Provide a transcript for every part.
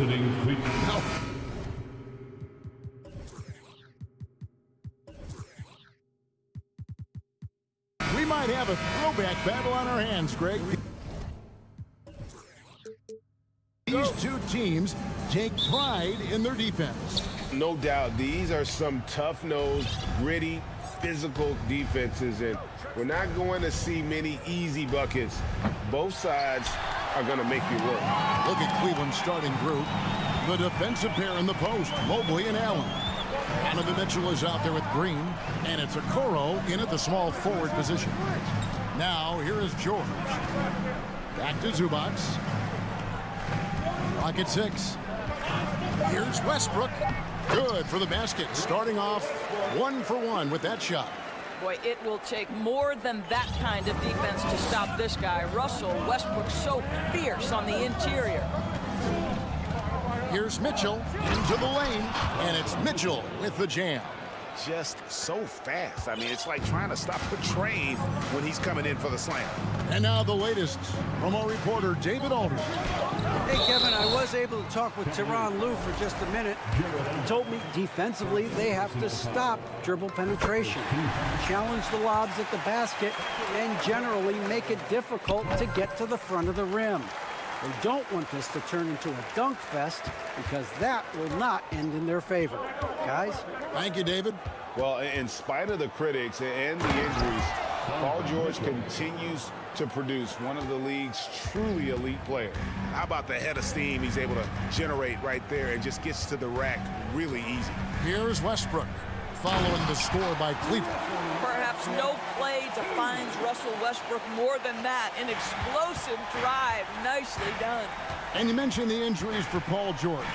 representing Cleveland. No. We might have a throwback battle on our hands, Greg. These two teams take pride in their defense. No doubt, these are some tough-nosed, gritty, physical defenses, and we're not going to see many easy buckets. Both sides are going to make you work. Look at Cleveland's starting group. The defensive pair in the post, Mobley and Allen. Donovan Mitchell is out there with Green, and it's Okoro in at the small forward position. Now, here is George. Back to Zubac. Rocket 6. Here's Westbrook. Good for the basket. Starting off 1 for 1 with that shot. Boy, it will take more than that kind of defense to stop this guy. Russell Westbrook so fierce on the interior. Here's Mitchell into the lane, and it's Mitchell with the jam. Just so fast. I mean, it's like trying to stop a train when he's coming in for the slam. And now the latest from our reporter, David Aldridge. Hey, Kevin, I was able to talk with Tyronn Lue for just a minute. He told me defensively they have to stop dribble penetration, challenge the lobs at the basket, and generally make it difficult to get to the front of the rim. They don't want this to turn into a dunk fest because that will not end in their favor. Guys? Thank you, David. Well, in spite of the critics and the injuries, Paul George continues to produce one of the league's truly elite players. How about the head of steam he's able to generate right there and just gets to the rack really easy. Here's Westbrook following the score by Cleveland. Perhaps no play defines Russell Westbrook more than that. An explosive drive. Nicely done. And you mentioned the injuries for Paul George.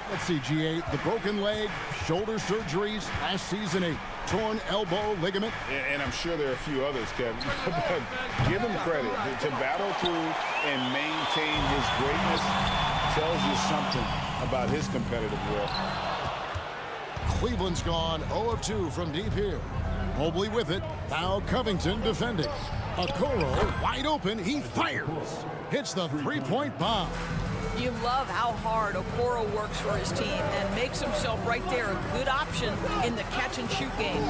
Let's see, GA, the broken leg, shoulder surgeries, last season a torn elbow ligament. And I'm sure there are a few others, Kevin. But give him credit. To battle through and maintain his greatness tells you something about his competitive will. Cleveland's gone 0 of 2 from deep here. Mobley with it. Now Covington defending. Okoro wide open. He fires. Hits the three-point bomb. You love how hard Okoro works for his team and makes himself right there a good option in the catch-and-shoot game.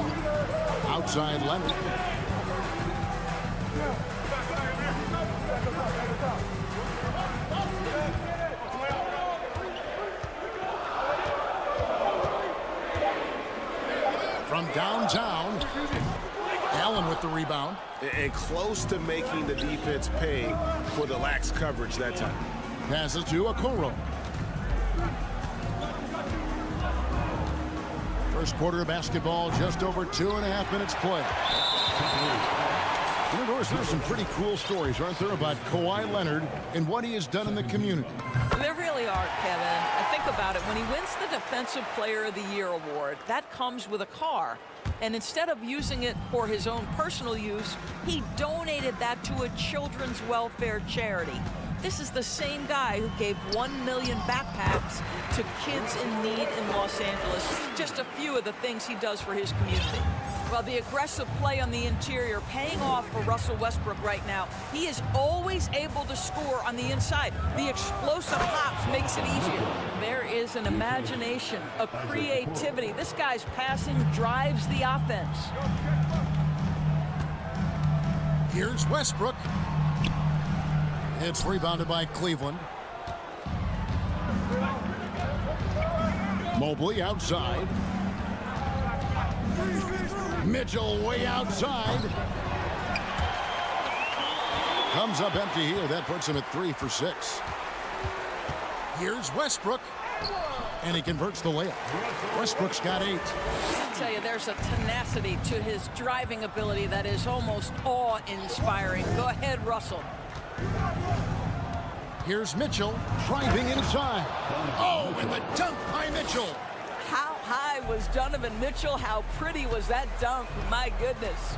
Outside Leonard. From downtown, Allen with the rebound. And close to making the defense pay for the lax coverage that time. Passes to Okoro. First quarter of basketball, just over 2.5 minutes play. You know, there's some pretty cool stories, aren't there, about Kawhi Leonard and what he has done in the community. There really are, Kevin. Think about it. When he wins the Defensive Player of the Year award, that comes with a car. And instead of using it for his own personal use, he donated that to a children's welfare charity. This is the same guy who gave 1 million backpacks to kids in need in Los Angeles. Just a few of the things he does for his community. Well, the aggressive play on the interior paying off for Russell Westbrook right now. He is always able to score on the inside. The explosive hops makes it easier. There is an imagination, a creativity. This guy's passing drives the offense. Here's Westbrook. It's rebounded by Cleveland. Mobley outside. Mitchell way outside. Comes up empty here. That puts him at 3 for 6. Here's Westbrook. And he converts the layup. Westbrook's got 8. I'll tell you, there's a tenacity to his driving ability that is almost awe-inspiring. Go ahead, Russell. Here's Mitchell driving inside. Oh, and the dunk by Mitchell. How high was Donovan Mitchell? How pretty was that dunk? My goodness.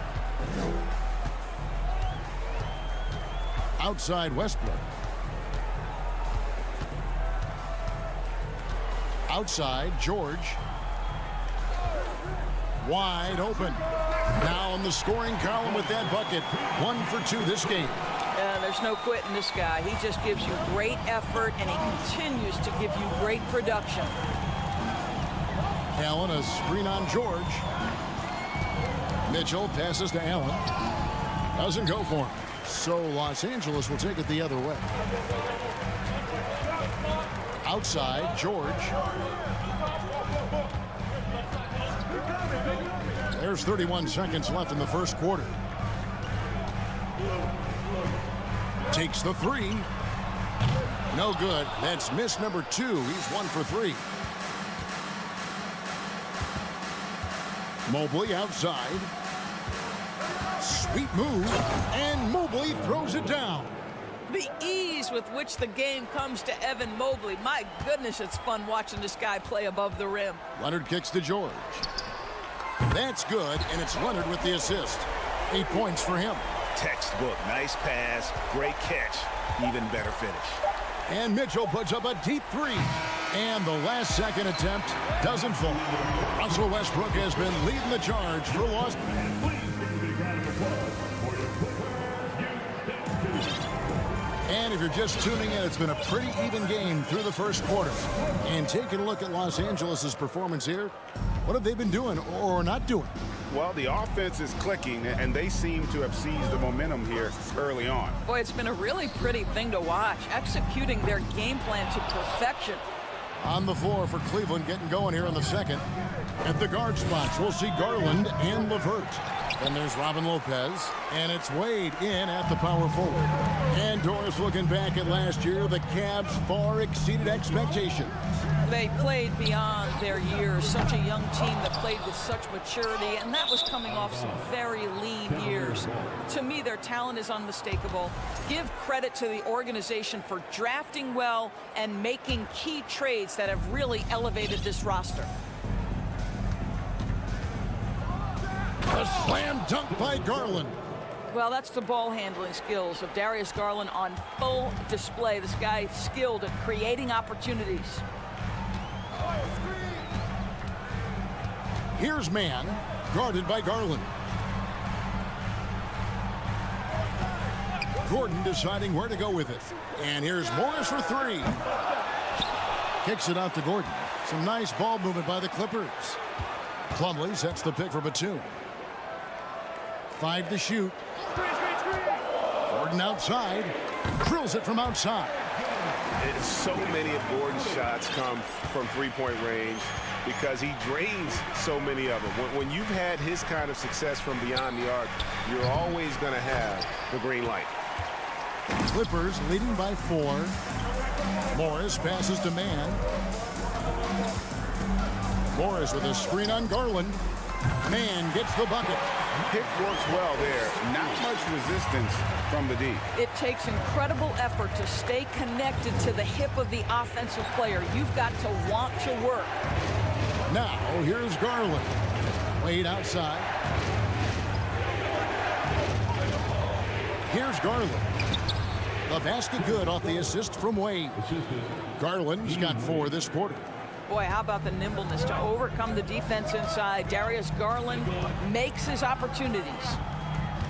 Outside Westbrook. Outside George. Wide open. Now in the scoring column with that bucket. 1 for 2 this game. There's no quitting this guy. He just gives you great effort, and he continues to give you great production. Allen, a screen on George. Mitchell passes to Allen. Doesn't go for him. So Los Angeles will take it the other way. Outside, George. There's 31 seconds left in the first quarter. Takes the three. No good. That's miss number 2. He's 1 for 3. Mobley outside. Sweet move. And Mobley throws it down. The ease with which the game comes to Evan Mobley. My goodness, it's fun watching this guy play above the rim. Leonard kicks to George. That's good, and it's Leonard with the assist. 8 points for him. Textbook. Nice pass. Great catch. Even better finish. And Mitchell puts up a deep 3. And the last second attempt doesn't fall. Russell Westbrook has been leading the charge for Los Angeles. And if you're just tuning in, it's been a pretty even game through the first quarter. And taking a look at Los Angeles' performance here, what have they been doing or not doing? Well, the offense is clicking, and they seem to have seized the momentum here early on. Boy, it's been a really pretty thing to watch, executing their game plan to perfection. On the floor for Cleveland, getting going here in the second. At the guard spots, we'll see Garland and LeVert. Then there's Robin Lopez, and it's Wade in at the power forward. And Doris, looking back at last year, the Cavs far exceeded expectations. They played beyond their years. Such a young team that played with such maturity, and that was coming off some very lean years. To me, their talent is unmistakable. Give credit to the organization for drafting well and making key trades that have really elevated this roster. A slam dunk by Garland. Well, that's the ball handling skills of Darius Garland on full display. This guy skilled at creating opportunities. Here's man, guarded by Garland. Gordon deciding where to go with it. And here's Morris for 3. Kicks it out to Gordon. Some nice ball movement by the Clippers. Plumlee sets the pick for Batum. 5 to shoot. Gordon outside. Drills it from outside. So many of Gordon's shots come from three-point range because he drains so many of them. When you've had his kind of success from beyond the arc, you're always going to have the green light. Clippers leading by 4. Morris passes to man. Morris with a screen on Garland. Man gets the bucket. Pick works well there. Not much resistance from the D. It takes incredible effort to stay connected to the hip of the offensive player. You've got to want to work. Now, here's Garland. Wade outside. Here's Garland. The basket good off the assist from Wade. Garland's got 4 this quarter. Boy, how about the nimbleness to overcome the defense inside. Darius Garland makes his opportunities.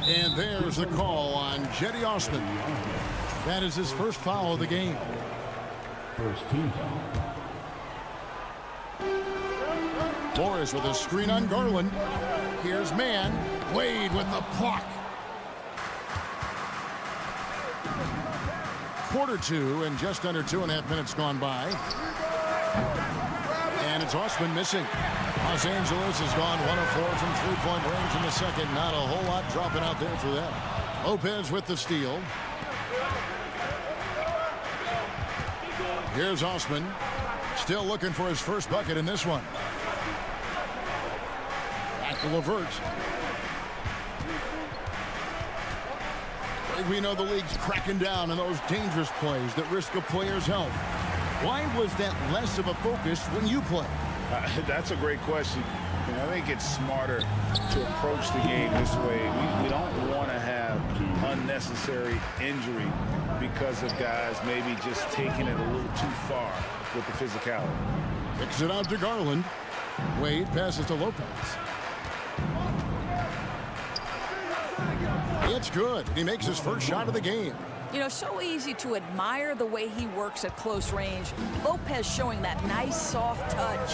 And there's the call on Jetty Osman. That is his first foul of the game. First team foul. Morris with a screen on Garland. Here's man. Wade with the block. Quarter 2 and just under 2.5 minutes gone by. And it's Osman missing. Los Angeles has gone 1 of 4 from three-point range in the second. Not a whole lot dropping out there for them. Lopez with the steal. Here's Osman. Still looking for his first bucket in this one. Back to LeVert. We know the league's cracking down on those dangerous plays that risk a player's health. Why was that less of a focus when you play? That's a great question. I think it's smarter to approach the game this way. We don't want to have unnecessary injury because of guys maybe just taking it a little too far with the physicality. Kicks it out to Garland. Wade passes to Lopez. It's good. He makes his first shot of the game. You know, so easy to admire the way he works at close range. Lopez showing that nice, soft touch.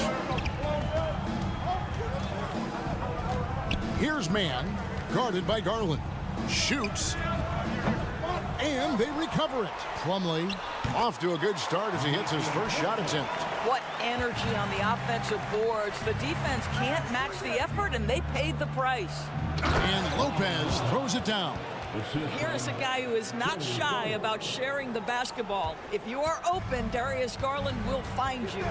Here's man, guarded by Garland. Shoots. And they recover it. Plumlee off to a good start as he hits his first shot attempt. What energy on the offensive boards. The defense can't match the effort, and they paid the price. And Lopez throws it down. Here's a guy who is not shy about sharing the basketball. If you are open, Darius Garland will find you.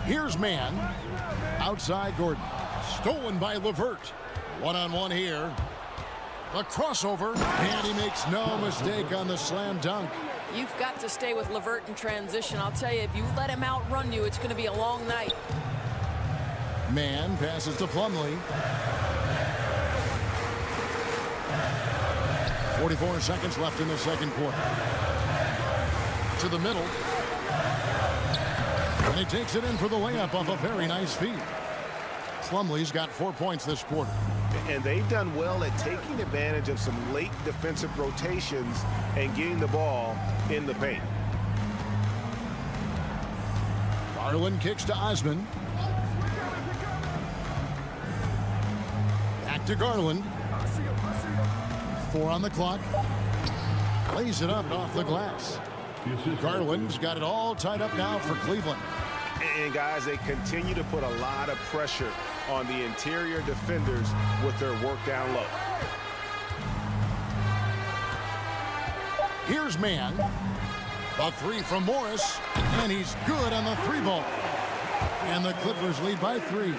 Here's man. Outside Gordon. Stolen by LeVert. One-on-one here. The crossover. And he makes no mistake on the slam dunk. You've got to stay with LeVert in transition. I'll tell you, if you let him outrun you, it's going to be a long night. Man passes to Plumlee. 44 seconds left in the second quarter. To the middle. And he takes it in for the layup off a very nice feed. Plumlee's got 4 points this quarter. And they've done well at taking advantage of some late defensive rotations and getting the ball in the paint. Garland kicks to Osman. Back to Garland. 4 on the clock. Lays it up off the glass. Garland's got it all tied up now for Cleveland. And guys, they continue to put a lot of pressure on the interior defenders with their work down low. Here's man. A three from Morris. And he's good on the three ball. And the Clippers lead by 3.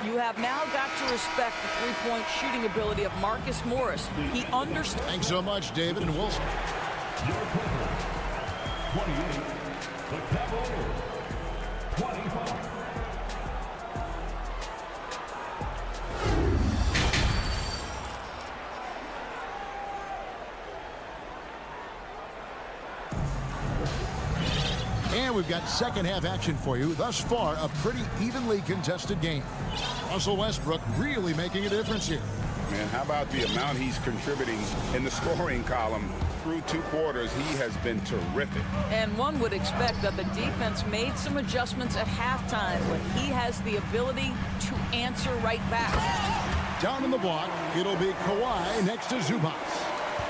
You have now got to respect the three-point shooting ability of Marcus Morris. He understands. Thanks so much, David and Wilson. Your Clippers, 28. The Cavaliers, 25. And we've got second half action for you. Thus far, a pretty evenly contested game. Russell Westbrook really making a difference here. Man, how about the amount he's contributing in the scoring column? Through 2 quarters, he has been terrific. And one would expect that the defense made some adjustments at halftime, but he has the ability to answer right back. Down in the block, it'll be Kawhi next to Zubac.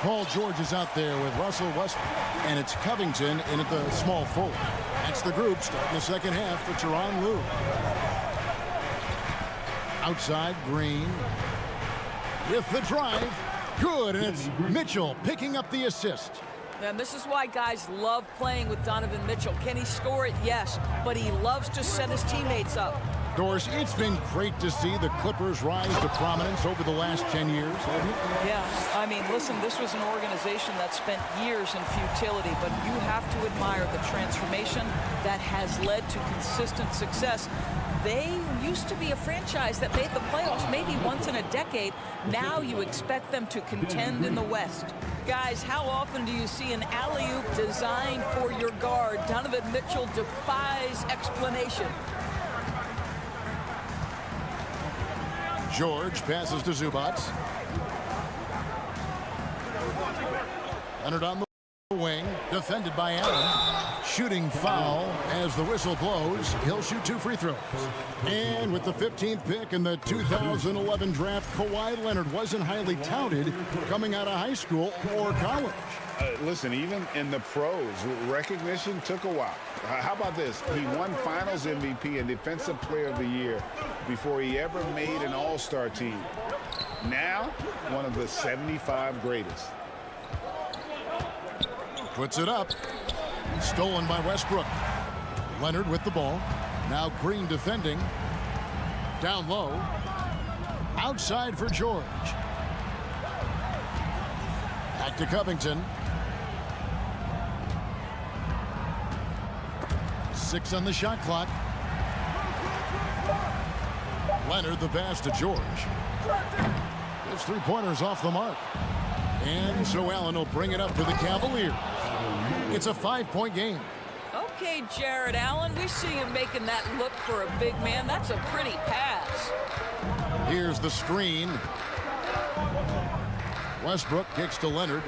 Paul George is out there with Russell Westbrook, and it's Covington in at the small forward. That's the group starting the second half for Tyronn Lue. Outside, Green with the drive. Good, and it's Mitchell picking up the assist. And this is why guys love playing with Donovan Mitchell. Can he score it? Yes, but he loves to set his teammates up. Doris, it's been great to see the Clippers rise to prominence over the last 10 years, hasn't it? Yeah, I mean, listen, this was an organization that spent years in futility, but you have to admire the transformation that has led to consistent success. They used to be a franchise that made the playoffs maybe once in a decade. Now you expect them to contend in the West. Guys, how often do you see an alley-oop designed for your guard? Donovan Mitchell defies explanation. George passes to Zubac. Leonard on the wing, defended by Allen. Shooting foul as the whistle blows. He'll shoot 2 free throws. And with the 15th pick in the 2011 draft, Kawhi Leonard wasn't highly touted coming out of high school or college. Listen, even in the pros, recognition took a while. How about this? He won Finals MVP and Defensive Player of the Year before he ever made an All-Star team. Now, one of the 75 greatest. Puts it up. Stolen by Westbrook. Leonard with the ball. Now Green defending. Down low. Outside for George. Back to Covington. 6 on the shot clock. Leonard the pass to George. His 3-pointers off the mark. And so Allen will bring it up to the Cavaliers. It's a 5-point game. Okay, Jared Allen, we see you making that look for a big man. That's a pretty pass. Here's the screen. Westbrook kicks to Leonard.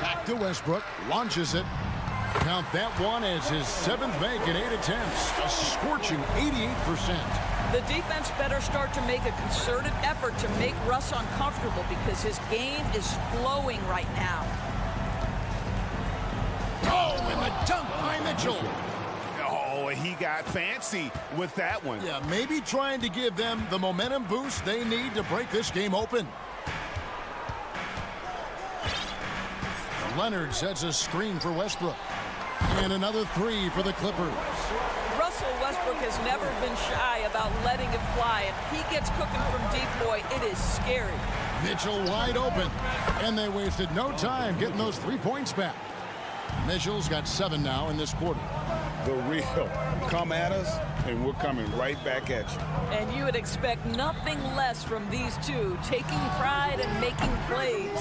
Back to Westbrook. Launches it. Count that one as his 7th make in 8 attempts. A scorching 88%. The defense better start to make a concerted effort to make Russ uncomfortable because his game is flowing right now. Oh, and the dunk by Mitchell. Oh, he got fancy with that one. Yeah, maybe trying to give them the momentum boost they need to break this game open. Leonard sets a screen for Westbrook. And another 3 for the Clippers. Russell Westbrook has never been shy about letting it fly, and if he gets cooking from deep, boy, it is scary. Mitchell wide open, and they wasted no time getting those 3 points back. Mitchell's got 7 now in this quarter. The real come at us, and we're coming right back at you. And you would expect nothing less from these two, taking pride and making plays.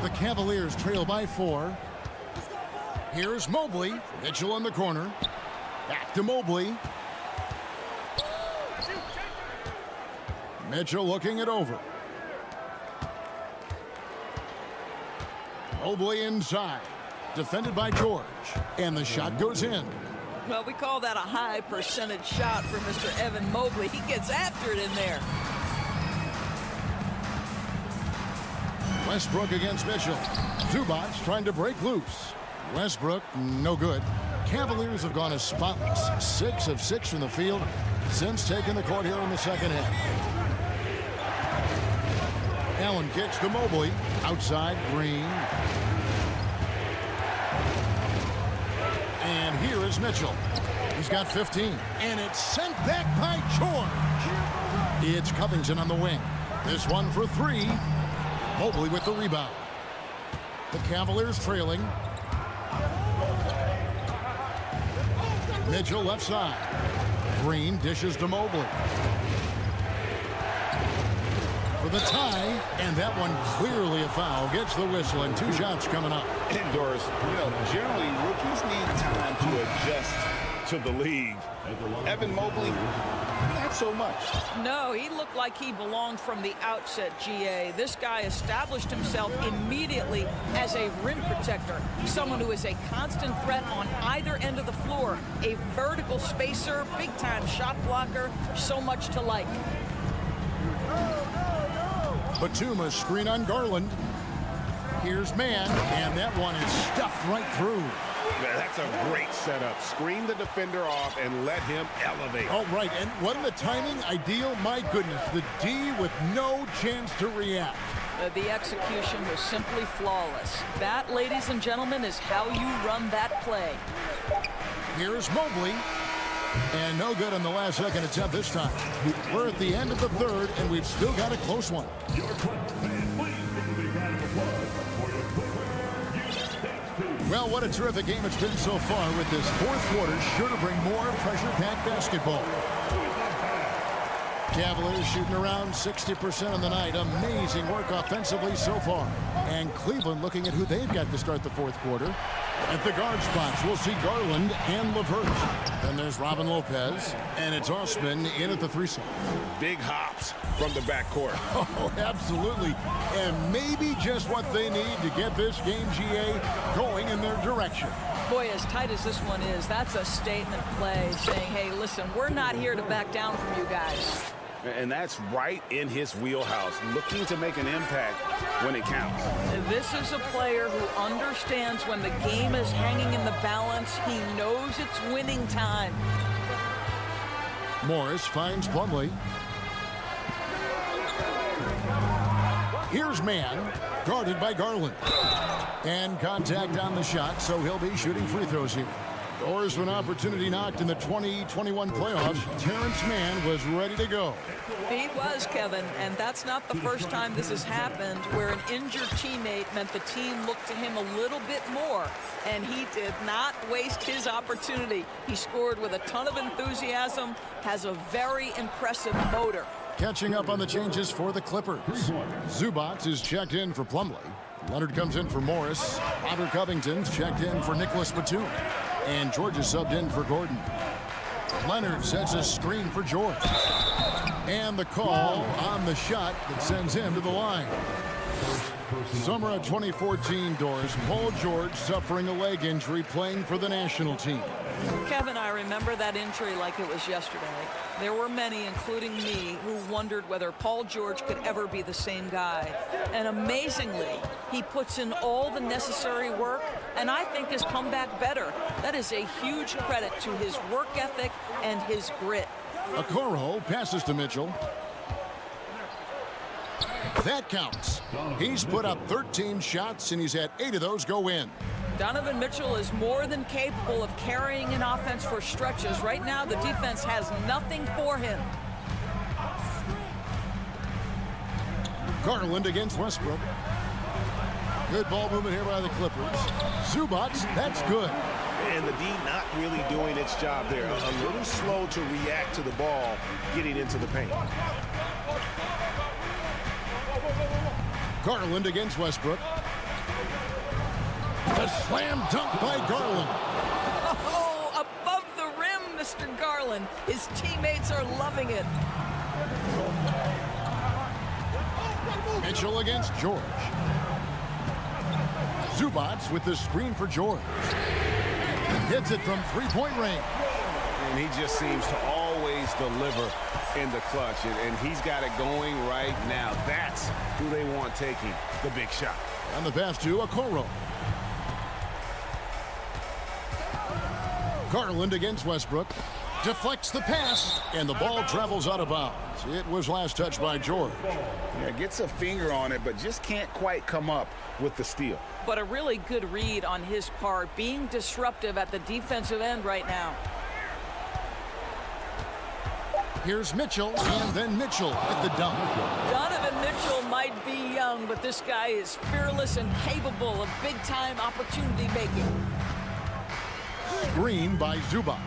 The Cavaliers trail by 4. Here's Mobley. Mitchell in the corner. Back to Mobley. Mitchell looking it over. Mobley inside. Defended by George. And the shot goes in. Well, we call that a high percentage shot for Mr. Evan Mobley. He gets after it in there. Westbrook against Mitchell. Zubac's trying to break loose. Westbrook, no good. Cavaliers have gone as spotless. 6 of 6 from the field since taking the court here in the second half. Allen kicks to Mobley. Outside, Green. And here is Mitchell. He's got 15. And it's sent back by George. It's Covington on the wing. This one for 3. Mobley with the rebound. The Cavaliers trailing. Mitchell left side. Green dishes to Mobley. For the tie, and that one clearly a foul. Gets the whistle, and 2 shots coming up. Doris, generally rookies need time to adjust to the league. Evan Mobley, not so much. No, he looked like he belonged from the outset, GA. This guy established himself immediately as a rim protector, someone who is a constant threat on either end of the floor, a vertical spacer, big-time shot blocker, so much to like. Batum screen on Garland. Here's man, and that one is stuffed right through. That's a great setup. Screen the defender off and let him elevate. Oh, right, and wasn't the timing ideal? My goodness, the D with no chance to react. The execution was simply flawless. That, ladies and gentlemen, is how you run that play. Here's Mobley. And no good on the last second attempt this time. We're at the end of the third, and we've still got a close one. Your Clippers fans, please give a big round of applause for your Clippers United States. Well, what a terrific game it's been so far, with this fourth quarter sure to bring more pressure-packed basketball. Cavaliers shooting around 60% on the night. Amazing work offensively so far. And Cleveland looking at who they've got to start the fourth quarter. At the guard spots, we'll see Garland and LeVert. Then there's Robin Lopez, and it's Osman in at the 3-spot. Big hops from the backcourt. Oh, absolutely. And maybe just what they need to get this game, GA, going in their direction. Boy, as tight as this one is, that's a statement play saying, hey, listen, we're not here to back down from you guys. And that's right in his wheelhouse, looking to make an impact when it counts. This is a player who understands when the game is hanging in the balance. He knows it's winning time. Morris finds Plumlee. Here's man, guarded by Garland. And contact on the shot, so he'll be shooting free throws here. Doors of an opportunity knocked in the 2021 playoffs. Terrence Mann was ready to go. He was, Kevin, and that's not the first time this has happened where an injured teammate meant the team looked to him a little bit more, and he did not waste his opportunity. He scored with a ton of enthusiasm, has a very impressive motor. Catching up on the changes for the Clippers. Zubac is checked in for Plumlee. Leonard comes in for Morris. Robert Covington's checked in for Nicholas Batum. And George is subbed in for Gordon. Leonard sets a screen for George. And the call on the shot that sends him to the line. Summer of 2014, Doris. Paul George suffering a leg injury playing for the national team. Kevin, I remember that injury like it was yesterday. There were many, including me, who wondered whether Paul George could ever be the same guy. And amazingly, he puts in all the necessary work, and I think has come back better. That is a huge credit to his work ethic and his grit. Okoro passes to Mitchell. That counts. He's put up 13 shots, and he's had 8 of those go in. Donovan Mitchell is more than capable of carrying an offense for stretches. Right now, the defense has nothing for him. Garland against Westbrook. Good ball movement here by the Clippers. Zubac, that's good. And the D not really doing its job there. A little slow to react to the ball getting into the paint. Garland against Westbrook. The slam dunk by Garland. Oh, above the rim, Mr. Garland. His teammates are loving it. Mitchell against George. Zubac with the screen for George. Hits it from three-point range. And he just seems to always deliver in the clutch. And he's got it going right now. That's who they want taking the big shot. On the pass to Okoro. Garland against Westbrook. Deflects the pass, and the ball travels out of bounds. It was last touched by George. Yeah, gets a finger on it, but just can't quite come up with the steal. But a really good read on his part, being disruptive at the defensive end right now. Here's Mitchell, and then Mitchell at the dunk. Donovan Mitchell might be young, but this guy is fearless and capable of big-time opportunity making. Screen by Zubac.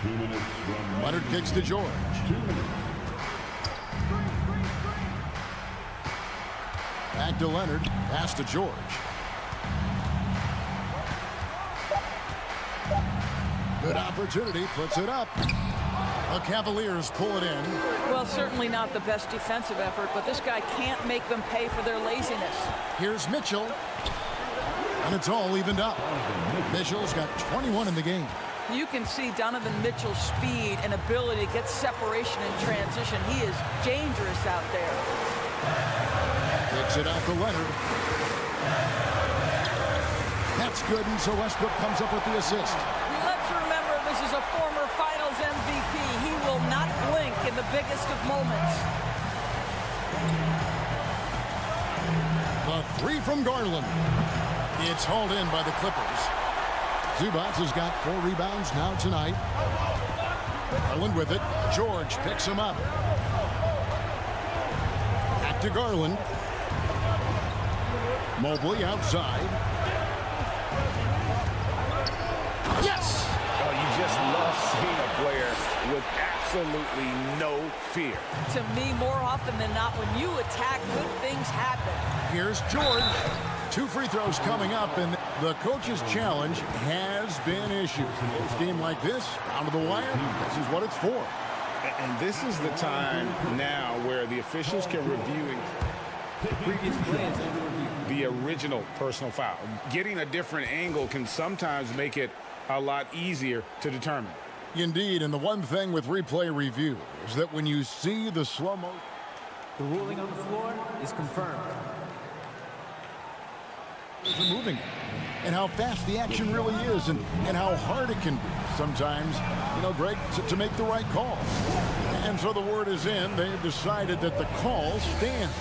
2 minutes from Leonard kicks to George. 2 minutes. Back to Leonard. Pass to George. Good opportunity. Puts it up. The Cavaliers pull it in. Well, certainly not the best defensive effort, but this guy can't make them pay for their laziness. Here's Mitchell. And it's all evened up. Mitchell's got 21 in the game. You can see Donovan Mitchell's speed and ability to get separation in transition. He is dangerous out there. Kicks it out to Leonard. That's good, and so Westbrook comes up with the assist. Let's remember, this is a former Finals MVP. He will not blink in the biggest of moments. The three from Garland. It's hauled in by the Clippers. Zubac has got 4 rebounds now tonight. Garland with it. George picks him up. Back to Garland. Mobley outside. Yes! Oh, you just love seeing a player with absolutely no fear. To me, more often than not, when you attack, good things happen. Here's George. 2 free throws coming up, and the coach's challenge has been issued. A game like this, down to the wire, this is what it's for. And this is the time now where the officials can review previous plays the original personal foul. Getting a different angle can sometimes make it a lot easier to determine. Indeed, and the one thing with replay review is that when you see the slow-mo, the ruling on the floor is confirmed. moving and how fast the action really is and how hard it can be sometimes, you know, Greg, to make the right call. And so the word is in. They've decided that the call stands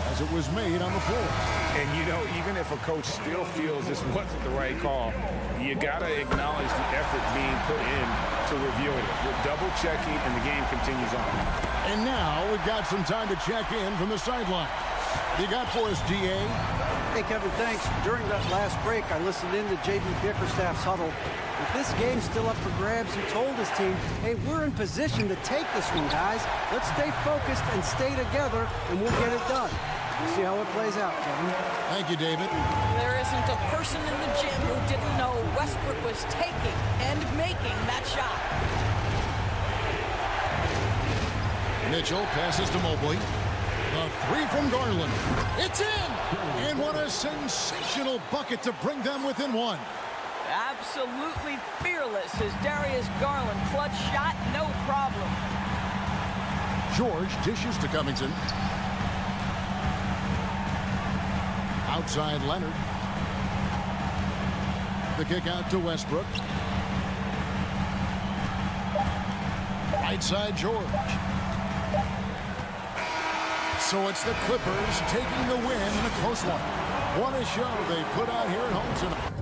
as it was made on the floor. And, you know, even if a coach still feels this wasn't the right call, you got to acknowledge the effort being put in to reviewing it. We're double-checking, and the game continues on. And now we've got some time to check in from the sideline. You got for us, DA? Hey, Kevin, thanks. During that last break, I listened in to J.B. Bickerstaff's huddle. With this game's still up for grabs, he told his team, hey, we're in position to take this one, guys. Let's stay focused and stay together, and we'll get it done. We'll see how it plays out, Kevin. Thank you, David. There isn't a person in the gym who didn't know Westbrook was taking and making that shot. Mitchell passes to Mobley. The three from Garland. It's in! And what a sensational bucket to bring them within one. Absolutely fearless as Darius Garland. Clutch shot, no problem. George dishes to Covington. Outside Leonard. The kick out to Westbrook. Right side George. So it's the Clippers taking the win in a close one. What a show they put out here at home tonight.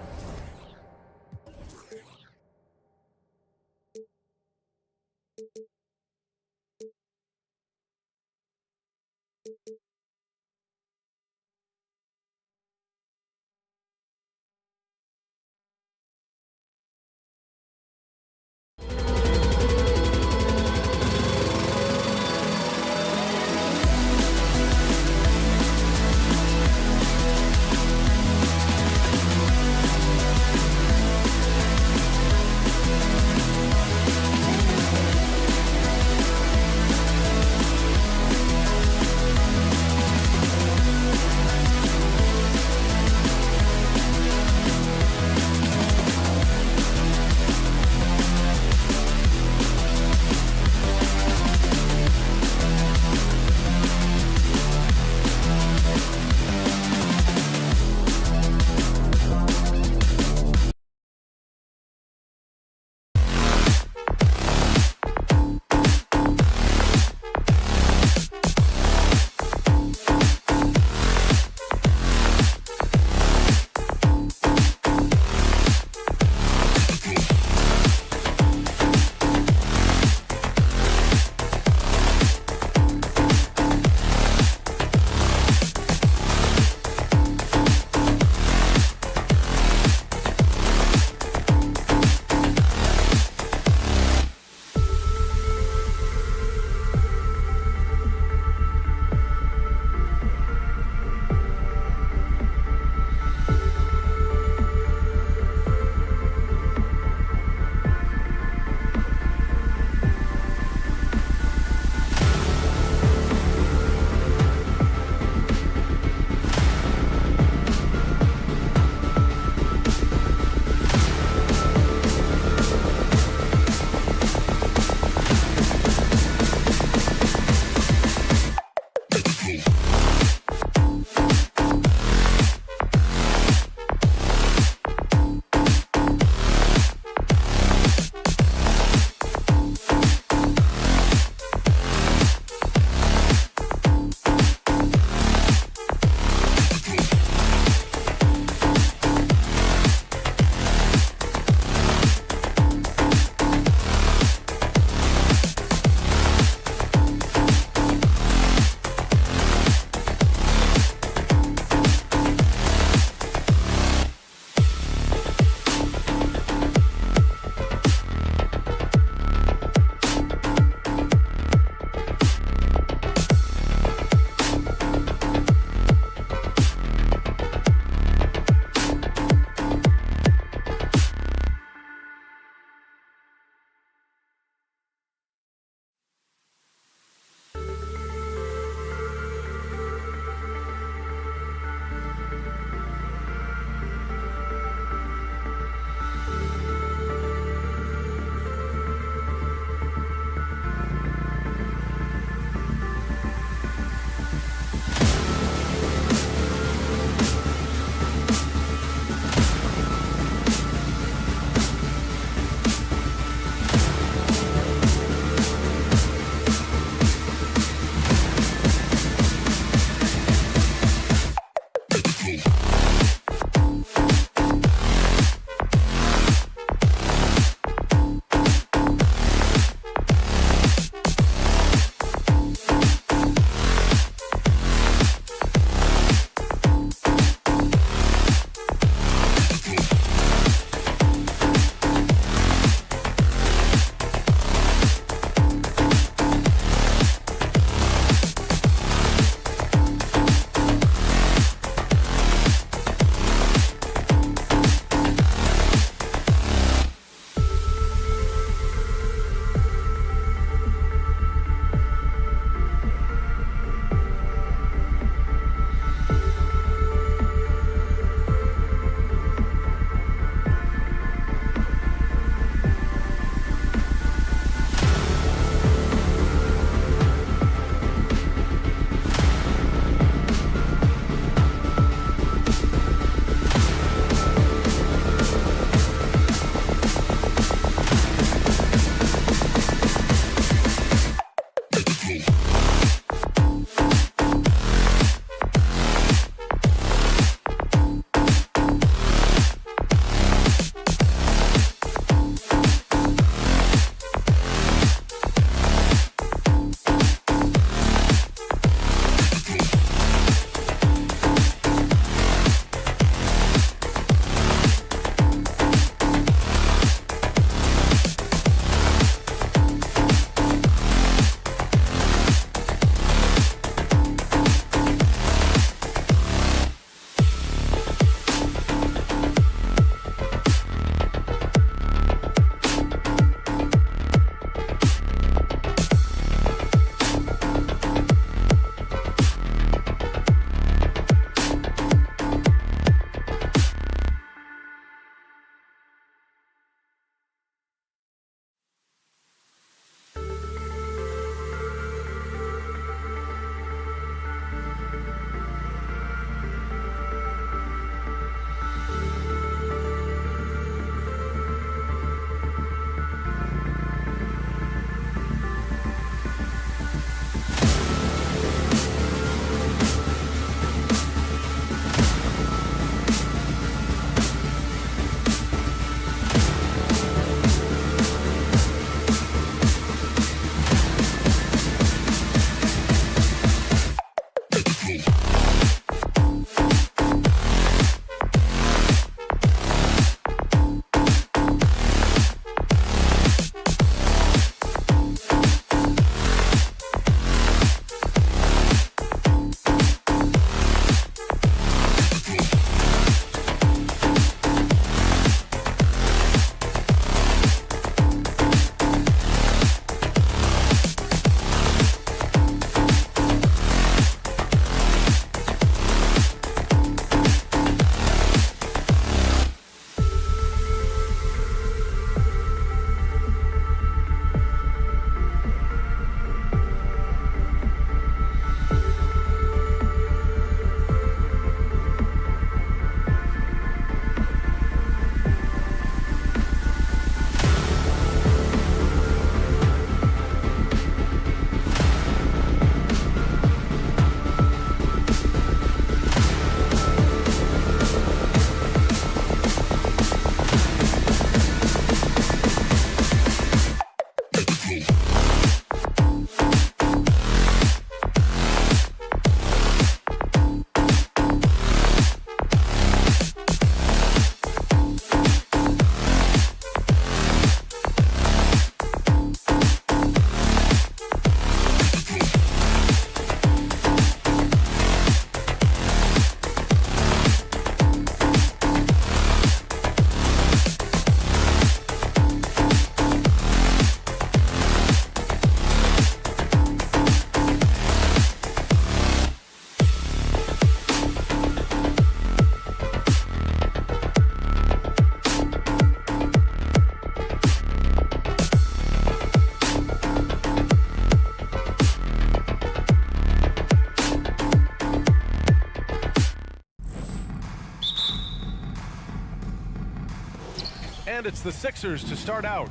And it's the Sixers to start out.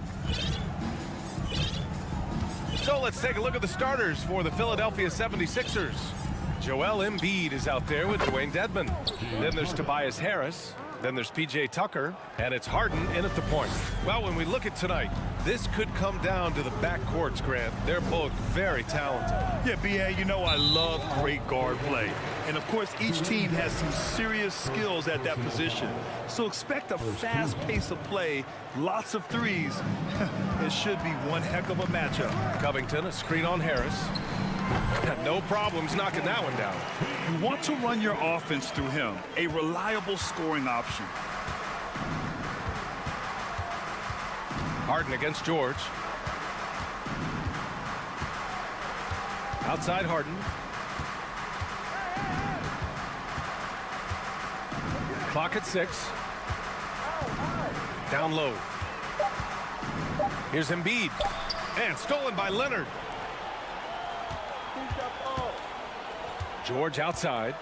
So let's take a look at the starters for the Philadelphia 76ers. Joel Embiid is out there with Dwayne Dedmon. Then there's Tobias Harris. Then there's P.J. Tucker, and it's Harden in at the point. Well, when we look at tonight, this could come down to the backcourts, Grant. They're both very talented. Yeah, B.A., you know I love great guard play. And, of course, each team has some serious skills at that position. So expect a fast pace of play, lots of threes. It should be one heck of a matchup. Covington, a screen on Harris. No problems knocking that one down. You want to run your offense through him, a reliable scoring option. Harden against George. Outside Harden. Clock at 6. Down low. Here's Embiid. And stolen by Leonard. George outside.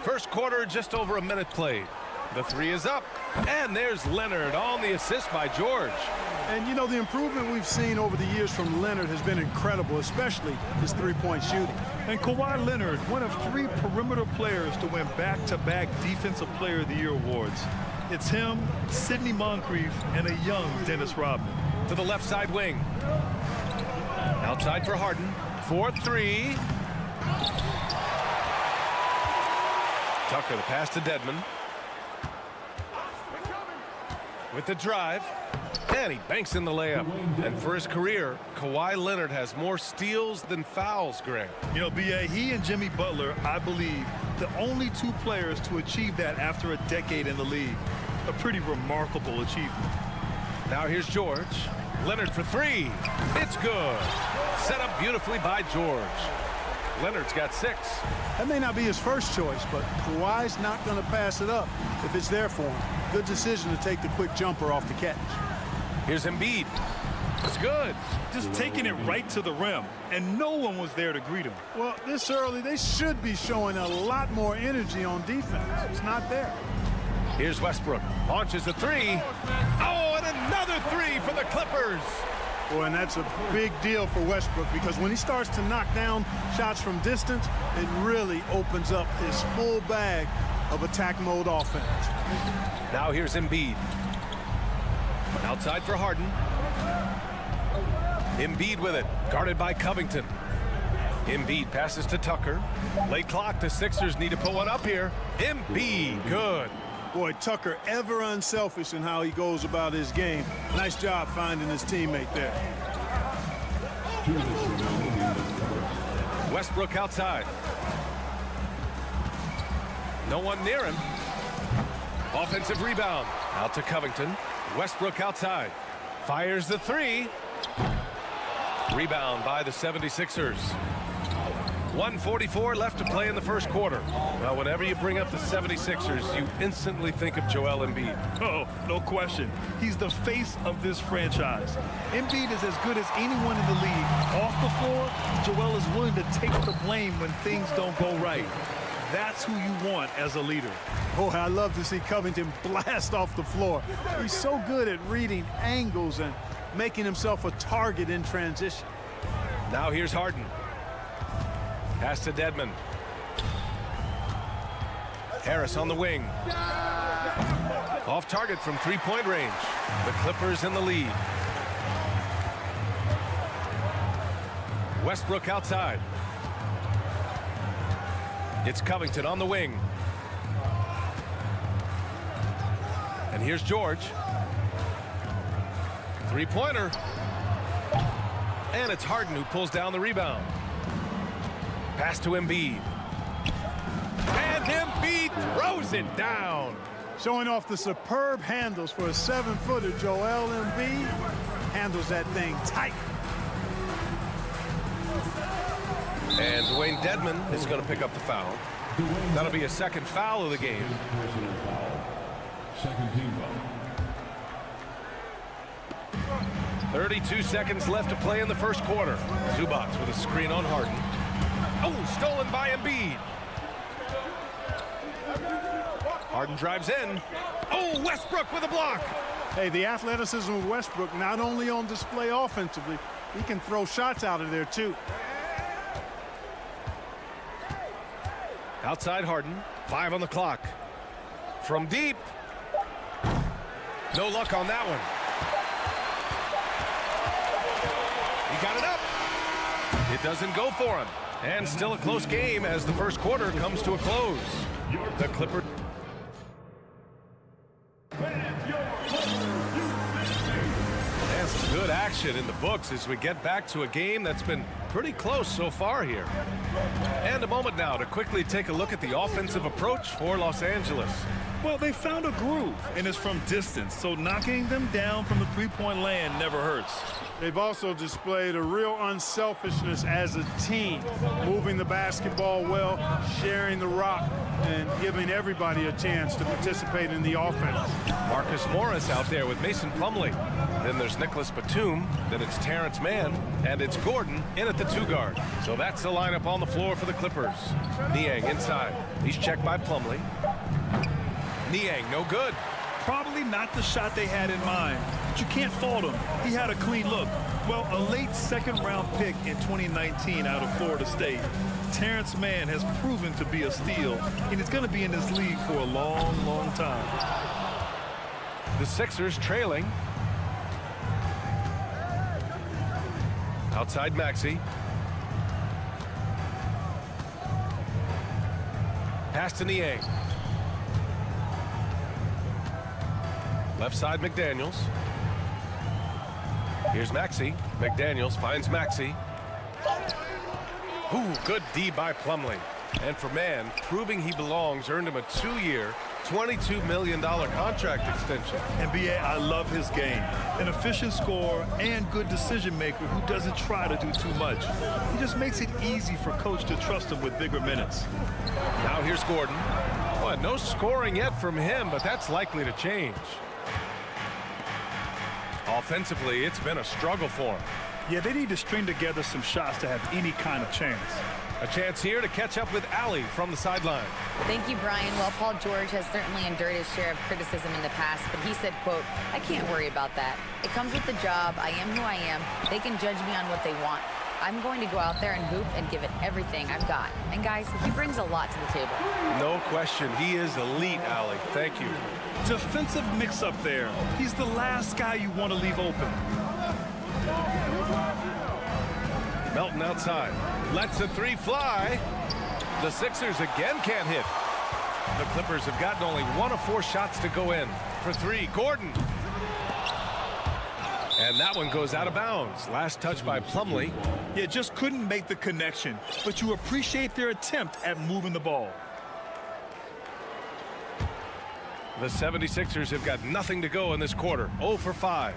First quarter, just over a minute played. The three is up. And there's Leonard on the assist by George. And, you know, the improvement we've seen over the years from Leonard has been incredible, especially his three-point shooting. And Kawhi Leonard, one of 3 perimeter players to win back-to-back Defensive Player of the Year awards. It's him, Sidney Moncrief, and a young Dennis Rodman. To the left side wing. Outside for Harden. 4-3. Tucker, the pass to Dedmon. With the drive. And he banks in the layup. And for his career, Kawhi Leonard has more steals than fouls, Grant. You know, B.A., he and Jimmy Butler, I believe, the only 2 players to achieve that after a decade in the league. A pretty remarkable achievement. Now here's George. Leonard for 3. It's good. Set up beautifully by George. Leonard's got 6. That may not be his first choice, but Kawhi's not going to pass it up if it's there for him. Good decision to take the quick jumper off the catch. Here's Embiid. It's good. Just taking it right to the rim, and no one was there to greet him. Well, this early, they should be showing a lot more energy on defense. It's not there. Here's Westbrook. Launches a 3. Oh, and another 3 for the Clippers. Boy, and that's a big deal for Westbrook because when he starts to knock down shots from distance, it really opens up his full bag of attack mode offense. Now here's Embiid. Outside for Harden. Embiid with it. Guarded by Covington. Embiid passes to Tucker. Late clock. The Sixers need to put one up here. Embiid. Good. Boy, Tucker ever unselfish in how he goes about his game. Nice job finding his teammate there. Westbrook outside. No one near him. Offensive rebound. Out to Covington. Westbrook outside. Fires the 3. Rebound by the 76ers. 1:44 left to play in the first quarter. Well, whenever you bring up the 76ers, you instantly think of Joel Embiid. Oh, no question. He's the face of this franchise. Embiid is as good as anyone in the league. Off the floor, Joel is willing to take the blame when things don't go right. That's who you want as a leader. Boy, I love to see Covington blast off the floor. He's so good at reading angles and making himself a target in transition. Now here's Harden. Pass to Dedmon. Harris on the wing. Off target from three-point range. The Clippers in the lead. Westbrook outside. It's Covington on the wing. And here's George. Three-pointer. And it's Harden who pulls down the rebound. Pass to Embiid. And Embiid throws it down. Showing off the superb handles for a 7-footer, Joel Embiid handles that thing tight. And Dwayne Dedmon is going to pick up the foul. That'll be a second foul of the game. Second team foul. 32 seconds left to play in the first quarter. Zubac with a screen on Harden. Oh, stolen by Embiid. Harden drives in. Oh, Westbrook with a block. Hey, the athleticism of Westbrook not only on display offensively, he can throw shots out of there too. Outside Harden, 5 on the clock. From deep. No luck on that one. He got it up. It doesn't go for him. And still a close game as the first quarter comes to a close. The Clippers. And some good action in the books as we get back to a game that's been pretty close so far here. And a moment now to quickly take a look at the offensive approach for Los Angeles. Well, they found a groove, and it's from distance, so knocking them down from the three-point land never hurts. They've also displayed a real unselfishness as a team, moving the basketball well, sharing the rock, and giving everybody a chance to participate in the offense. Marcus Morris out there with Mason Plumlee. Then there's Nicholas Batum. Then it's Terrence Mann. And it's Gordon in at the 2 guard. So that's the lineup on the floor for the Clippers. Niang inside. He's checked by Plumlee. Niang, no good. Probably not the shot they had in mind, but you can't fault him. He had a clean look. Well, a late second-round pick in 2019 out of Florida State. Terrence Mann has proven to be a steal, and he's going to be in this league for a long, long time. The Sixers trailing. Outside Maxey. Pass to Niang. Left side McDaniels. Here's Maxey. McDaniels finds Maxey. Ooh, good D by Plumlee. And for Mann, proving he belongs, earned him a 2-year, $22 million contract extension. NBA, I love his game. An efficient scorer and good decision maker who doesn't try to do too much. He just makes it easy for coach to trust him with bigger minutes. Now here's Gordon. Well, no scoring yet from him, but that's likely to change. Offensively, it's been a struggle for him. Yeah, they need to string together some shots to have any kind of chance. A chance here to catch up with Allie from the sideline. Thank you, Brian. Well, Paul George has certainly endured his share of criticism in the past, but he said, quote, "I can't worry about that. It comes with the job. I am who I am. They can judge me on what they want. I'm going to go out there and hoop and give it everything I've got." And guys, he brings a lot to the table. No question. He is elite, Allie. Thank you. Defensive mix-up there. He's the last guy you want to leave open. Melton outside. Lets a 3 fly. The Sixers again can't hit. The Clippers have gotten only 1 of 4 shots to go in. For 3, Gordon. And that one goes out of bounds. Last touch by Plumlee. Yeah, just couldn't make the connection, but you appreciate their attempt at moving the ball. The 76ers have got nothing to go in this quarter. 0 for 5.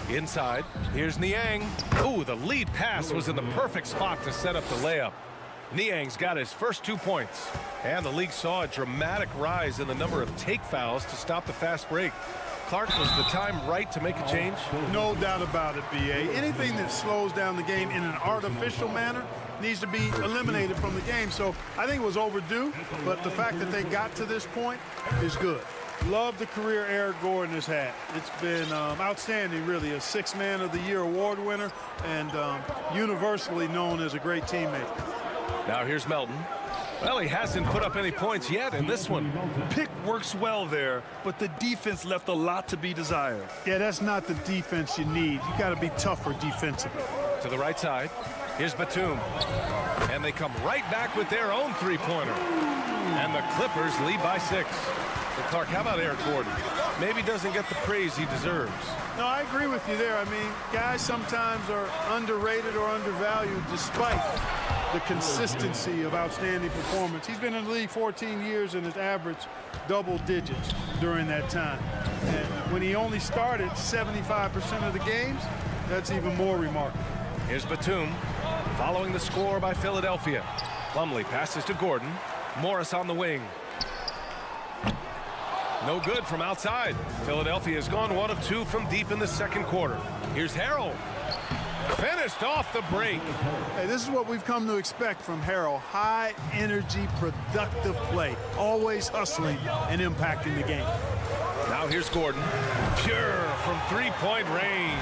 Inside, here's Niang. Ooh, the lead pass was in the perfect spot to set up the layup. Niang's got his first 2 points. And the league saw a dramatic rise in the number of take fouls to stop the fast break. Clark, was the time right to make a change? No doubt about it, B.A. Anything that slows down the game in an artificial manner needs to be eliminated from the game. So I think it was overdue, but the fact that they got to this point is good. Love the career Eric Gordon has had. It's been outstanding, really. A 6th Man of the Year award winner and universally known as a great teammate. Now here's Melton. Well, he hasn't put up any points yet in this one. Pick works well there, but the defense left a lot to be desired. Yeah, that's not the defense you need. You got to be tougher defensively. To the right side, here's Batum. And they come right back with their own 3-pointer. And the Clippers lead by 6. But Clark, how about Eric Gordon? Maybe doesn't get the praise he deserves. No, I agree with you there. I mean, guys sometimes are underrated or undervalued despite the consistency of outstanding performance. He's been in the league 14 years and has averaged double digits during that time. And when he only started 75% of the games, that's even more remarkable. Here's Batum following the score by Philadelphia. Plumlee passes to Gordon. Morris on the wing. No good from outside. Philadelphia has gone 1 of 2 from deep in the second quarter. Here's Harrell. Finished off the break. Hey, this is what we've come to expect from Harrell. High energy, productive play. Always hustling and impacting the game. Now here's Gordon. Pure from three-point range.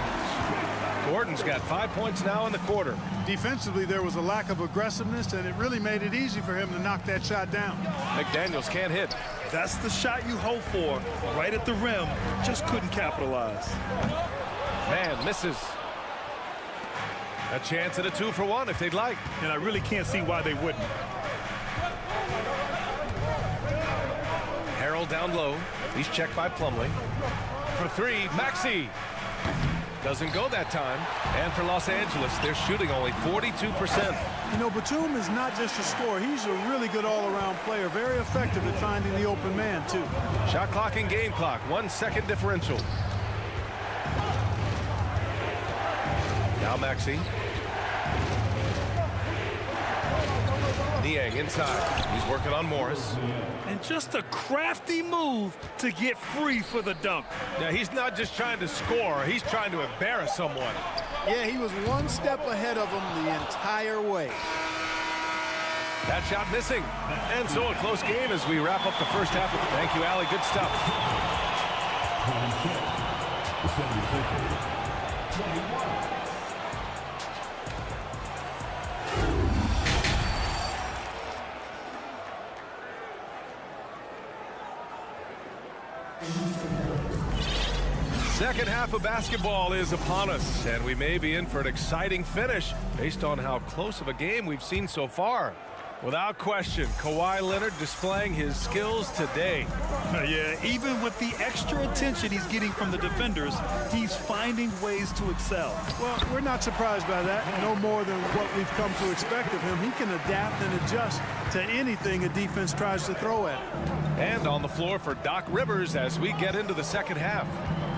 Gordon's got 5 points now in the quarter. Defensively, there was a lack of aggressiveness, and it really made it easy for him to knock that shot down. McDaniels can't hit. That's the shot you hope for. Right at the rim. Just couldn't capitalize. Man misses. A chance at a 2-for-1 if they'd like. And I really can't see why they wouldn't. Harrell down low. He's checked by Plumlee. For three, Maxey. Doesn't go that time. And for Los Angeles, they're shooting only 42%. You know, Batum is not just a scorer. He's a really good all-around player. Very effective at finding the open man, too. Shot clock and game clock. 1 second differential. Now Maxey. Niang inside. He's working on Morris. And just a crafty move to get free for the dunk. Now, he's not just trying to score. He's trying to embarrass someone. Yeah, he was one step ahead of him the entire way. That shot missing. And so a close game as we wrap up the first half. Thank you, Allie. Good stuff. Second half of basketball is upon us, and we may be in for an exciting finish based on how close of a game we've seen so far. Without question, Kawhi Leonard displaying his skills today. Yeah, even with the extra attention he's getting from the defenders, he's finding ways to excel. Well, we're not surprised by that. No more than what we've come to expect of him. He can adapt and adjust to anything a defense tries to throw at him. And on the floor for Doc Rivers as we get into the second half.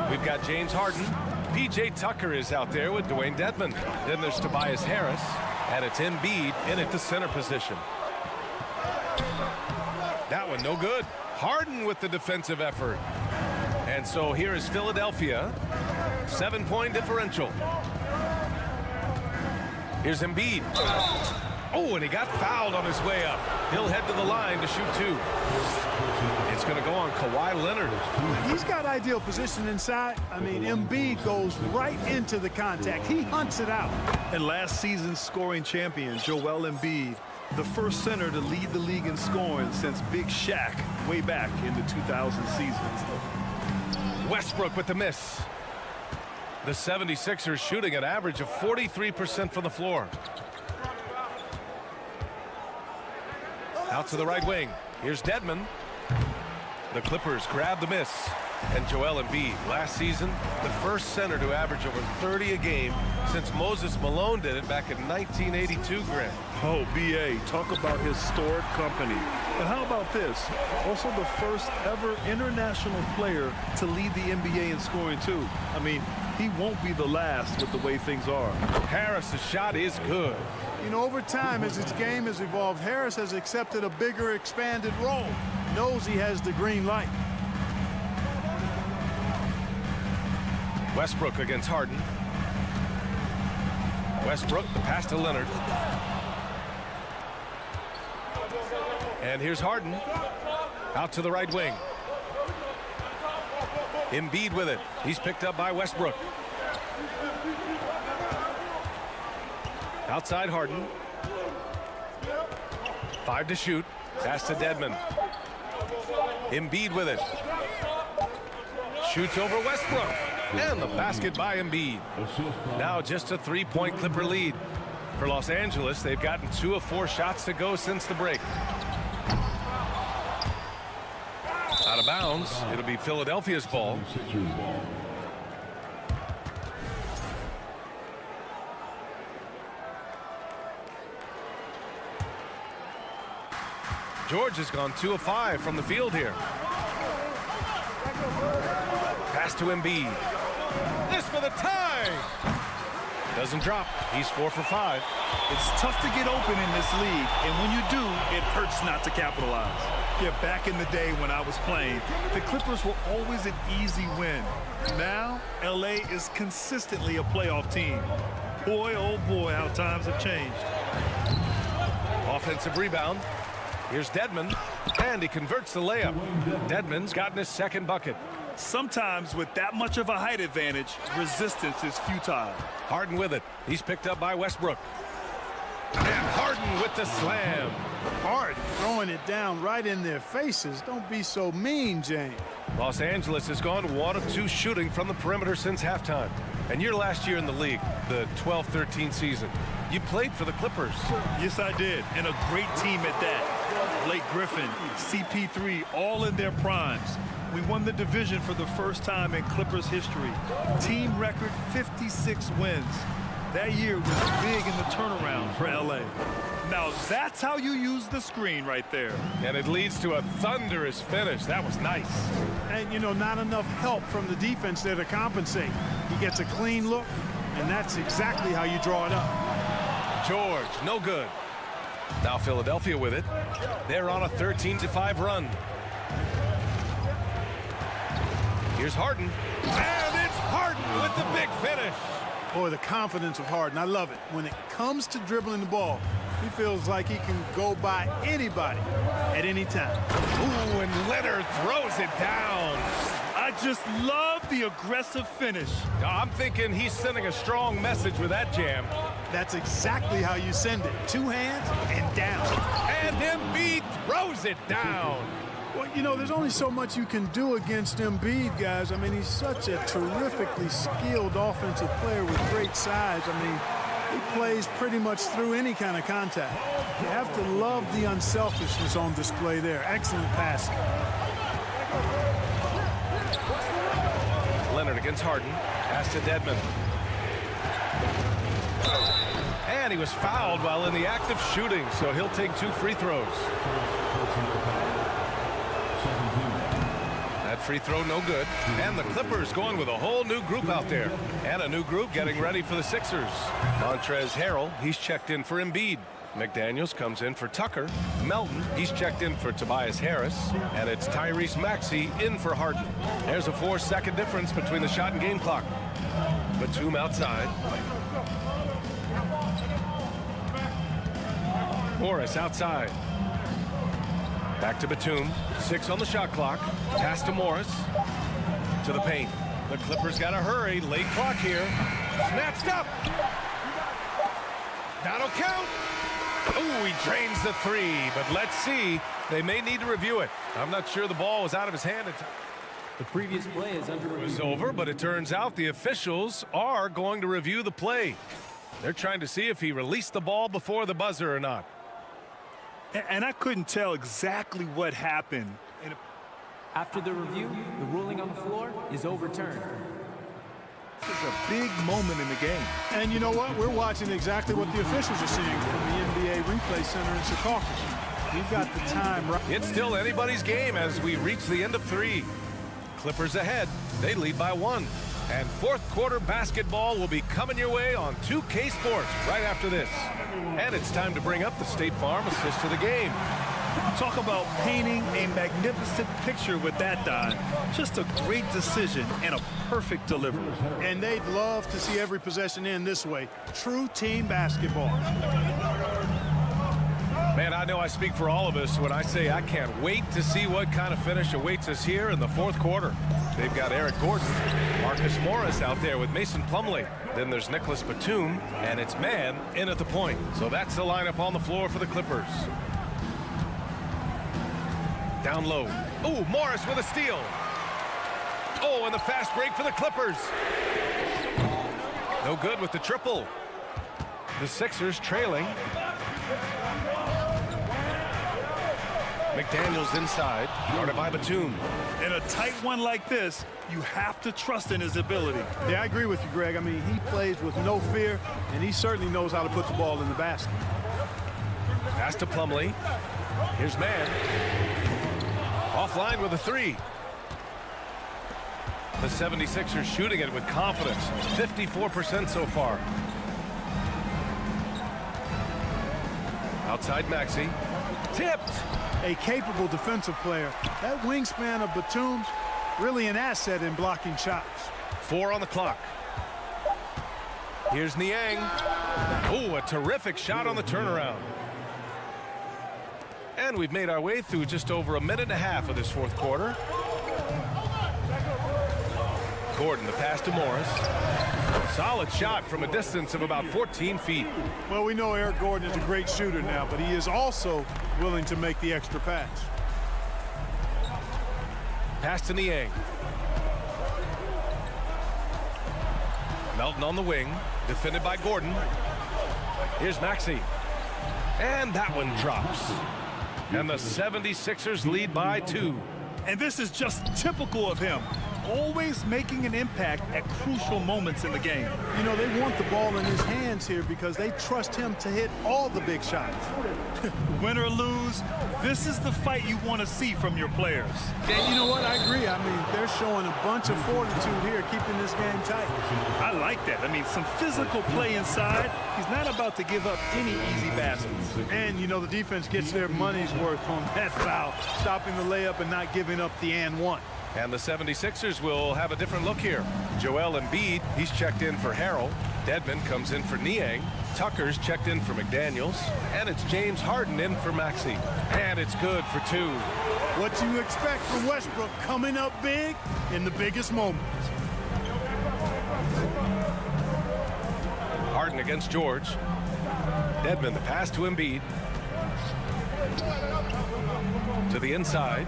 We've got James Harden. P.J. Tucker is out there with Dwayne Dedmon. Then there's Tobias Harris. And it's Embiid in at the center position. That one no good. Harden with the defensive effort. And so here is Philadelphia. 7-point differential. Here's Embiid. Oh, and he got fouled on his way up. He'll head to the line to shoot two. It's going to go on Kawhi Leonard. He's got ideal position inside. I mean, Embiid goes right into the contact. He hunts it out. And last season's scoring champion, Joel Embiid, the first center to lead the league in scoring since Big Shaq way back in the 2000 season. Westbrook with the miss. The 76ers shooting an average of 43% from the floor. Out to the right wing. Here's Dedmon. The Clippers grab the miss. And Joel Embiid, last season, the first center to average over 30 a game since Moses Malone did it back in 1982, Grant. Oh, B.A., talk about historic company. And how about this? Also the first ever international player to lead the NBA in scoring, too. I mean, he won't be the last with the way things are. Harris's shot is good. You know, over time, as his game has evolved, Harris has accepted a bigger, expanded role. Knows he has the green light. Westbrook against Harden. Westbrook, the pass to Leonard. And here's Harden. Out to the right wing. Embiid with it. He's picked up by Westbrook. Outside Harden. 5 to shoot. Pass to Dedmon. Embiid with it. Shoots over Westbrook. And the basket by Embiid. Now just a 3-point Clipper lead. For Los Angeles, they've gotten 2 of 4 shots to go since the break. Out of bounds. It'll be Philadelphia's ball. George has gone 2 of 5 from the field here. Pass to Embiid. This for the tie. Doesn't drop. He's 4 for 5. It's tough to get open in this league, and when you do, it hurts not to capitalize. Yeah, back in the day when I was playing, the Clippers were always an easy win. Now, LA is consistently a playoff team. Boy, oh boy, how times have changed. Offensive rebound. Here's Dedmon, and he converts the layup. Dedmon's gotten his second bucket. Sometimes with that much of a height advantage, resistance is futile. Harden with it. He's picked up by Westbrook. And Harden with the slam. Harden throwing it down right in their faces. Don't be so mean, James. Los Angeles has gone 1 of 2 shooting from the perimeter since halftime. And your last year in the league, the 12-13 season, you played for the Clippers. Yes, I did, and a great team at that. Blake Griffin, CP3, all in their primes. We won the division for the first time in Clippers history. Team record 56 wins. That year was big in the turnaround for LA. Now that's how you use the screen right there. And it leads to a thunderous finish. That was nice. And, you know, not enough help from the defense there to compensate. He gets a clean look, and that's exactly how you draw it up. George, no good. Now Philadelphia with it. They're on a 13-5 run. Here's Harden. And it's Harden with the big finish. Boy, the confidence of Harden, I love it. When it comes to dribbling the ball, he feels like he can go by anybody at any time. Ooh, and Leonard throws it down. I just love the aggressive finish. I'm thinking he's sending a strong message with that jam. That's exactly how you send it. 2 hands and down. And Embiid throws it down. Well, you know, there's only so much you can do against Embiid, guys. I mean, he's such a terrifically skilled offensive player with great size. I mean, he plays pretty much through any kind of contact. You have to love the unselfishness on display there. Excellent passing. Leonard against Harden. Pass to Dedmon. And he was fouled while in the act of shooting, so he'll take 2 free throws. That free throw no good. And the Clippers going with a whole new group out there. And a new group getting ready for the Sixers. Montrezl Harrell, he's checked in for Embiid. McDaniels comes in for Tucker. Melton, he's checked in for Tobias Harris. And it's Tyrese Maxey in for Harden. There's a 4-second difference between the shot and game clock. Batum outside. Morris outside. Back to Batum. 6 on the shot clock. Pass to Morris. To the paint. The Clippers got to hurry. Late clock here. Snatched up. That'll count. Ooh, he drains the 3. But let's see. They may need to review it. I'm not sure the ball was out of his hand. The previous play is under review. It was over, but it turns out the officials are going to review the play. They're trying to see if he released the ball before the buzzer or not. And I couldn't tell exactly what happened. After the review, the ruling on the floor is overturned. This is a big moment in the game. And you know what? We're watching exactly what the officials are seeing from the NBA Replay Center in Secaucus. We've got the time right. It's still anybody's game as we reach the end of 3. Clippers ahead. They lead by 1. And 4th quarter basketball will be coming your way on 2K Sports right after this. And it's time to bring up the State Farm assist to the game. Talk about painting a magnificent picture with that dive. Just a great decision and a perfect delivery. And they'd love to see every possession end this way. True team basketball. Man, I know I speak for all of us when I say I can't wait to see what kind of finish awaits us here in the 4th quarter. They've got Eric Gordon, Marcus Morris out there with Mason Plumlee. Then there's Nicholas Batum, and it's man in at the point. So that's the lineup on the floor for the Clippers. Down low. Ooh, Morris with a steal. Oh, and the fast break for the Clippers. No good with the triple. The Sixers trailing. McDaniels inside, guarded by Batum. In a tight one like this, you have to trust in his ability. Yeah, I agree with you, Greg. I mean, he plays with no fear, and he certainly knows how to put the ball in the basket. Pass to Plumlee. Here's man. Offline with a 3. The 76ers shooting it with confidence. 54% so far. Outside Maxey. Tipped. A capable defensive player. That wingspan of Batum's really an asset in blocking shots. 4 on the clock. Here's Niang. Oh, a terrific shot on the turnaround. And we've made our way through just over a minute and a half of this fourth quarter. Gordon, the pass to Morris. Solid shot from a distance of about 14 feet. Well, we know Eric Gordon is a great shooter now, but he is also willing to make the extra pass. Pass to Niang. Melton on the wing, defended by Gordon. Here's Maxey. And that one drops. And the 76ers lead by 2. And this is just typical of him. Always making an impact at crucial moments in the game. You know, they want the ball in his hands here because they trust him to hit all the big shots. Win or lose, this is the fight you want to see from your players. And you know what? I agree. I mean, they're showing a bunch of fortitude here, keeping this game tight. I like that. I mean, some physical play inside. He's not about to give up any easy baskets. And, you know, the defense gets their money's worth on that foul, stopping the layup and not giving up the and one. And the 76ers will have a different look here. Joel Embiid, he's checked in for Harrell. Dedmon comes in for Niang. Tucker's checked in for McDaniels. And it's James Harden in for Maxey. And it's good for 2. What you expect from Westbrook coming up big in the biggest moments. Harden against George. Dedmon, the pass to Embiid. To the inside.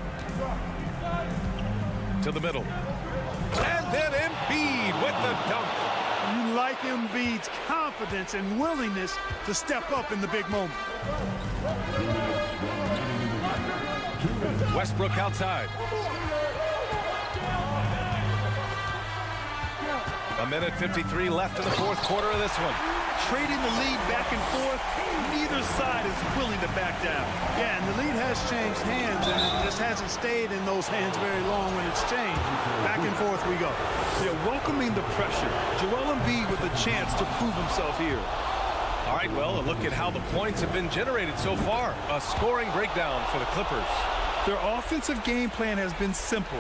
To the middle. And then Embiid with the dunk. You like Embiid's confidence and willingness to step up in the big moment. Westbrook outside. A minute 53 left in the fourth quarter of this one. Trading the lead back and forth, neither side is willing to back down. Yeah, and the lead has changed hands, and it just hasn't stayed in those hands very long when it's changed. Back and forth we go. They're welcoming the pressure. Joel Embiid with a chance to prove himself here. All right, well, a look at how the points have been generated so far. A scoring breakdown for the Clippers. Their offensive game plan has been simple.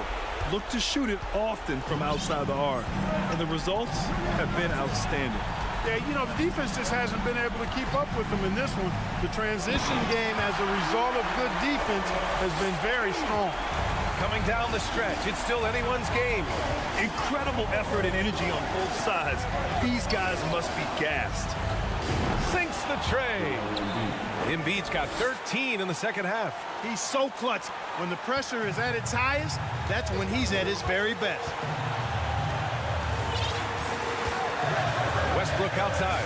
Look to shoot it often from outside the arc. And the results have been outstanding. Yeah, you know, the defense just hasn't been able to keep up with them in this one. The transition game as a result of good defense has been very strong. Coming down the stretch, it's still anyone's game. Incredible effort and energy on both sides. These guys must be gassed. Sinks the tray. Embiid's got 13 in the second half. He's so clutch. When the pressure is at its highest, that's when he's at his very best. Westbrook outside.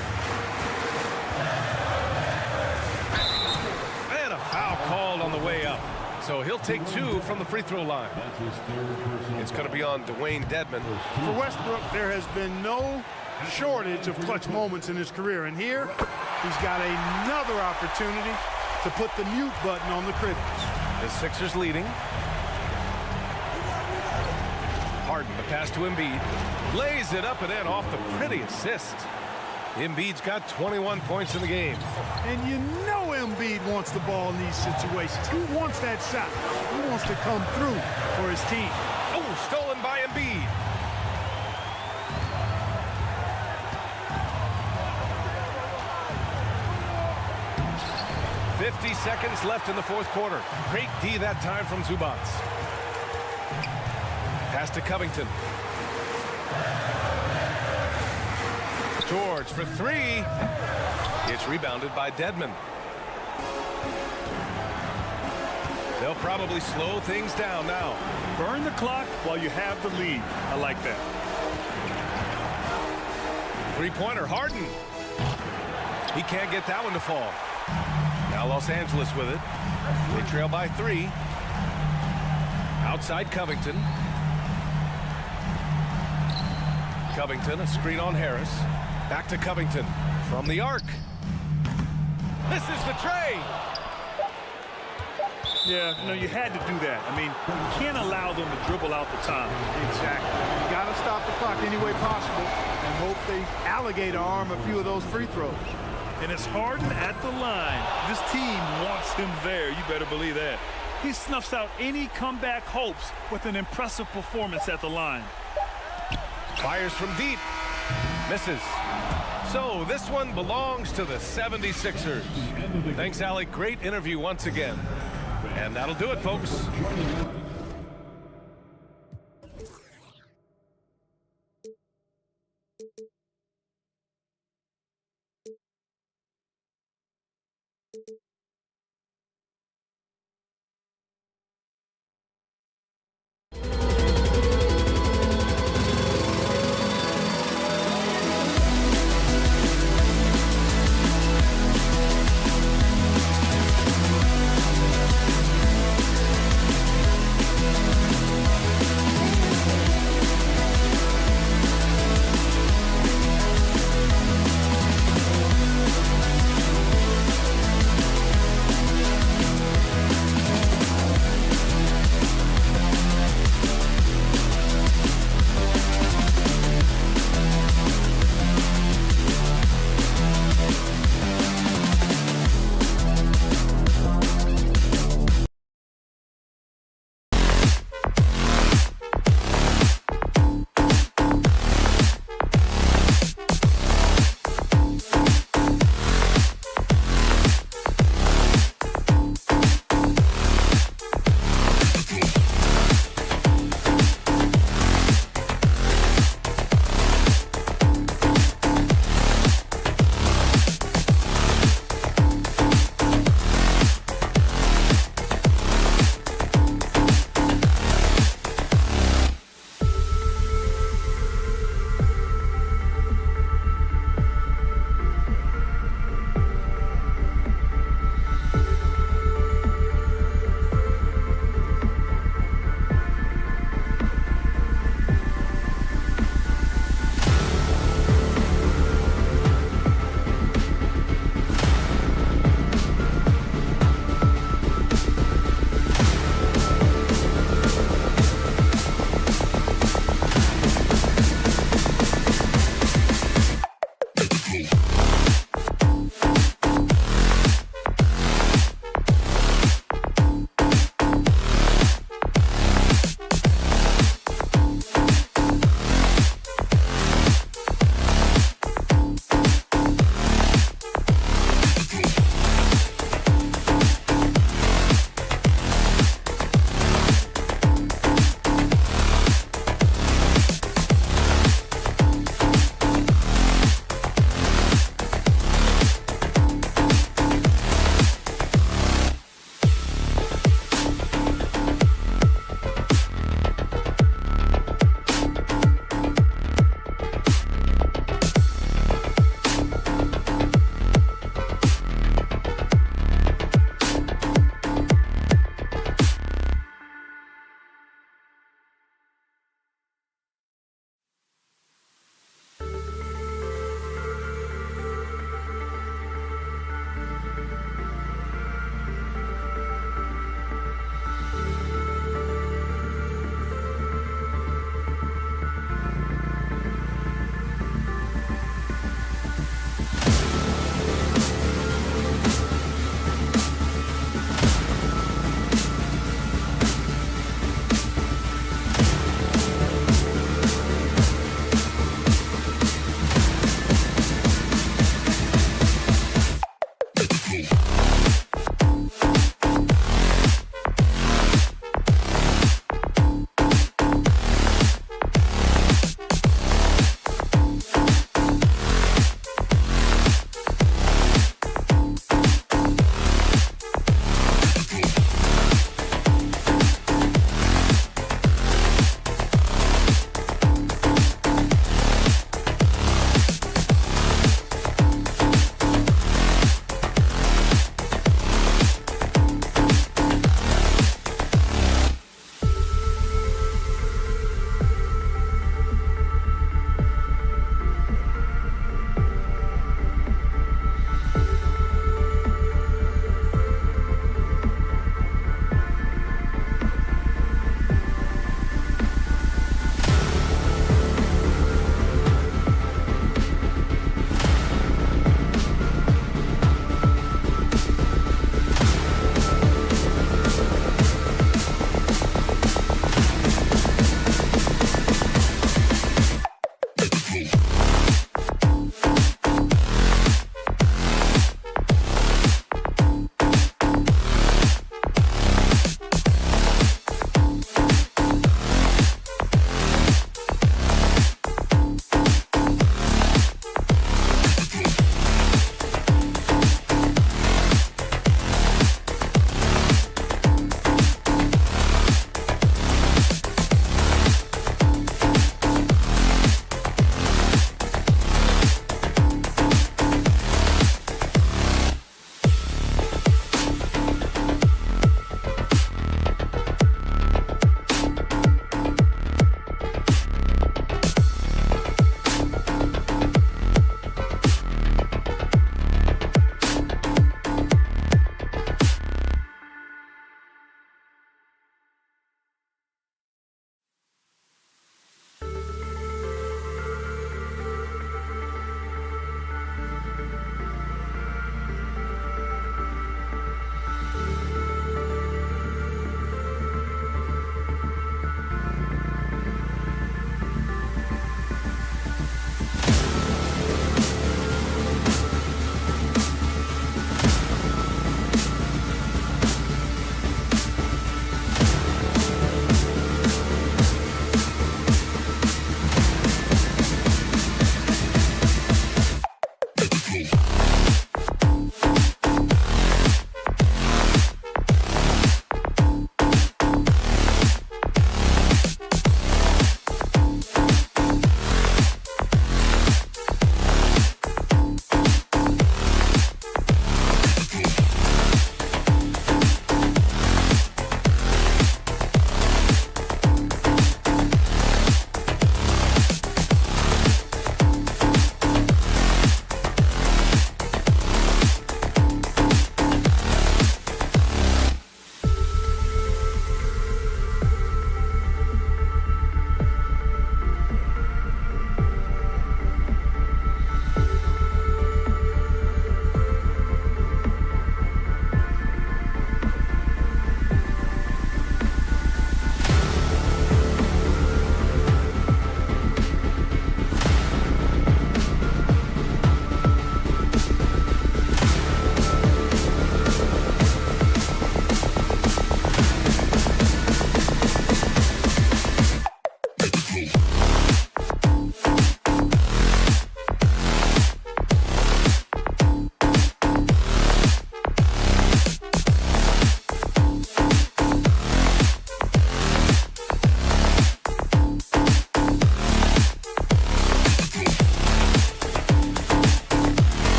And a foul called on the way up. So he'll take 2 from the free throw line. It's going to be on Dwayne Dedmon. For Westbrook, there has been no shortage of clutch moments in his career. And here, he's got another opportunity to put the mute button on the critics. The Sixers leading. Harden, the pass to Embiid. Lays it up and in off the pretty assist. Embiid's got 21 points in the game. And you know Embiid wants the ball in these situations. He wants that shot. He wants to come through for his team. Oh, stolen by Embiid. .50 seconds left in the fourth quarter. Great D that time from Zubac. Pass to Covington. George for 3. It's rebounded by Dedmon. They'll probably slow things down now. Burn the clock while you have the lead. I like that. Three-pointer, Harden. He can't get that one to fall. Now Los Angeles with it. They trail by 3. Outside Covington. Covington, a screen on Harris. Back to Covington from the arc. This is the tray. Yeah, no, you had to do that. I mean, you can't allow them to dribble out the time. Exactly. You got to stop the clock any way possible and hope they alligator arm a few of those free throws. And it's Harden at the line. This team wants him there. You better believe that. He snuffs out any comeback hopes with an impressive performance at the line. Fires from deep. Misses. So this one belongs to the 76ers. Thanks, Alec. Great interview once again. And that'll do it, folks.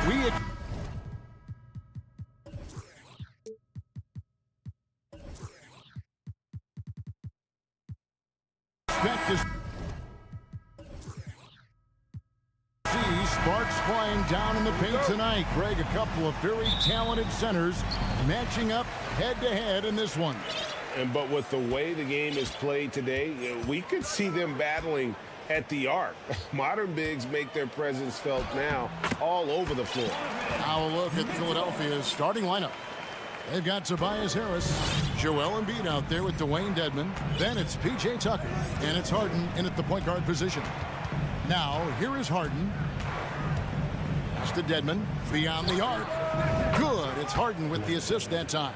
We expect to see sparks flying down in the paint tonight. Greg, a couple of very talented centers matching up head-to-head in this one. But with the way the game is played today, we could see them battling at the arc. Modern bigs make their presence felt now all over the floor. Now a look at Philadelphia's starting lineup. They've got Tobias Harris, Joel Embiid out there with Dwayne Dedmon. Then it's P.J. Tucker, and it's Harden in at the point guard position. Now, here is Harden. Pass to Dedmon, beyond the arc. Good, it's Harden with the assist that time.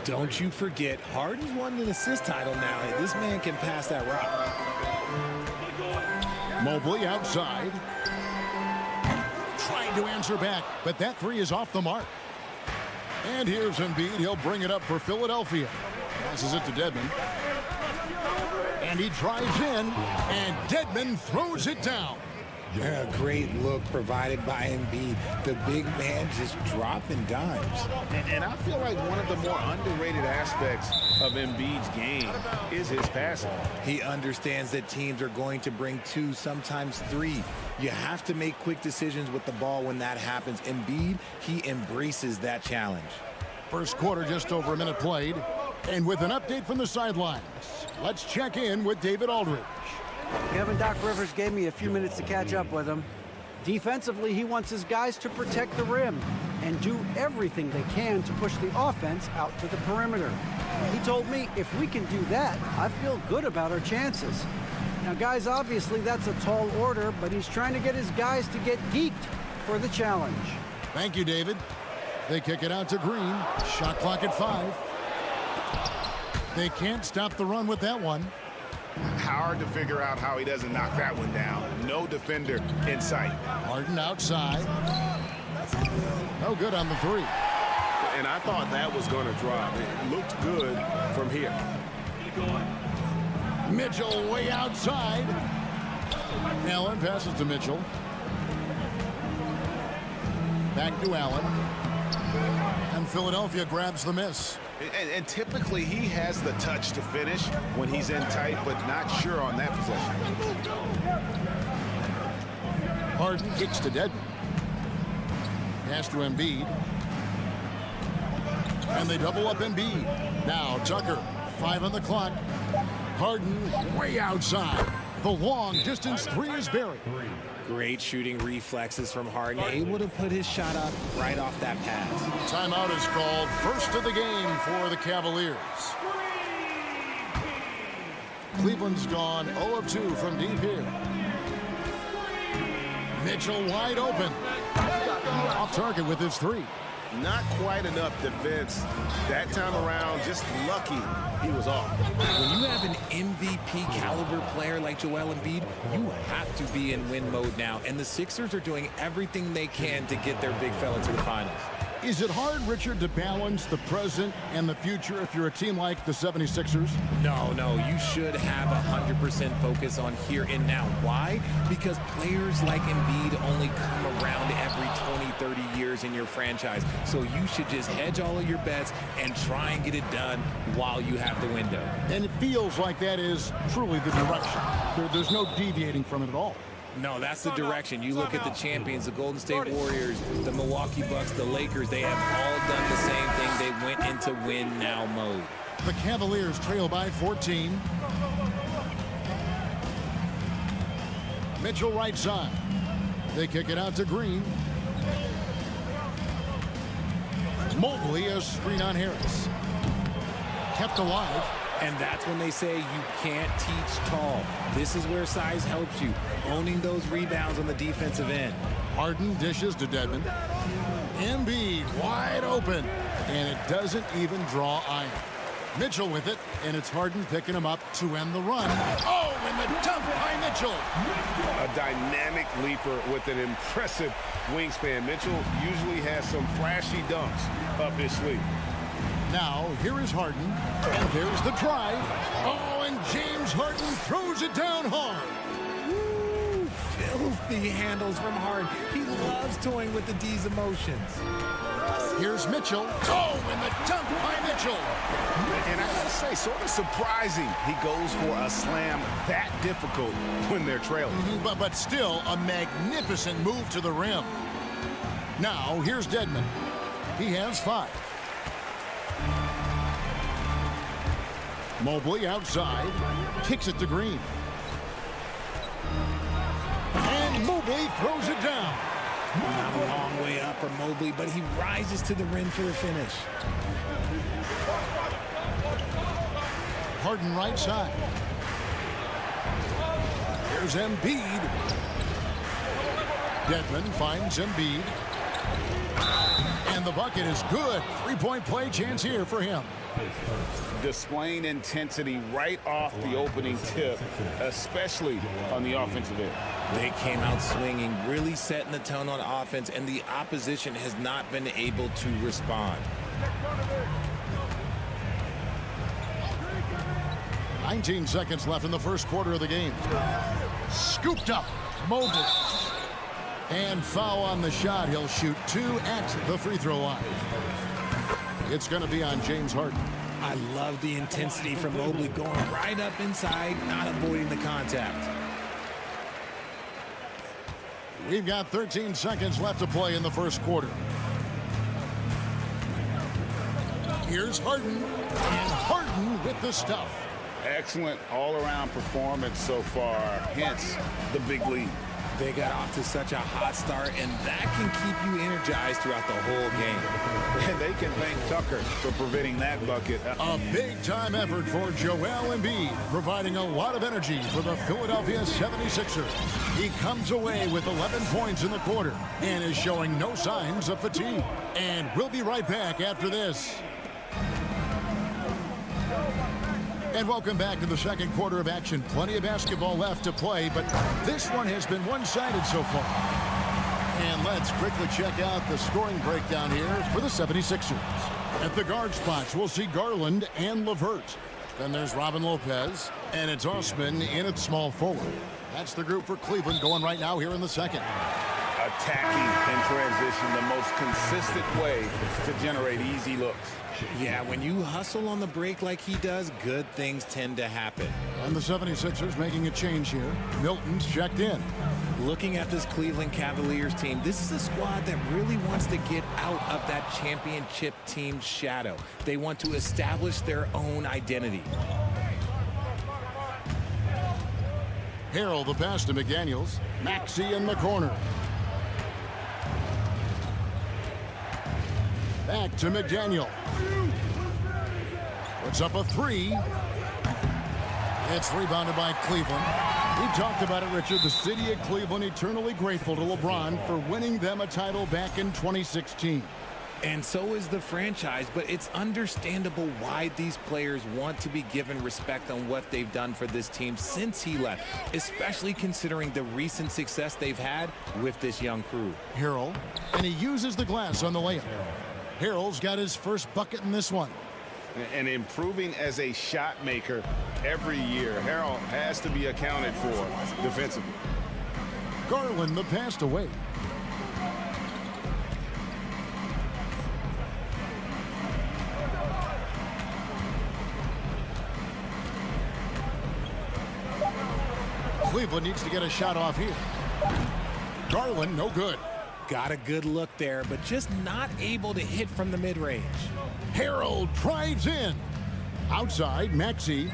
Don't you forget, Harden's won an assist title now. This man can pass that rock. Mobley outside. Trying to answer back, but that three is off the mark. And here's Embiid. He'll bring it up for Philadelphia. Passes it to Dedmon. And he drives in, and Dedmon throws it down. A great look provided by Embiid. The big man just dropping dimes. And I feel like one of the more underrated aspects of Embiid's game is his passing. He understands that teams are going to bring 2, sometimes 3. You have to make quick decisions with the ball when that happens. Embiid, he embraces that challenge. First quarter, just over a minute played. And with an update from the sidelines, let's check in with David Aldridge. Kevin, Doc Rivers gave me a few minutes to catch up with him. Defensively, he wants his guys to protect the rim and do everything they can to push the offense out to the perimeter. He told me if we can do that, I feel good about our chances. Now, guys, obviously that's a tall order, but he's trying to get his guys to get geeked for the challenge. Thank you, David. They kick it out to Green. Shot clock at 5. They can't stop the run with that one. Hard to figure out how he doesn't knock that one down. No defender in sight. Harden outside. No good on the 3. And I thought that was going to drop. It looked good from here. Mitchell way outside. Allen passes to Mitchell. Back to Allen. And Philadelphia grabs the miss. And typically he has the touch to finish when he's in tight, but not sure on that possession. Harden kicks to Dedmon. Pass to Embiid. And they double up Embiid. Now Tucker, 5 on the clock. Harden way outside. The long distance 3 is buried. Great shooting reflexes from Harden, able to put his shot up right off that pass. Timeout is called. First of the game for the Cavaliers. Cleveland's gone 0 of 2 from deep here. Mitchell wide open. Off target with his 3. Not quite enough defense that time around. Just lucky he was off. When you have an MVP caliber player like Joel Embiid, you have to be in win mode now. And the Sixers are doing everything they can to get their big fella to the finals. Is it hard, Richard, to balance the present and the future if you're a team like the 76ers? No, you should have 100% focus on here and now. Why? Because players like Embiid only come around every 20, 30 years in your franchise. So you should just hedge all of your bets and try and get it done while you have the window. And it feels like that is truly the direction. There's no deviating from it at all. No, that's the direction. You look at the champions, the Golden State Warriors, the Milwaukee Bucks, the Lakers. They have all done the same thing. They went into win now mode. The Cavaliers trail by 14. Mitchell right side. They kick it out to Green. Mobley, a screen on Harris. Kept alive. And that's when they say you can't teach tall. This is where size helps you. Owning those rebounds on the defensive end. Harden dishes to Dedmon. Embiid wide open. And it doesn't even draw iron. Mitchell with it, and it's Harden picking him up to end the run. Oh, and the dunk by Mitchell. A dynamic leaper with an impressive wingspan. Mitchell usually has some flashy dunks up his sleeve. Now, here is Harden, and there's the drive. Oh, and James Harden throws it down hard. Woo, the handles from Harden. He loves toying with the D's emotions. Here's Mitchell. Oh, and the dunk by Mitchell. And I gotta say, sort of surprising he goes for a slam that difficult when they're trailing. But still a magnificent move to the rim. Now, here's Dedmon. He has 5. Mobley outside. Kicks it to Green. And Mobley throws it down. Not a long way up for Mobley, but he rises to the rim for the finish. Harden right side. Here's Embiid. Dedmon finds Embiid. And the bucket is good. 3-point play chance here for him. Displaying intensity right off the opening tip, especially on the offensive end. They came out swinging, really setting the tone on offense, and the opposition has not been able to respond. 19 seconds left in the first quarter of the game. Scooped up. Mobley. And foul on the shot. He'll shoot 2 at the free throw line. It's going to be on James Harden. I love the intensity from Mobley going right up inside, not avoiding the contact. We've got 13 seconds left to play in the first quarter. Here's Harden. And Harden with the stuff. Excellent all-around performance so far, hence the big lead. They got off to such a hot start, and that can keep you energized throughout the whole game. And they can thank Tucker for preventing that bucket. A big-time effort for Joel Embiid, providing a lot of energy for the Philadelphia 76ers. He comes away with 11 points in the quarter and is showing no signs of fatigue. And we'll be right back after this. And welcome back to the second quarter of action. Plenty of basketball left to play, but this one has been one-sided so far. And let's quickly check out the scoring breakdown here for the 76ers. At the guard spots, we'll see Garland and LeVert. Then there's Robin Lopez, and it's Osman in at small forward. That's the group for Cleveland going right now here in the second. Attacking in transition, the most consistent way to generate easy looks. Yeah, when you hustle on the break like he does, good things tend to happen. And the 76ers making a change here. Milton's checked in. Looking at this Cleveland Cavaliers team, this is a squad that really wants to get out of that championship team's shadow. They want to establish their own identity. Harrell the pass to McDaniels. Maxey in the corner. Back to McDaniel. Puts up a 3. It's rebounded by Cleveland. We talked about it, Richard. The city of Cleveland eternally grateful to LeBron for winning them a title back in 2016. And so is the franchise, but it's understandable why these players want to be given respect on what they've done for this team since he left, especially considering the recent success they've had with this young crew. Harrell, and he uses the glass on the layup. Harrell's got his first bucket in this one. And improving as a shot maker every year. Harrell has to be accounted for defensively. Garland the pass away. Cleveland needs to get a shot off here. Garland, no good. Got a good look there, but just not able to hit from the mid-range. Harrell drives in. Outside, Maxey.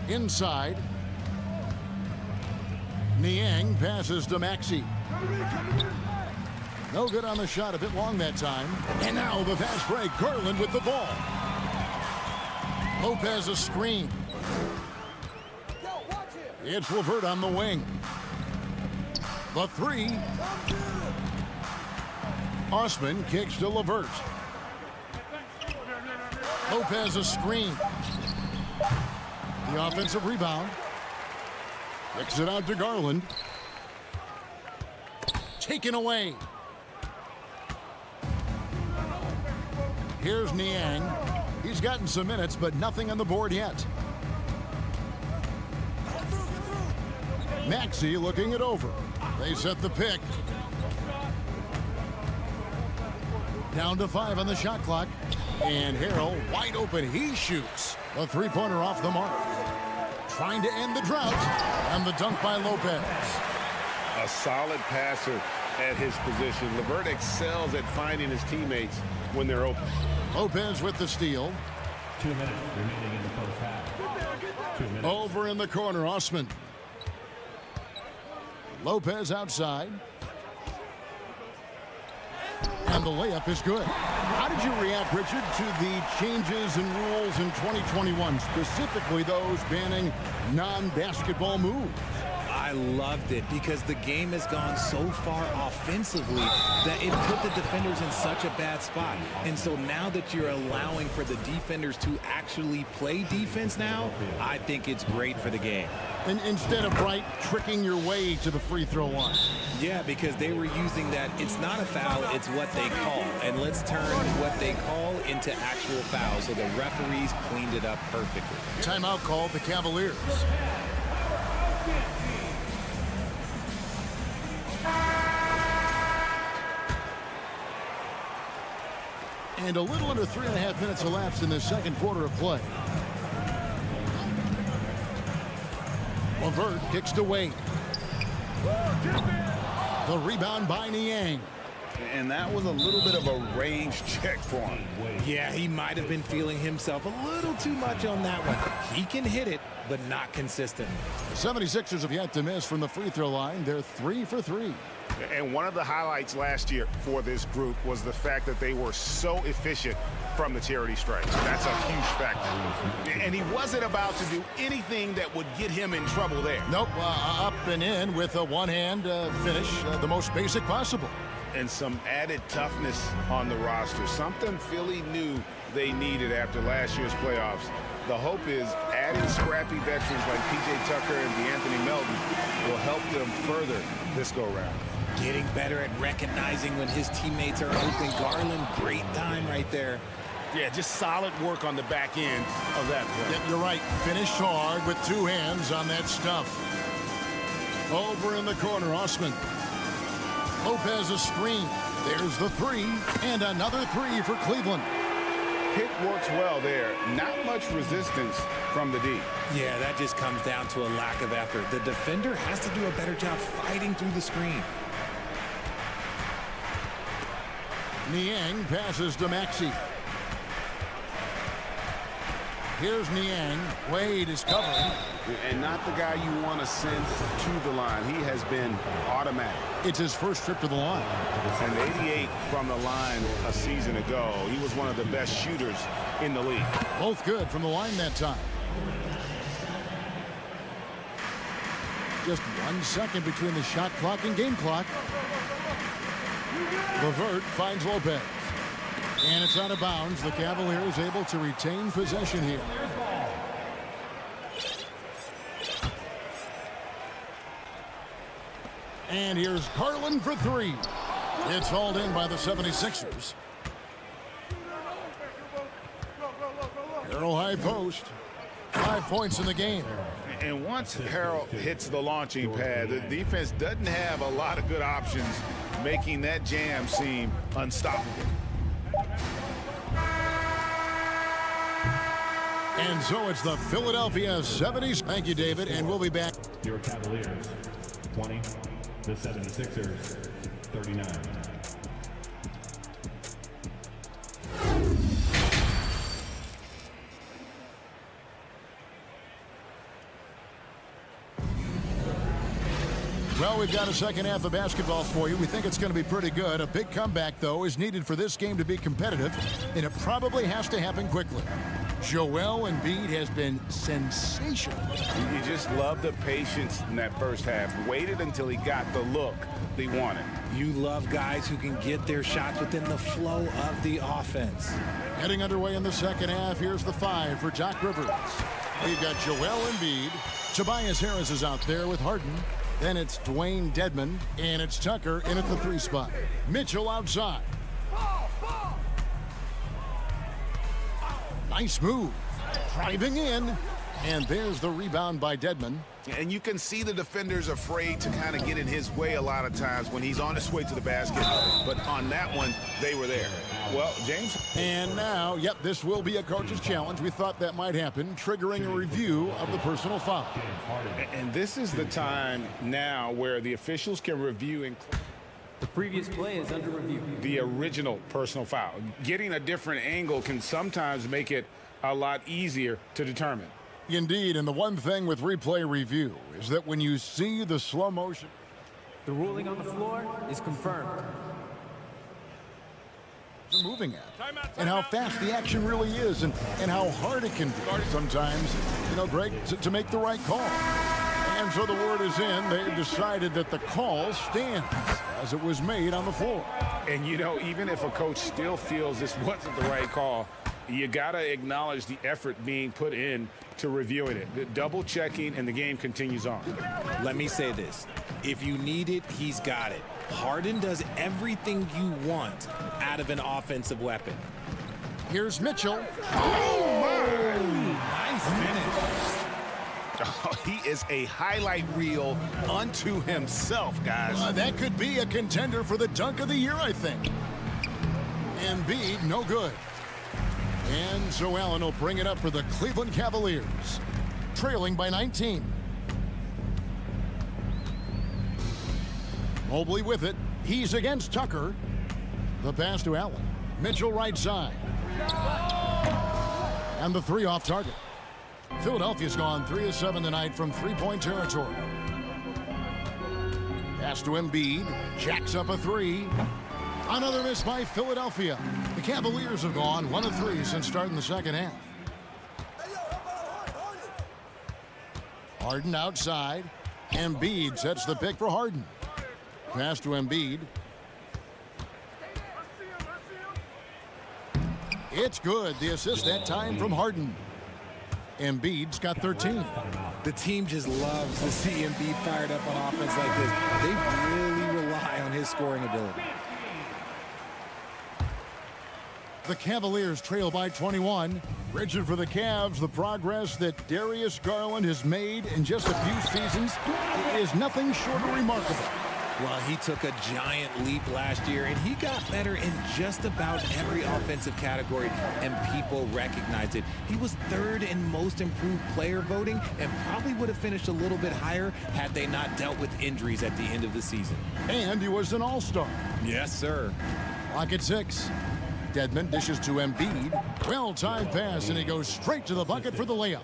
Inside. Niang passes to Maxey. No good on the shot, a bit long that time. And now the fast break, Garland with the ball. Lopez a screen. It's LeVert on the wing. The 3. Osman kicks to LeVert. Lopez a screen. The offensive rebound. Kicks it out to Garland. Taken away. Here's Niang. He's gotten some minutes, but nothing on the board yet. Maxey looking it over. They set the pick. Down to 5 on the shot clock. And Harrell wide open. He shoots. A three-pointer off the mark. Trying to end the drought. And the dunk by Lopez. A solid passer at his position. LeVert excels at finding his teammates when they're open. Lopez with the steal. 2 minutes remaining in the first half. 2 minutes. Over in the corner, Osman. Lopez outside. And the layup is good. How did you react, Richard, to the changes in rules in 2021, specifically those banning non-basketball moves? I loved it because the game has gone so far offensively that it put the defenders in such a bad spot. And so now that you're allowing for the defenders to actually play defense now, I think it's great for the game. And instead of tricking your way to the free throw line. Yeah, because they were using that it's not a foul, it's what they call. And let's turn what they call into actual fouls. So the referees cleaned it up perfectly. Timeout called the Cavaliers. And a little under 3.5 minutes elapsed in the second quarter of play. LeVert kicks to Wade. The rebound by Niang. And that was a little bit of a range check for him. Yeah, he might have been feeling himself a little too much on that one. He can hit it, but not consistent. The 76ers have yet to miss from the free throw line. They're 3 for 3. And one of the highlights last year for this group was the fact that they were so efficient from the charity stripes. That's a huge factor. And he wasn't about to do anything that would get him in trouble there. Nope, up and in with a one-hand finish, the most basic possible. And some added toughness on the roster, something Philly knew they needed after last year's playoffs. The hope is adding scrappy veterans like P.J. Tucker and DeAnthony Melton will help them further this go-round. Getting better at recognizing when his teammates are open. Garland, great time right there. Yeah, just solid work on the back end of that play. Yep, you're right. Finished hard with two hands on that stuff. Over in the corner, Osman. Lopez a screen. There's the three, and another three for Cleveland. Pick works well there. Not much resistance from the D. Yeah, that just comes down to a lack of effort. The defender has to do a better job fighting through the screen. Niang passes to Maxey. Here's Niang. Wade is covering. And not the guy you want to send to the line. He has been automatic. It's his first trip to the line. And 88 from the line a season ago. He was one of the best shooters in the league. Both good from the line that time. Just 1 second between the shot clock and game clock. LeVert finds Lopez. And it's out of bounds. The Cavaliers able to retain possession here. And here's Garland for three. It's hauled in by the 76ers. Harrell high post. 5 points in the game. And once Harrell hits the launching pad, the defense doesn't have a lot of good options, making that jam seem unstoppable. And so it's the Philadelphia 70s. Thank you, David, and we'll be back. Your Cavaliers, 20. The 76ers, 39. Well, we've got a second half of basketball for you. We think it's going to be pretty good. A big comeback, though, is needed for this game to be competitive, and it probably has to happen quickly. Joel Embiid has been sensational. You just love the patience in that first half. Waited until he got the look he wanted. You love guys who can get their shots within the flow of the offense. Getting underway in the second half. Here's the 5 for Doc Rivers. We've got Joel Embiid. Tobias Harris is out there with Harden. Then it's Dwayne Dedmon, and it's Tucker in at the 3 spot. Mitchell outside. Nice move. Driving in. And there's the rebound by Dedmon. And you can see the defenders afraid to kind of get in his way a lot of times when he's on his way to the basket. But on that one, they were there. Well, James. And now, yep, this will be a coach's challenge. We thought that might happen, triggering a review of the personal foul. And this is the time now where the officials can review The previous play is under review. the original personal foul. Getting a different angle can sometimes make it a lot easier to determine. Indeed, and the one thing with replay review is that when you see the slow motion, The ruling on the floor is confirmed. they're moving at, and how fast the action really is, and how hard it can be sometimes, you know, Greg, to make the right call. And so the word is in. They've decided that the call stands as it was made on the floor. And, you know, even if a coach still feels this wasn't the right call, you got to acknowledge the effort being put in to reviewing it. The double checking, and the game continues on. Let me say this. If you need it, he's got it. Harden does everything you want out of an offensive weapon. Here's Mitchell. Nice finish. Oh, he is a highlight reel unto himself, guys. That could be a contender for the dunk of the year, I think. Embiid, no good. And so Allen will bring it up for the Cleveland Cavaliers, trailing by 19. Mobley with it. He's against Tucker. The pass to Allen. Mitchell right side. And the three off target. Philadelphia's gone 3 of 7 tonight from three-point territory. Pass to Embiid. Jacks up a three. Another miss by Philadelphia. The Cavaliers have gone 1 of 3 since starting the second half. Harden outside. Embiid sets the pick for Harden. Pass to Embiid. It's good. The assist that time from Harden. Embiid's got 13. The team just loves to see Embiid fired up on offense like this. They really rely on his scoring ability. The Cavaliers trail by 21. Rigid for the Cavs, the progress that Darius Garland has made in just a few seasons is nothing short of remarkable. Well, he took a giant leap last year, and he got better in just about every offensive category, and people recognized it. He was 3rd in most improved player voting and probably would have finished a little bit higher had they not dealt with injuries at the end of the season. And he was an all-star. Yes, sir. Clock at 6. Dedmon dishes to Embiid. Well-timed pass, and he goes straight to the bucket for the layup.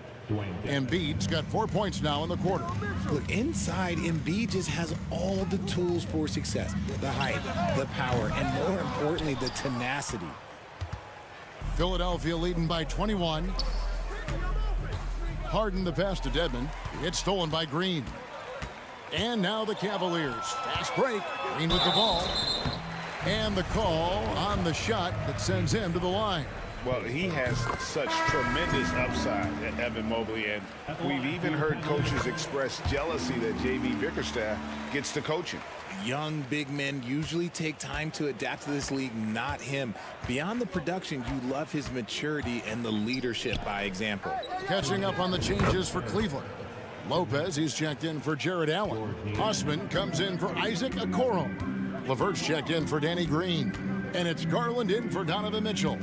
Embiid's got 4 points now in the quarter. Look, inside, Embiid just has all the tools for success. The height, the power, and more importantly, the tenacity. Philadelphia leading by 21. Harden the pass to Dedmon. It's stolen by Green. And now the Cavaliers. Fast break. Green with the ball. And the call on the shot that sends him to the line. Well, he has such tremendous upside, Evan Mobley, and we've even heard coaches express jealousy that J.B. Bickerstaff gets to coaching. Young big men usually take time to adapt to this league, not him. Beyond the production, you love his maturity and the leadership by example. Catching up on the changes for Cleveland. Lopez, he's checked in for Jared Allen. Osman comes in for Isaac Okoro. LeVert's checked in for Danny Green. And it's Garland in for Donovan Mitchell.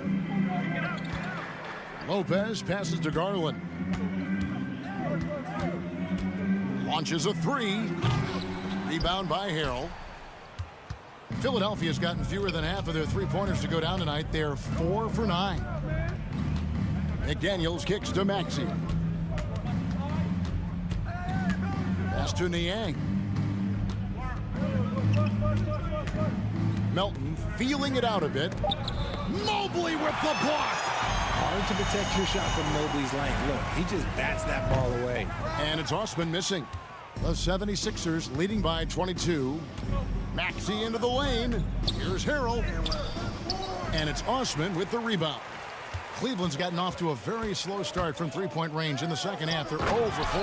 Lopez passes to Garland. Launches a three. Rebound by Harrell. Philadelphia's gotten fewer than half of their three-pointers to go down tonight. They're 4 for 9. McDaniels kicks to Maxey. Pass to Niang. Melton feeling it out a bit. Mobley with the block. Hard to protect your shot from Mobley's length. Look, he just bats that ball away. And it's Osman missing. The 76ers leading by 22. Maxey into the lane. Here's Harrell. And it's Osman with the rebound. Cleveland's gotten off to a very slow start from three-point range in the second half. They're 0 for 4.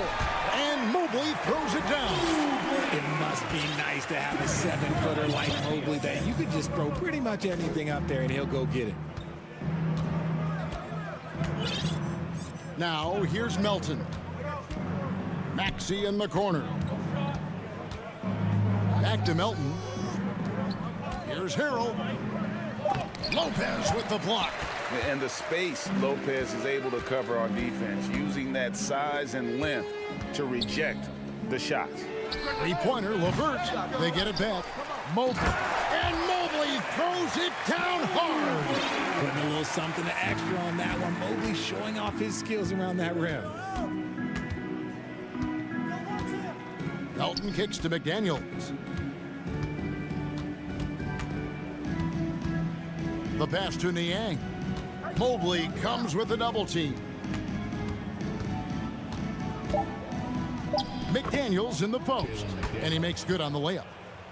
And Mobley throws it down. It must be nice to have a 7-footer like Mobley that you could just throw pretty much anything up there and he'll go get it. Now, here's Melton. Maxey in the corner. Back to Melton. Here's Harrell. Lopez with the block. And the space Lopez is able to cover on defense, using that size and length to reject the shots. Three-pointer, LeVert. They get it back. Mobley. And Mobley throws it down hard. Putting a little something extra on that one. Mobley showing off his skills around that rim. Melton kicks to McDaniels. The pass to Niang. Mobley comes with a double team. McDaniels in the post, and he makes good on the layup.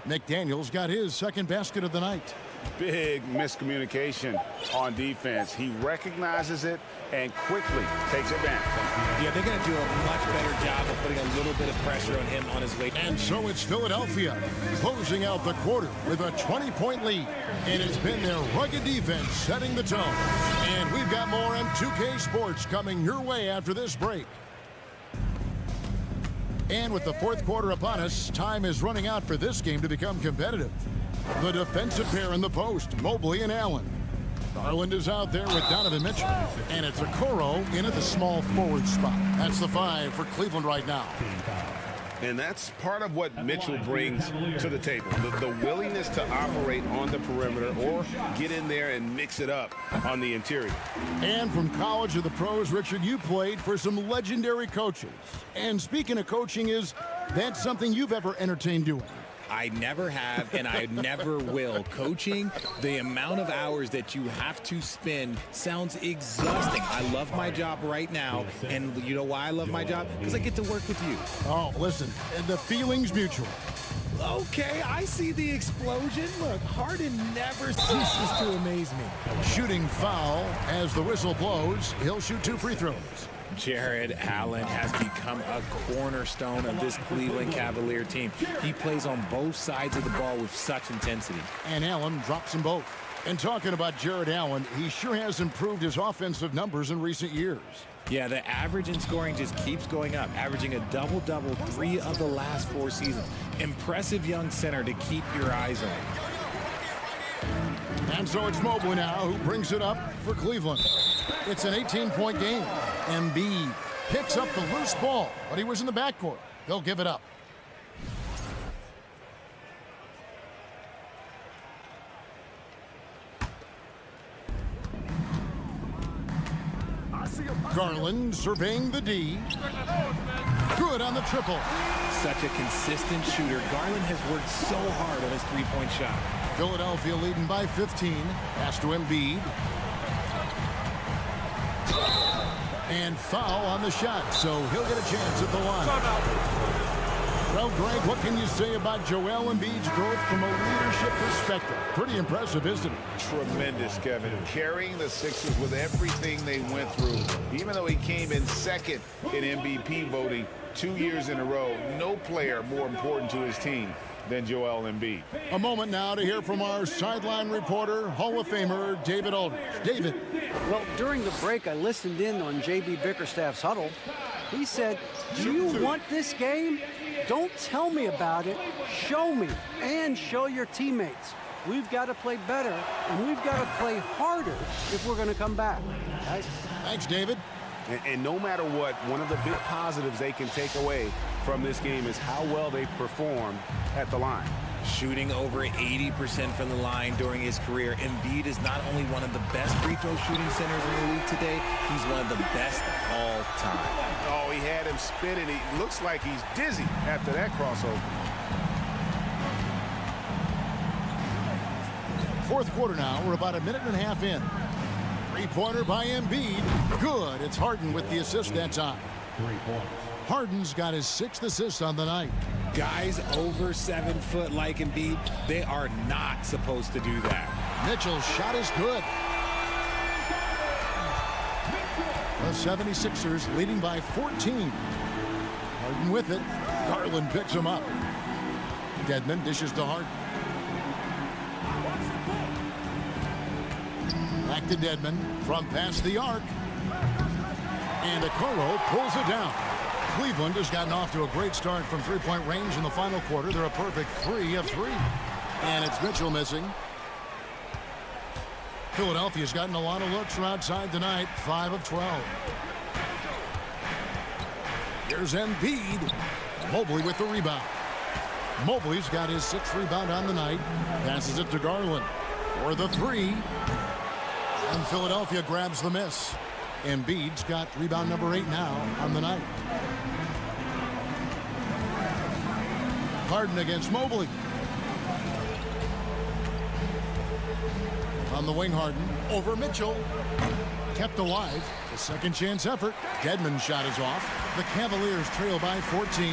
McDaniels got his second basket of the night. Big miscommunication on defense. He recognizes it and quickly takes advantage. Yeah, they're going to do a much better job of putting a little bit of pressure on him on his way. And so it's Philadelphia closing out the quarter with a 20-point lead. And it's been their rugged defense setting the tone. And we've got more on 2K Sports coming your way after this break. And with the fourth quarter upon us, time is running out for this game to become competitive. The defensive pair in the post, Mobley and Allen. Garland is out there with Donovan Mitchell. And it's Okoro in at the small forward spot. That's the 5 for Cleveland right now. And that's part of what Mitchell brings to the table. The willingness to operate on the perimeter or get in there and mix it up on the interior. And from college to the pros, Richard, you played for some legendary coaches. And speaking of coaching, is that something you've ever entertained doing? I never have, and I never will. Coaching, the amount of hours that you have to spend sounds exhausting. I love my job right now, and you know why I love my job? Because I get to work with you. Oh, listen, the feeling's mutual. Okay, I see the explosion. Look, Harden never ceases to amaze me. Shooting foul as the whistle blows. He'll shoot 2 free throws. Jared Allen has become a cornerstone of this Cleveland Cavalier team. He plays on both sides of the ball with such intensity. And Allen drops them both. And talking about Jared Allen, he sure has improved his offensive numbers in recent years. Yeah, the average in scoring just keeps going up, averaging a double-double 3 of the last 4 seasons. Impressive young center to keep your eyes on. And so it's Mobley now who brings it up for Cleveland. It's an 18-point game. Embiid picks up the loose ball, but he was in the backcourt. They'll give it up. Garland surveying the D. Good on the triple. Such a consistent shooter. Garland has worked so hard on his three-point shot. Philadelphia leading by 15. Pass to Embiid. And foul on the shot, so he'll get a chance at the line. Well, Greg, what can you say about Joel Embiid's growth from a leadership perspective? Pretty impressive, isn't it? Tremendous, Kevin. Carrying the Sixers with everything they went through. Even though he came in second in MVP voting 2 years in a row, no player more important to his team than Joel Embiid. A moment now to hear from our sideline reporter, Hall of Famer David Aldridge. David. Well, during the break, I listened in on J.B. Bickerstaff's huddle. He said, do you want this game? Don't tell me about it. Show me and show your teammates. We've got to play better, and we've got to play harder if we're going to come back. Guys. Thanks, David. And no matter what, one of the big positives they can take away from this game is how well they performed at the line. Shooting over 80% from the line during his career, Embiid is not only one of the best free throw shooting centers in the league today, he's one of the best all time. Oh, he had him spinning. He looks like he's dizzy after that crossover. Fourth quarter now. We're about a minute and a half in. Three-pointer by Embiid. Good. It's Harden with the assist that time. 3 points. Harden's got his 6th assist on the night. Guys over 7 foot like Embiid, they are not supposed to do that. Mitchell's shot is good. The 76ers leading by 14. Harden with it. Garland picks him up. Dedmon dishes to Harden. Back to Dedmon from past the arc. And Okoro pulls it down. Cleveland has gotten off to a great start from three-point range in the final quarter. They're a perfect 3 of 3. And it's Mitchell missing. Philadelphia's gotten a lot of looks from outside tonight, 5 of 12. Here's Embiid. Mobley with the rebound. Mobley's got his 6th rebound on the night. Passes it to Garland for the 3. And Philadelphia grabs the miss. Embiid's got rebound number 8 now on the night. Harden against Mobley. On the wing, Harden over Mitchell. Kept alive. The second chance effort. Dedmon's shot is off. The Cavaliers trail by 14.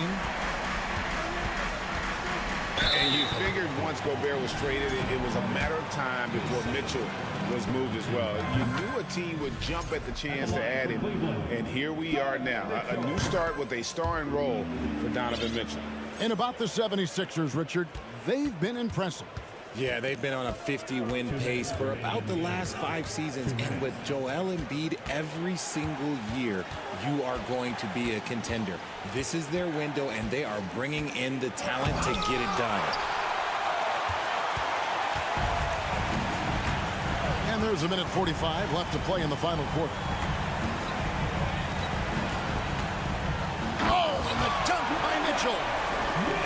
And you figured once Gobert was traded, it was a matter of time before Mitchell was moved as well. You knew a team would jump at the chance to add him, and here we are now. A new start with a starring role for Donovan Mitchell. And about the 76ers, Richard, they've been impressive. Yeah, they've been on a 50-win pace for about the last 5 seasons. And with Joel Embiid every single year, you are going to be a contender. This is their window, and they are bringing in the talent to get it done. And there's a minute 45 left to play in the final quarter. Oh, and the dunk by Mitchell.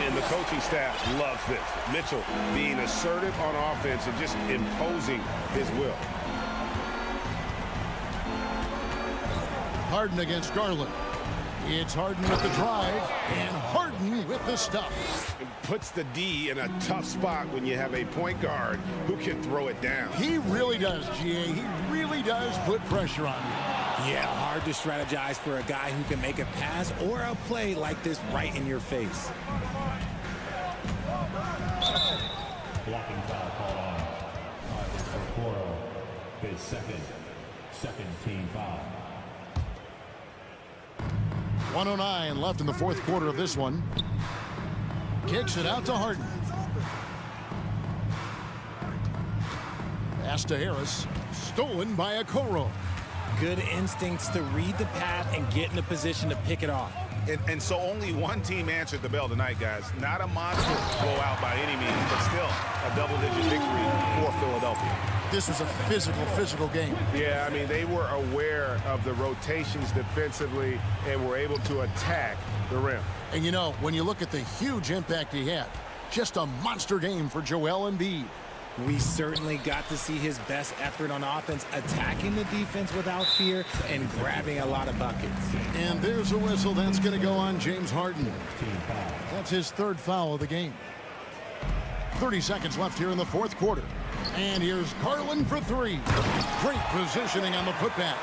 And the coaching staff loves this. Mitchell being assertive on offense and just imposing his will. Harden against Garland. It's Harden with the drive and Harden with the stuff. It puts the D in a tough spot when you have a point guard who can throw it down. He really does, GA. He really does put pressure on you. Yeah, hard to strategize for a guy who can make a pass or a play like this right in your face. Blocking foul called on Okoro. His second team foul. 1:09 left in the fourth quarter of this one. Kicks it out to Harden. Pass to Harris. Stolen by Okoro. Good instincts to read the path and get in a position to pick it off. And so only one team answered the bell tonight, guys. Not a monster blowout by any means, but still a double-digit victory for Philadelphia. This was a physical game. Yeah, I mean, they were aware of the rotations defensively and were able to attack the rim. And you know, when you look at the huge impact he had, just a monster game for Joel Embiid. We certainly got to see his best effort on offense, attacking the defense without fear and grabbing a lot of buckets. And there's a whistle that's going to go on James Harden. That's his 3rd foul of the game. 30 seconds left here in the fourth quarter. And here's Garland for 3. Great positioning on the putback.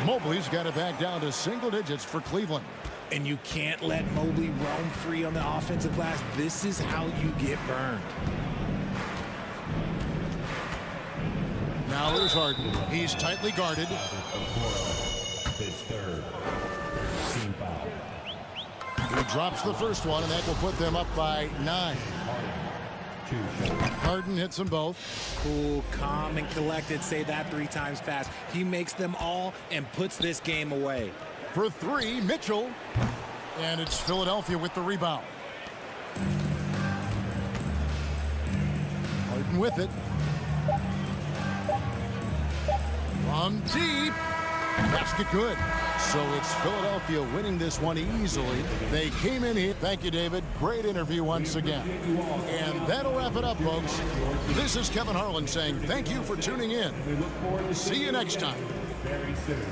Mobley's got it back down to single digits for Cleveland. And you can't let Mobley roam free on the offensive glass. This is how you get burned. Now there's Harden. He's tightly guarded. His 3rd team foul. He drops the first one, and that will put them up by 9. Harden hits them both. Cool, calm, and collected. Say that 3 times fast. He makes them all and puts this game away. For 3, Mitchell. And it's Philadelphia with the rebound. Harden with it. From deep. Basket good. So it's Philadelphia winning this one easily. They came in here. Thank you, David. Great interview once again. And that'll wrap it up, folks. This is Kevin Harlan saying thank you for tuning in. See you next time. Very soon.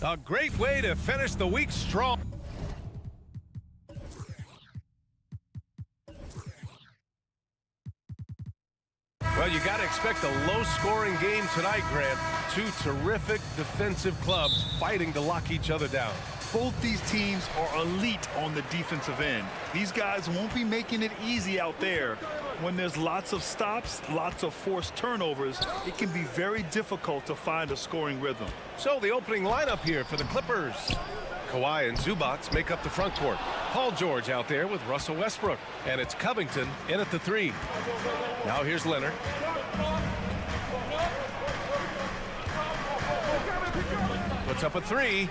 A great way to finish the week strong. Well, you got to expect a low-scoring game tonight, Grant. Two terrific defensive clubs fighting to lock each other down. Both these teams are elite on the defensive end. These guys won't be making it easy out there. When there's lots of stops, lots of forced turnovers, it can be very difficult to find a scoring rhythm. So the opening lineup here for the Clippers. Kawhi and Zubac make up the front court. Paul George out there with Russell Westbrook. And it's Covington in at the 3. Now here's Leonard. Puts up a 3.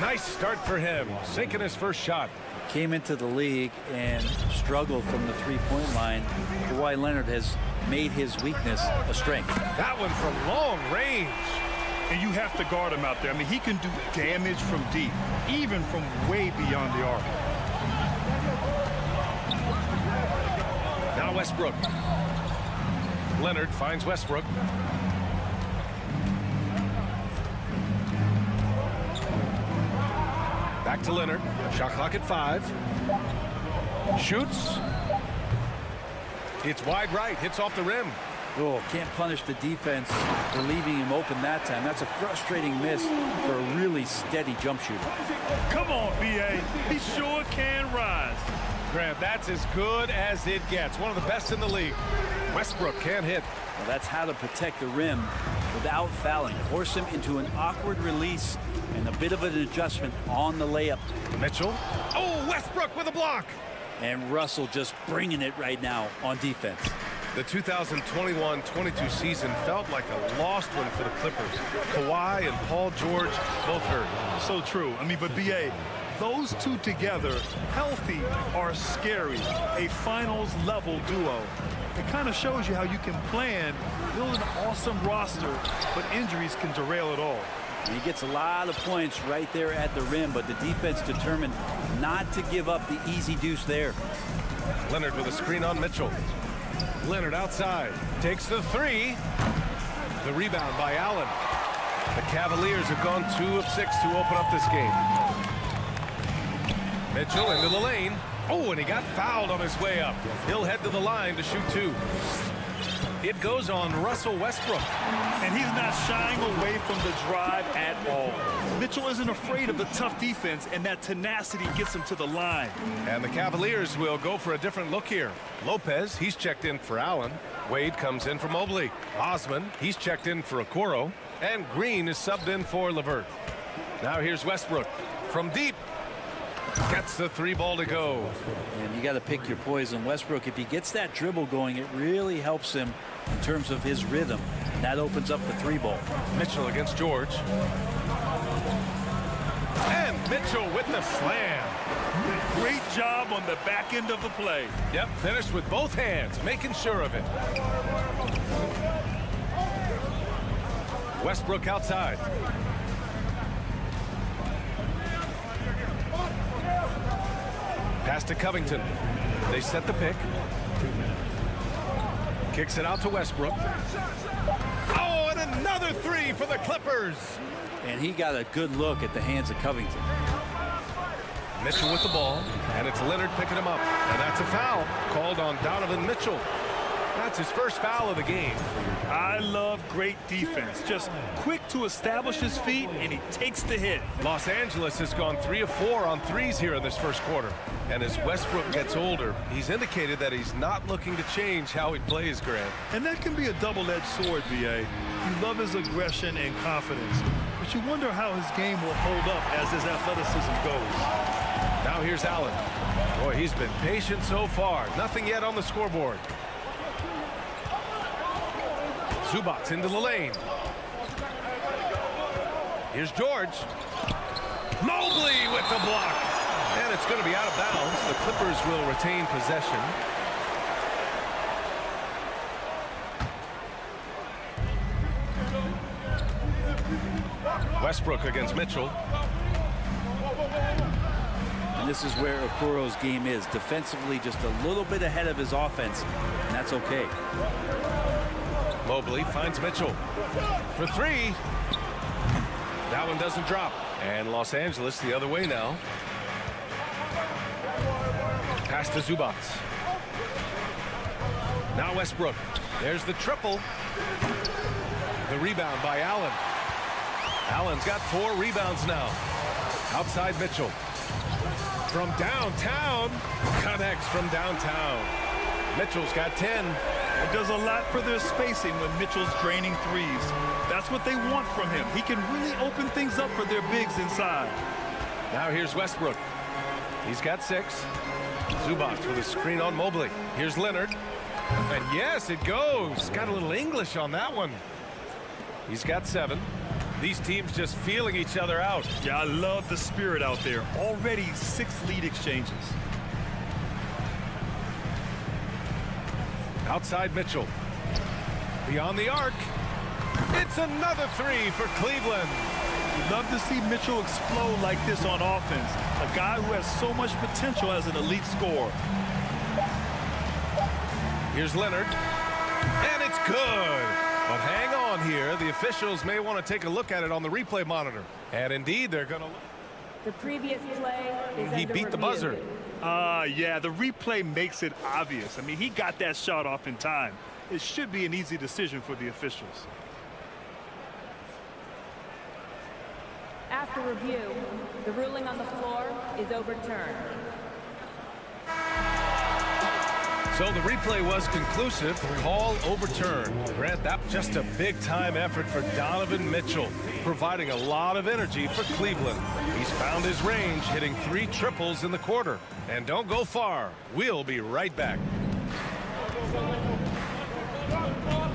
Nice start for him, sinking his first shot. Came into the league and struggled from the three-point line. Kawhi Leonard has made his weakness a strength. That one from long range. And you have to guard him out there. I mean, he can do damage from deep, even from way beyond the arc. Now Westbrook. Leonard finds Westbrook. Back to Leonard. Shot clock at 5. Shoots. It's wide right. Hits off the rim. Oh, can't punish the defense for leaving him open that time. That's a frustrating miss for a really steady jump shooter. Come on, B.A. He sure can rise. Grant, that's as good as it gets. One of the best in the league. Westbrook can't hit. Well, that's how to protect the rim without fouling. Force him into an awkward release and a bit of an adjustment on the layup. Mitchell. Oh, Westbrook with a block. And Russell just bringing it right now on defense. The 2021-22 season felt like a lost one for the Clippers. Kawhi and Paul George both hurt. So true. I mean, but B.A., those two together, healthy, are scary. A finals-level duo. It kind of shows you how you can plan, build an awesome roster, but injuries can derail it all. He gets a lot of points right there at the rim, but the defense determined not to give up the easy deuce there. Leonard with a screen on Mitchell. Leonard outside, takes the three. The rebound by Allen. The Cavaliers have gone 2 of 6 to open up this game. Mitchell into the lane. Oh, and he got fouled on his way up. He'll head to the line to shoot 2. It goes on Russell Westbrook. And he's not shying away from the drive at all. Mitchell isn't afraid of the tough defense, and that tenacity gets him to the line. And the Cavaliers will go for a different look here. Lopez, he's checked in for Allen. Wade comes in for Mobley. Osman, he's checked in for Okoro. And Green is subbed in for LeVert. Now here's Westbrook from deep. Gets the 3 ball to go. And you got to pick your poison. Westbrook, if he gets that dribble going, it really helps him in terms of his rhythm. And that opens up the 3 ball. Mitchell against George. And Mitchell with the slam. Great job on the back end of the play. Yep, finished with both hands, making sure of it. Westbrook outside. Pass to Covington. They set the pick. Kicks it out to Westbrook. Oh, and another 3 for the Clippers. And he got a good look at the hands of Covington. Mitchell with the ball, and it's Leonard picking him up. And that's a foul called on Donovan Mitchell. That's his first foul of the game. I love great defense. Just quick to establish his feet, and he takes the hit. Los Angeles has gone 3 of 4 on threes here in this first quarter. And as Westbrook gets older, he's indicated that he's not looking to change how he plays, Grant. And that can be a double-edged sword, B.A. You love his aggression and confidence, but you wonder how his game will hold up as his athleticism goes. Now here's Allen. Boy, he's been patient so far. Nothing yet on the scoreboard. Zubats into the lane. Here's George. Mobley with the block. And it's going to be out of bounds. The Clippers will retain possession. Westbrook against Mitchell. And this is where Okoro's game is. Defensively, just a little bit ahead of his offense, and that's okay. Mobley finds Mitchell for 3. That one doesn't drop. And Los Angeles the other way now. Pass to Zubats. Now Westbrook. There's the triple. The rebound by Allen. Allen's got 4 rebounds now. Outside Mitchell. From downtown. Connects from downtown. Mitchell's got 10. It does a lot for their spacing when Mitchell's draining threes. That's what they want from him. He can really open things up for their bigs inside. Now here's Westbrook. He's got 6. Zubats with a screen on Mobley. Here's Leonard. And yes, it goes. Got a little English on that one. He's got 7. These teams just feeling each other out. Yeah, I love the spirit out there. Already 6 lead exchanges. Outside Mitchell. Beyond the arc. It's another 3 for Cleveland. You'd love to see Mitchell explode like this on offense. A guy who has so much potential as an elite scorer. Here's Leonard. And it's good. But hang on here. The officials may want to take a look at it on the replay monitor. And indeed, they're going to look. The previous play is He beat the buzzer. Yeah, the replay makes it obvious. I mean, he got that shot off in time. it should be an easy decision for the officials. After review, the ruling on the floor is overturned. So the replay was conclusive. Call overturned. Grant, that just a big-time effort for Donovan Mitchell, providing a lot of energy for Cleveland. He's found his range, hitting 3 triples in the quarter. And don't go far. We'll be right back.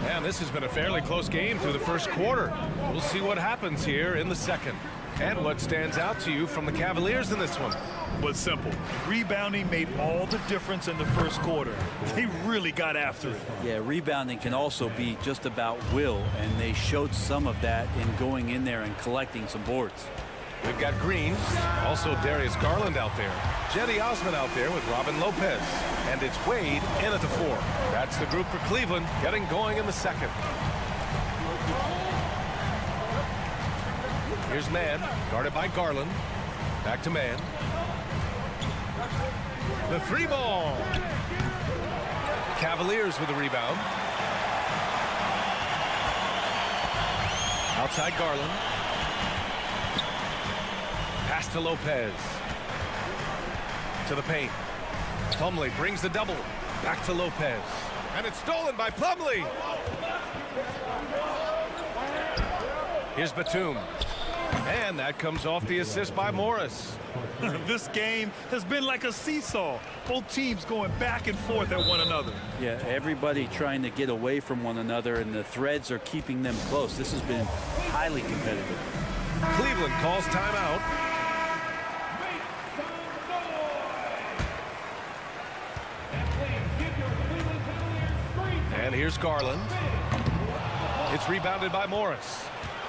And this has been a fairly close game through the first quarter. We'll see what happens here in the second. And what stands out to you from the Cavaliers in this one? Was simple. Rebounding made all the difference in the first quarter. They really got after it. Yeah, rebounding can also be just about will, and they showed some of that in going in there and collecting some boards. We've got Green, also Darius Garland out there. Jetty Osman out there with Robin Lopez. And it's Wade in at the 4. That's the group for Cleveland getting going in the second. Here's Mann, guarded by Garland. Back to Mann. The 3 ball. Cavaliers with the rebound. Outside Garland. Pass to Lopez. To the paint. Plumlee brings the double. Back to Lopez. And it's stolen by Plumlee. Here's Batum. And that comes off the assist by Morris. This game has been like a seesaw. Both teams going back and forth at one another. Yeah, everybody trying to get away from one another, and the threads are keeping them close. This has been highly competitive. Cleveland calls timeout. And here's Garland. It's rebounded by Morris.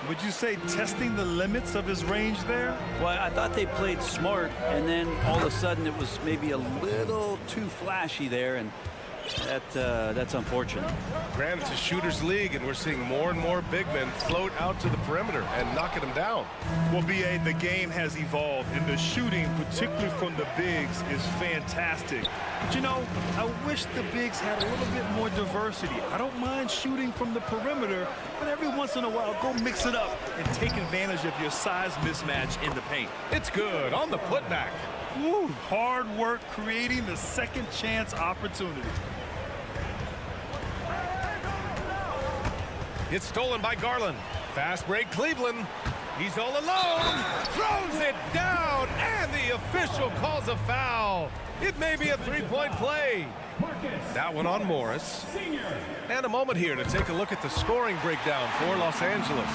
Would you say testing the limits of his range there? Well, I thought they played smart, and then all of a sudden it was maybe a little too flashy there, and that's unfortunate. Grant, it's a shooter's league, and we're seeing more and more big men float out to the perimeter and knocking them down. Well, B.A., the game has evolved, and the shooting, particularly from the bigs, is fantastic. But, you know, I wish the bigs had a little bit more diversity. I don't mind shooting from the perimeter, but every once in a while, go mix it up and take advantage of your size mismatch in the paint. It's good on the putback. Woo, hard work creating the second chance opportunity. It's stolen by Garland. Fast break Cleveland. He's all alone. Throws it down, and the official calls a foul. It may be a 3-point play. That one on Morris. And a moment here to take a look at the scoring breakdown for Los Angeles.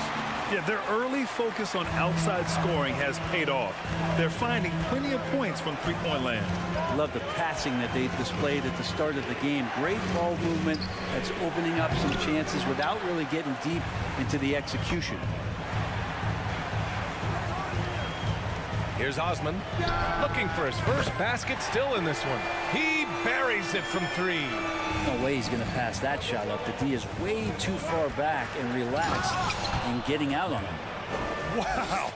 Yeah, their early focus on outside scoring has paid off. They're finding plenty of points from three-point land. Love the passing that they displayed at the start of the game. Great ball movement that's opening up some chances without really getting deep into the execution. Here's Osman looking for his first basket, still in this one. He buries it from 3. No way he's going to pass that shot up. The D is way too far back and relaxed in getting out on him. Wow.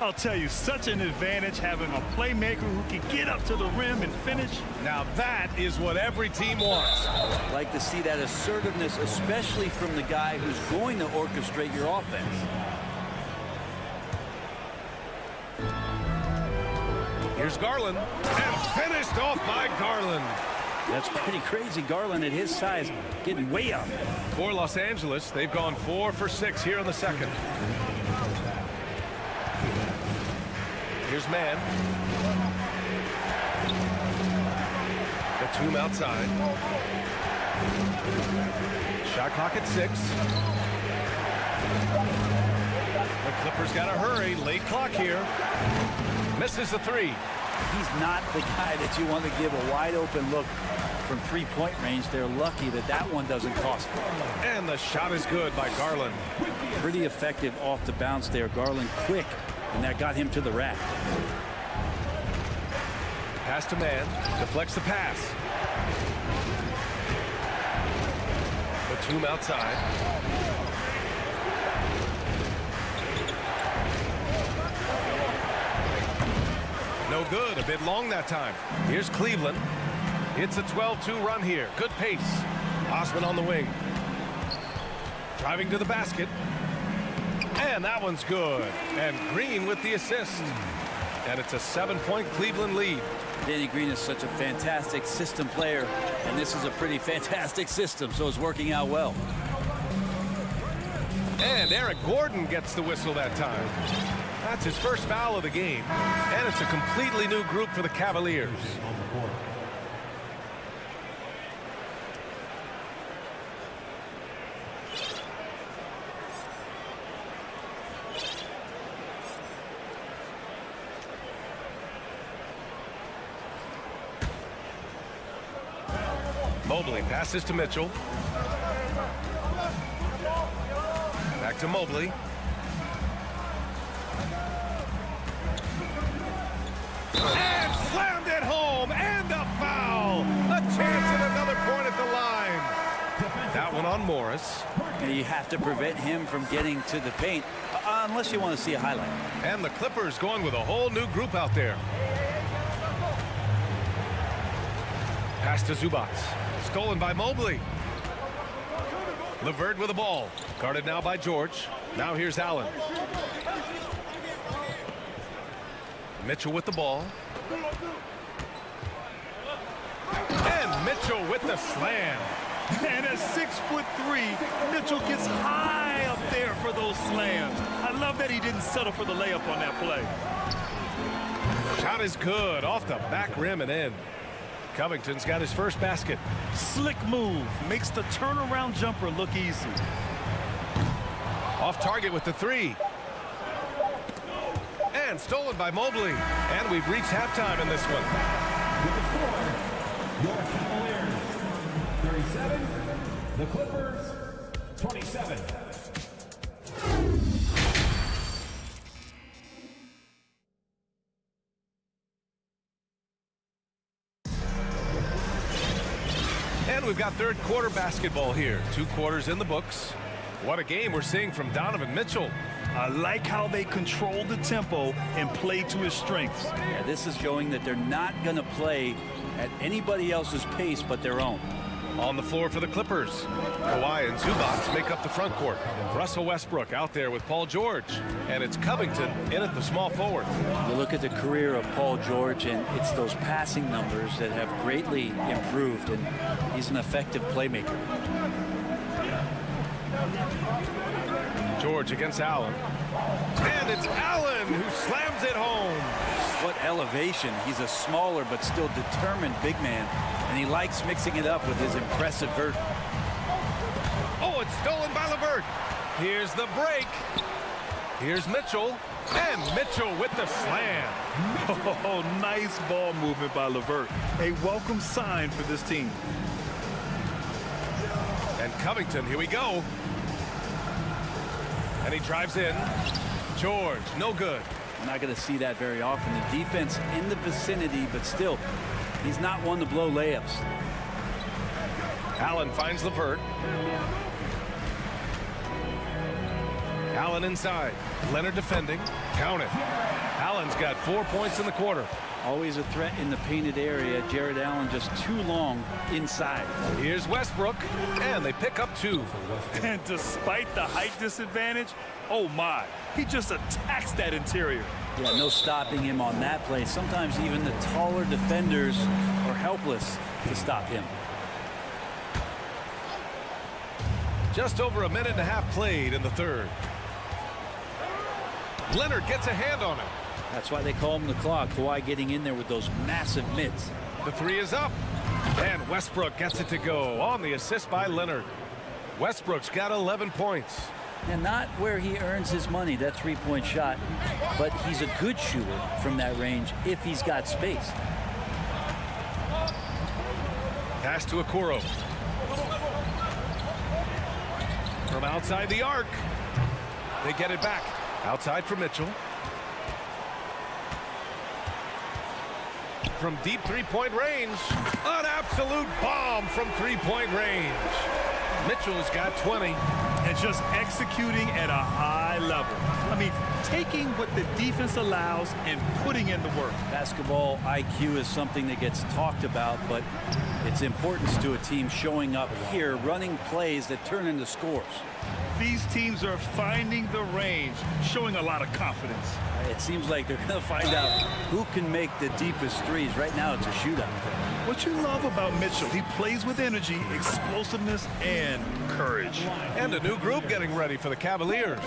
I'll tell you, such an advantage having a playmaker who can get up to the rim and finish. Now that is what every team wants. Like to see that assertiveness, especially from the guy who's going to orchestrate your offense. Here's Garland, and finished off by Garland. That's pretty crazy. Garland at his size getting way up. For Los Angeles, they've gone 4 for 6 here in the second. Here's Mann. Batum outside. Shot clock at 6. The Clippers got to hurry. Late clock here. Misses the 3. He's not the guy that you want to give a wide open look from three-point range. They're lucky that that one doesn't cost them. And the shot is good by Garland. Pretty effective off the bounce there. Garland quick, and that got him to the rack. Pass to Mann. Deflects the pass. Batum outside. No good. A bit long that time. Here's Cleveland. It's a 12-2 run here. Good pace. Osman on the wing. Driving to the basket. And that one's good. And Green with the assist. And it's a 7-point Cleveland lead. Danny Green is such a fantastic system player, and this is a pretty fantastic system, so it's working out well. And Eric Gordon gets the whistle that time. That's his first foul of the game. And it's a completely new group for the Cavaliers. Mobley passes to Mitchell. Back to Mobley. And slammed it home. And a foul. A chance at another point at the line. That one on Morris. You have to prevent him from getting to the paint, unless you want to see a highlight. And the Clippers going with a whole new group out there. Pass to Zubac. Stolen by Mobley. LeVert with the ball. Guarded now by George. Now here's Allen. Mitchell with the ball. And Mitchell with the slam. And at 6'3", Mitchell gets high up there for those slams. I love that he didn't settle for the layup on that play. Shot is good. Off the back rim and in. Covington's got his first basket. Slick move. Makes the turnaround jumper look easy. Off target with the three. And stolen by Mobley. And we've reached halftime in this one. With the score, your Cavaliers 37, the Clippers 27. And we've got third quarter basketball here. 2 quarters in the books. What a game we're seeing from Donovan Mitchell. I like how they control the tempo and play to his strengths. Yeah, this is showing that they're not going to play at anybody else's pace but their own. On the floor for the Clippers, Kawhi and Zubac make up the front court. Russell Westbrook out there with Paul George. And it's Covington in at the small forward. You look at the career of Paul George, and it's those passing numbers that have greatly improved, and he's an effective playmaker. George against Allen. And it's Allen who slams it home. What elevation. He's a smaller but still determined big man, and he likes mixing it up with his impressive vert. Oh, it's stolen by LeVert. Here's the break. Here's Mitchell. And Mitchell with the slam. Oh, nice ball movement by LeVert. A welcome sign for this team. And Covington, here we go. And he drives in. George, no good. I'm not going to see that very often. The defense in the vicinity, but still, he's not one to blow layups. Allen finds LeVert. Allen inside. Leonard defending. Count it. Allen's got 4 points in the quarter. Always a threat in the painted area. Jared Allen just too long inside. Here's Westbrook, and they pick up 2. And despite the height disadvantage, oh my, he just attacks that interior. Yeah, no stopping him on that play. Sometimes even the taller defenders are helpless to stop him. Just over a minute and a half played in the third. Leonard gets a hand on him. That's why they call him the clock. Kawhi getting in there with those massive mitts. The three is up. And Westbrook gets it to go on the assist by Leonard. Westbrook's got 11 points. And not where he earns his money, that three-point shot, but he's a good shooter from that range if he's got space. Pass to Okoro. From outside the arc. They get it back. Outside for Mitchell. From deep three-point range. An absolute bomb from three-point range. Mitchell's got 20. and just executing at a high level. I mean, taking what the defense allows and putting in the work. Basketball IQ is something that gets talked about, but its importance to a team showing up here, running plays that turn into scores. These teams are finding the range, showing a lot of confidence. It seems like they're going to find out who can make the deepest threes. Right now, it's a shootout. What you love about Mitchell, he plays with energy, explosiveness, and courage. And a new group getting ready for the Cavaliers.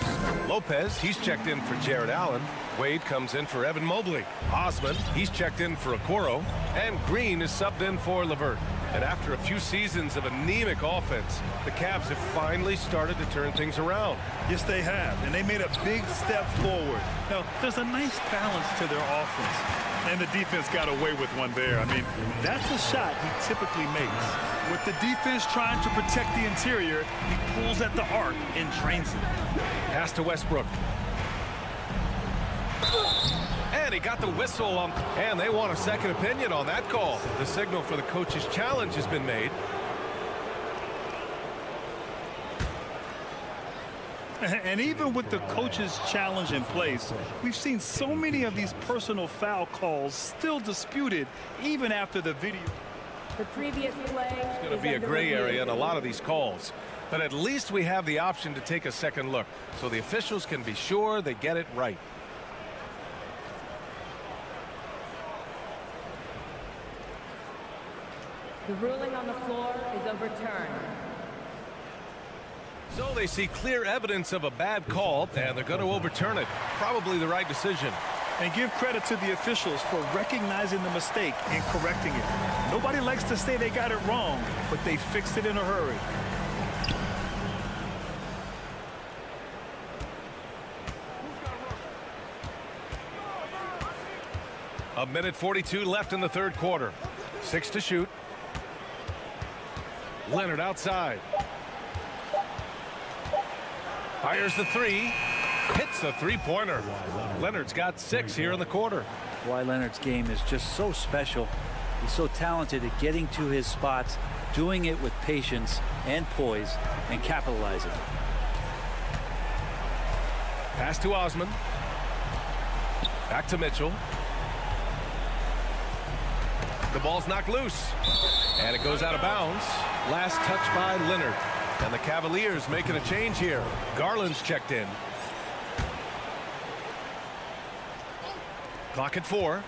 Lopez, he's checked in for Jared Allen. Wade comes in for Evan Mobley. Osman, he's checked in for Okoro. And Green is subbed in for LeVert. And after a few seasons of anemic offense, the Cavs have finally started to turn things around. Yes, they have, and they made a big step forward. Now, there's a nice balance to their offense, and the defense got away with one there. I mean, that's a shot he typically makes. With the defense trying to protect the interior, he pulls at the arc and drains it. Pass to Westbrook. And he got the whistle on, and they want a second opinion on that call. The signal for the coach's challenge has been made. And even with the coach's challenge in place, we've seen so many of these personal foul calls still disputed even after the video. The previous play It's going to be a gray area in a lot of these calls. But at least we have the option to take a second look, so the officials can be sure they get it right. The ruling on the floor is overturned. So they see clear evidence of a bad call, and they're going to overturn it. Probably the right decision. And give credit to the officials for recognizing the mistake and correcting it. Nobody likes to say they got it wrong, but they fixed it in a hurry. A minute 42 left in the third quarter. 6 to shoot. Leonard outside. Fires the three. Hits the three-pointer. Leonard's got 6 here in the quarter. Kawhi Leonard's game is just so special. He's so talented at getting to his spots, doing it with patience and poise, and capitalizing. Pass to Osman. Back to Mitchell. The ball's knocked loose. And it goes out of bounds. Last touch by Leonard. And the Cavaliers making a change here. Garland's checked in. Clock at 4.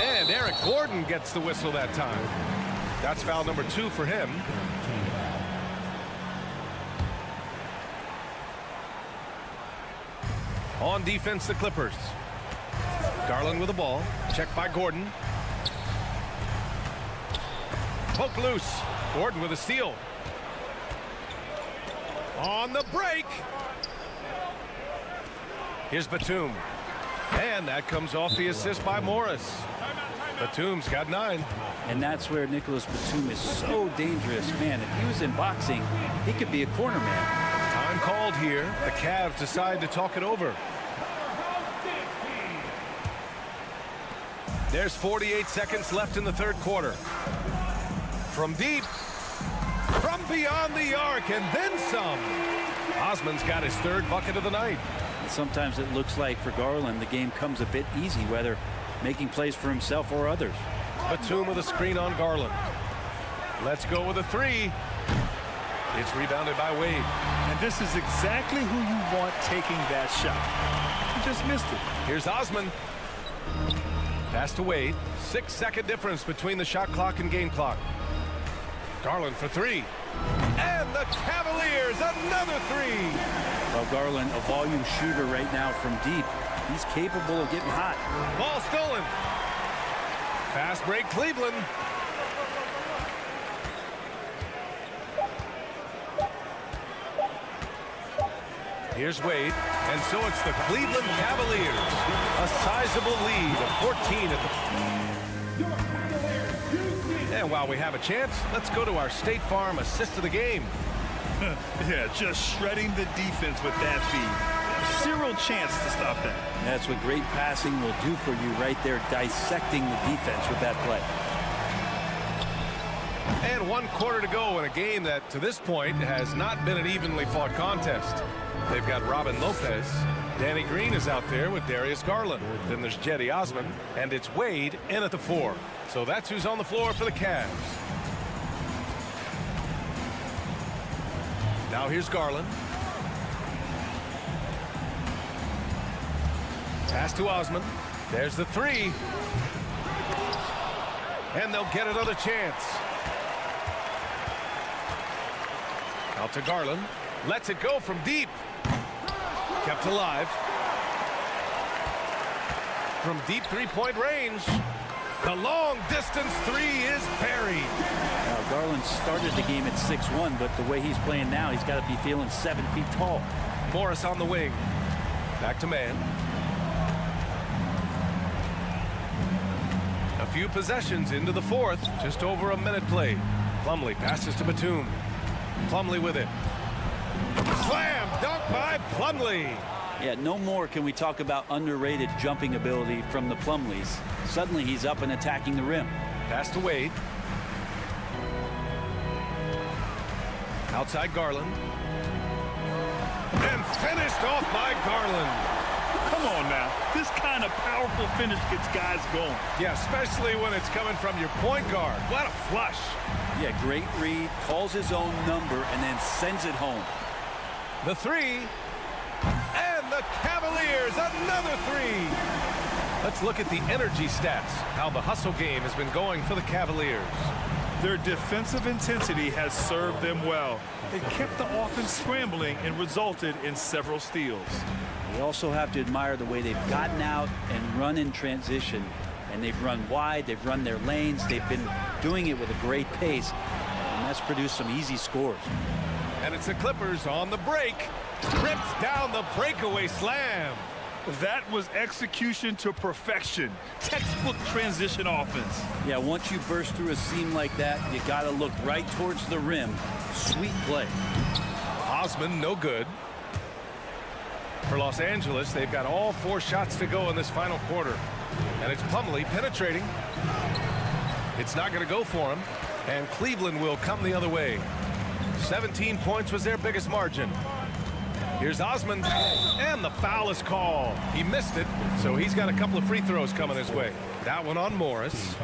And Eric Gordon gets the whistle that time. That's foul number 2 for him. On defense, the Clippers. Garland with the ball. Checked by Gordon. Poke loose. Gordon with a steal. On the break. Here's Batum. And that comes off the assist by Morris. Batum's got 9. And that's where Nicholas Batum is so dangerous. Man, if he was in boxing, he could be a corner man. Time called here. The Cavs decide to talk it over. There's 48 seconds left in the third quarter. From deep. From beyond the arc, and then some. Osman's got his 3rd bucket of the night. Sometimes it looks like for Garland the game comes a bit easy, whether making plays for himself or others. Batum with a screen on Garland. Let's go with a 3. It's rebounded by Wade. And this is exactly who you want taking that shot. He just missed it. Here's Osman. Pass to Wade. 6-second difference between the shot clock and game clock. Garland for 3. And the Cavaliers, another 3. Well, Garland, a volume shooter right now from deep. He's capable of getting hot. Ball stolen. Fast break, Cleveland. Here's Wade, and so it's the Cleveland Cavaliers. A sizable lead of 14 at the... And while we have a chance, let's go to our State Farm assist of the game. Yeah, just shredding the defense with that feed. Zero chance to stop that. That's what great passing will do for you right there, dissecting the defense with that play. And 1 quarter to go in a game that, to this point, has not been an evenly fought contest. They've got Robin Lopez. Danny Green is out there with Darius Garland. Then there's Jetty Osman, and it's Wade in at the 4. So that's who's on the floor for the Cavs. Now here's Garland. Pass to Osman. There's the 3. And they'll get another chance. Out to Garland. Lets it go from deep. Kept alive. From deep 3-point range. The long distance 3 is buried. Now, Garland started the game at 6'1", but the way he's playing now, he's got to be feeling 7 feet tall. Morris on the wing. Back to man. A few possessions into the 4th. Just over a minute played. Plumlee passes to Batum. Plumlee with it. Slam dunk by Plumlee. Yeah, no more can we talk about underrated jumping ability from the Plumlees. Suddenly he's up and attacking the rim. Pass to Wade. Outside Garland. And finished off by Garland. Come on now. This kind of powerful finish gets guys going. Yeah, especially when it's coming from your point guard. What a flush. Yeah, great read, calls his own number, and then sends it home. The 3. And the Cavaliers, another 3. Let's look at the energy stats. How the hustle game has been going for the Cavaliers. Their defensive intensity has served them well. It kept the offense scrambling and resulted in several steals. You also have to admire the way they've gotten out and run in transition. And they've run wide, they've run their lanes, they've been doing it with a great pace. And that's produced some easy scores. And it's the Clippers on the break. Rips down the breakaway slam. That was execution to perfection. Textbook transition offense. Yeah, once you burst through a seam like that, you got to look right towards the rim. Sweet play. Osman, no good. For Los Angeles, they've got all 4 shots to go in this final quarter. And it's Plumlee penetrating. It's not going to go for him. And Cleveland will come the other way. 17 points was their biggest margin. Here's Osman, and the foul is called. He missed it, so he's got a couple of free throws coming his way. That one on Morris.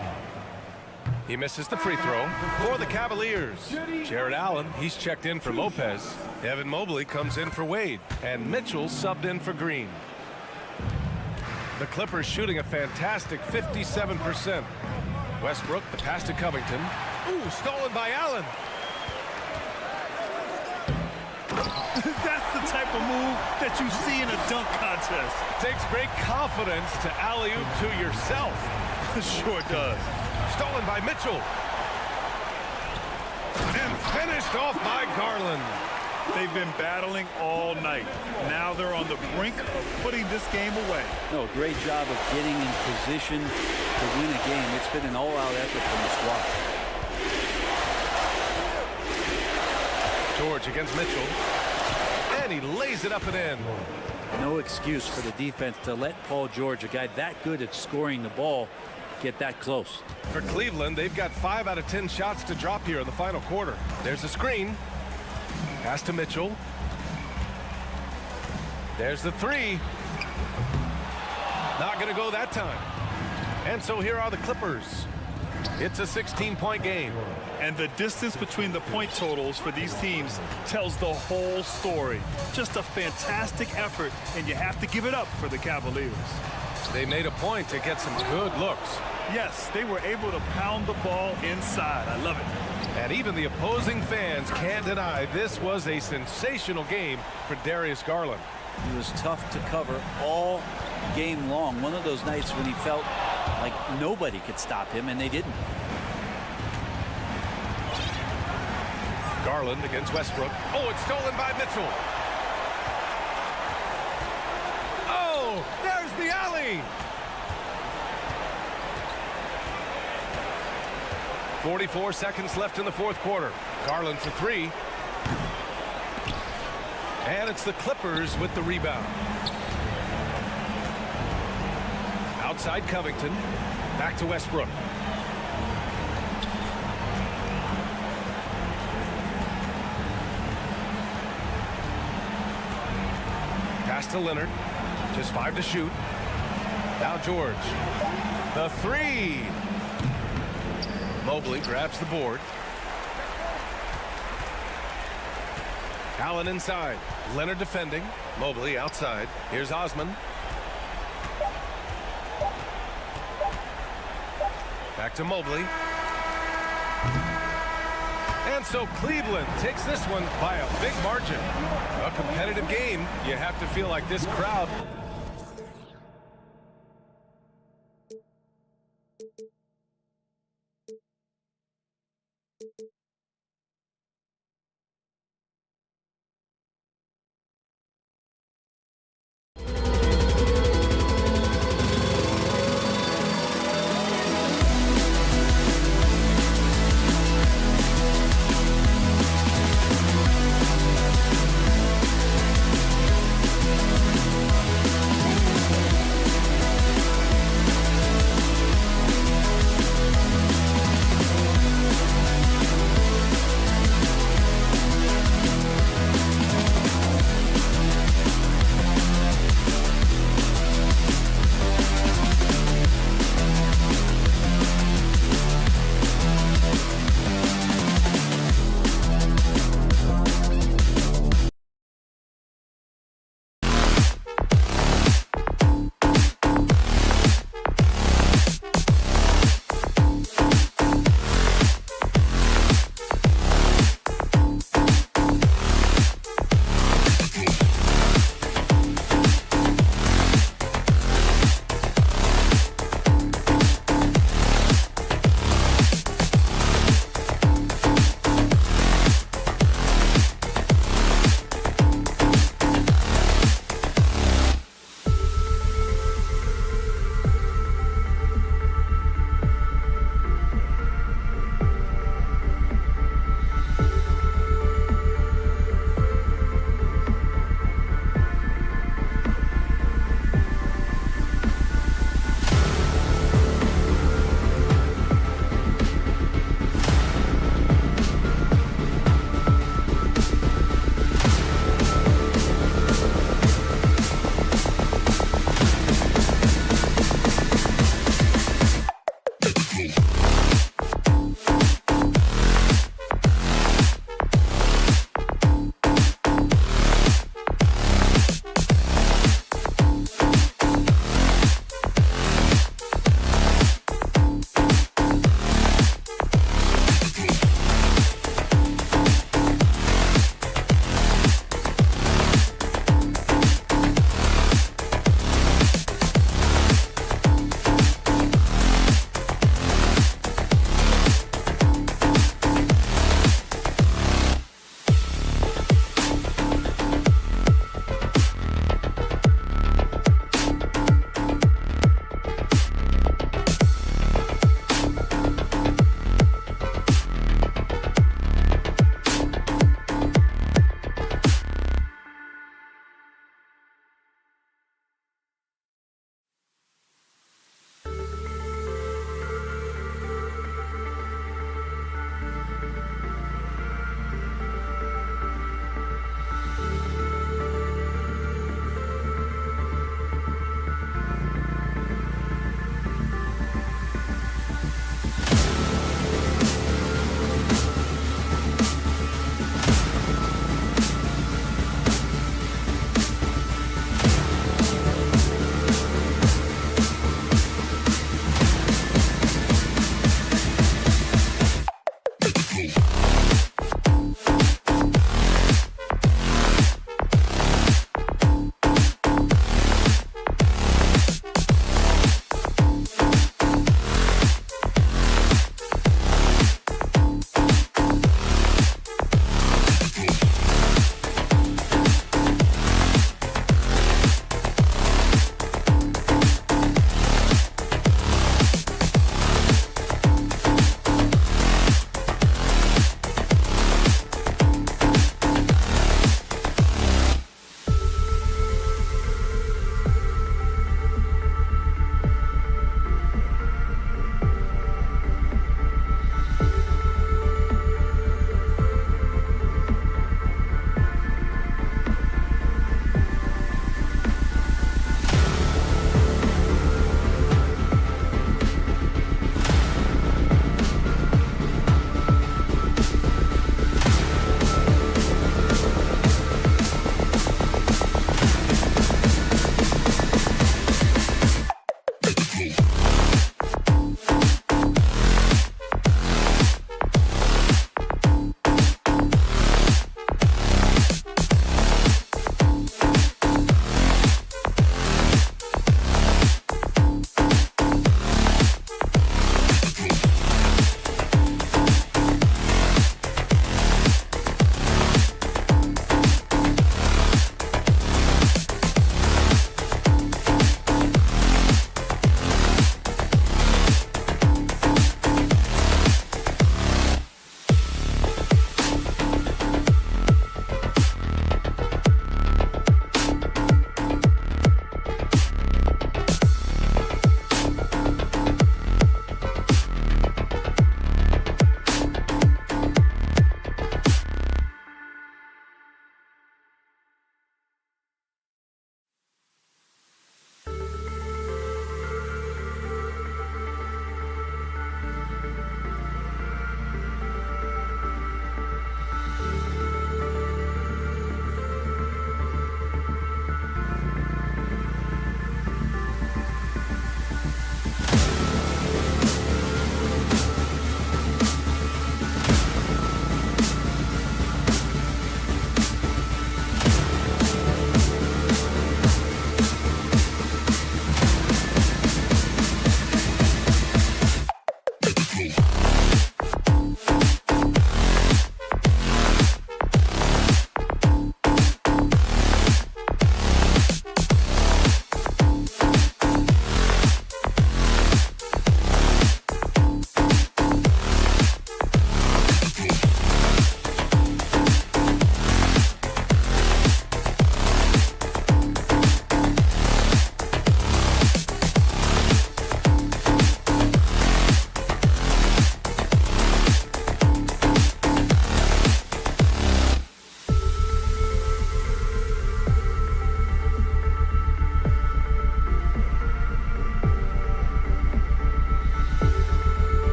He misses the free throw for the Cavaliers. Jared Allen, he's checked in for Lopez. Evan Mobley comes in for Wade, and Mitchell subbed in for Green. The Clippers shooting a fantastic 57%. Westbrook, the pass to Covington. Ooh, stolen by Allen. That's the type of move that you see in a dunk contest. Takes great confidence to alley-oop to yourself. Sure does. Stolen by Mitchell. And finished off by Garland. They've been battling all night. Now they're on the brink of putting this game away. No, great job of getting in position to win a game. It's been an all-out effort from the squad. George against Mitchell. And he lays it up and in. No excuse for the defense to let Paul George, a guy that good at scoring the ball, get that close. For Cleveland, they've got 5 out of 10 shots to drop here in the final quarter. There's a screen. Pass to Mitchell. There's the 3. Not going to go that time. And so here are the Clippers. It's a 16-point game. And the distance between the point totals for these teams tells the whole story. Just a fantastic effort, and you have to give it up for the Cavaliers. They made a point to get some good looks. Yes, they were able to pound the ball inside. I love it. And even the opposing fans can't deny this was a sensational game for Darius Garland. He was tough to cover all game long. One of those nights when he felt like nobody could stop him, and they didn't. Garland against Westbrook. Oh, it's stolen by Mitchell. Oh, there's the alley. 44 seconds left in the 4th quarter. Garland for 3. And it's the Clippers with the rebound. Outside Covington. Back to Westbrook. Pass to Leonard. Just 5 to shoot. Now George. The 3. Mobley grabs the board. Allen inside. Leonard defending. Mobley outside. Here's Osman. Back to Mobley. And so Cleveland takes this one by a big margin. A competitive game. You have to feel like this crowd.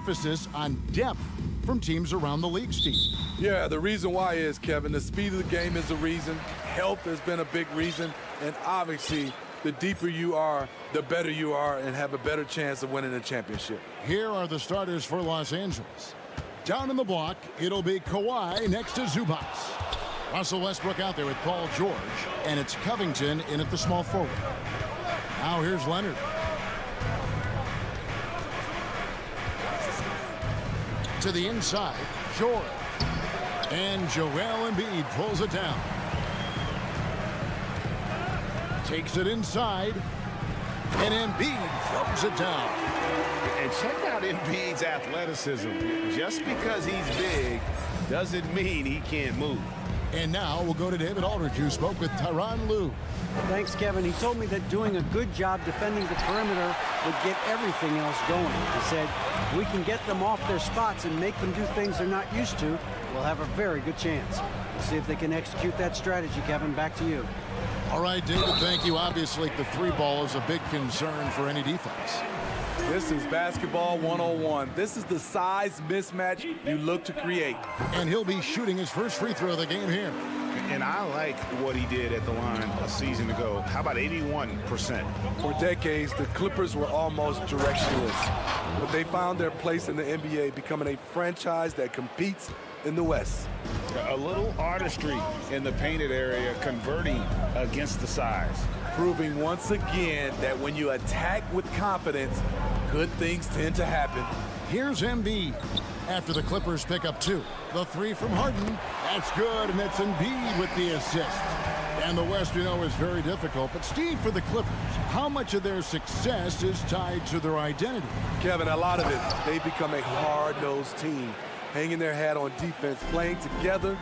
emphasis on depth from teams around the league, Steve. Yeah, the reason why is, Kevin, the speed of the game is a reason. Health has been a big reason. And obviously, the deeper you are, the better you are and have a better chance of winning a championship. Here are the starters for Los Angeles. Down in the block, it'll be Kawhi next to Zubac. Russell Westbrook out there with Paul George, and it's Covington in at the small forward. Now here's Leonard. To the inside, George. And Joel Embiid pulls it down. Takes it inside, and Embiid throws it down. And check out Embiid's athleticism. Just because he's big doesn't mean he can't move. And now we'll go to David Aldridge, who spoke with Tyronn Lue. Thanks, Kevin. He told me that doing a good job defending the perimeter would get everything else going. He said, if we can get them off their spots and make them do things they're not used to, we'll have a very good chance. We'll see if they can execute that strategy, Kevin. Back to you. All right, David, thank you. Obviously, the three ball is a big concern for any defense. This is basketball 101. This is the size mismatch you look to create. And he'll be shooting his first free throw of the game here. And I like what he did at the line a season ago. How about 81%? For decades, the Clippers were almost directionless, but they found their place in the NBA, becoming a franchise that competes in the West. A little artistry in the painted area, converting against the size. Proving once again that when you attack with confidence, good things tend to happen. Here's Embiid after the Clippers pick up two. The three from Harden. That's good, and it's Embiid with the assist. And the West, you know, is very difficult. But, Steve, for the Clippers, how much of their success is tied to their identity? Kevin, a lot of it. They've become a hard-nosed team, hanging their hat on defense, playing together,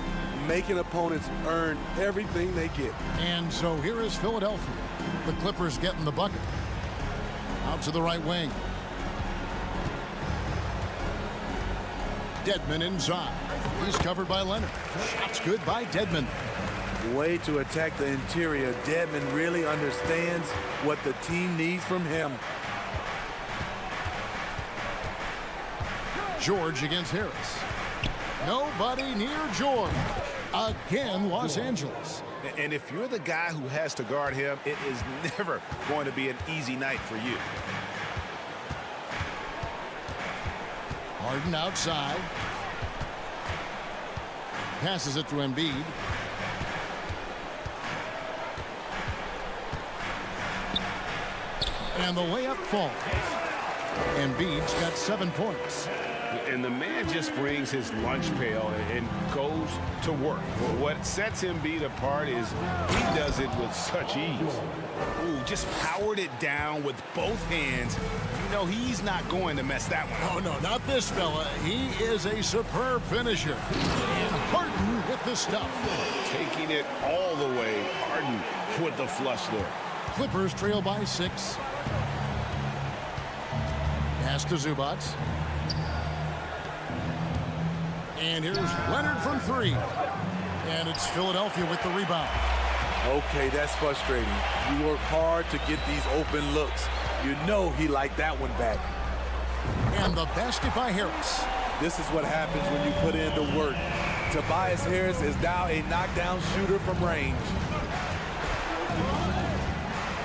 making opponents earn everything they get. And so here is Philadelphia. The Clippers getting the bucket. Out to the right wing. Dedmon inside. He's covered by Leonard. Shots good by Dedmon. Way to attack the interior. Dedmon really understands what the team needs from him. George against Harris. Nobody near George. Again, Los Angeles. And if you're the guy who has to guard him, it is never going to be an easy night for you. Harden outside. Passes it to Embiid. And the layup falls. Embiid's got 7 points. And the man just brings his lunch pail and goes to work. What sets Embiid apart is he does it with such ease. Ooh, just powered it down with both hands. You know, he's not going to mess that one up. Oh, no, not this fella. He is a superb finisher. And Harden with the stuff. Taking it all the way. Harden with the flush there. Clippers trail by 6. Pass to Zubac. And here's Leonard from 3. And it's Philadelphia with the rebound. Okay, that's frustrating. You work hard to get these open looks. You know he liked that one back. And the basket by Harris. This is what happens when you put in the work. Tobias Harris is now a knockdown shooter from range.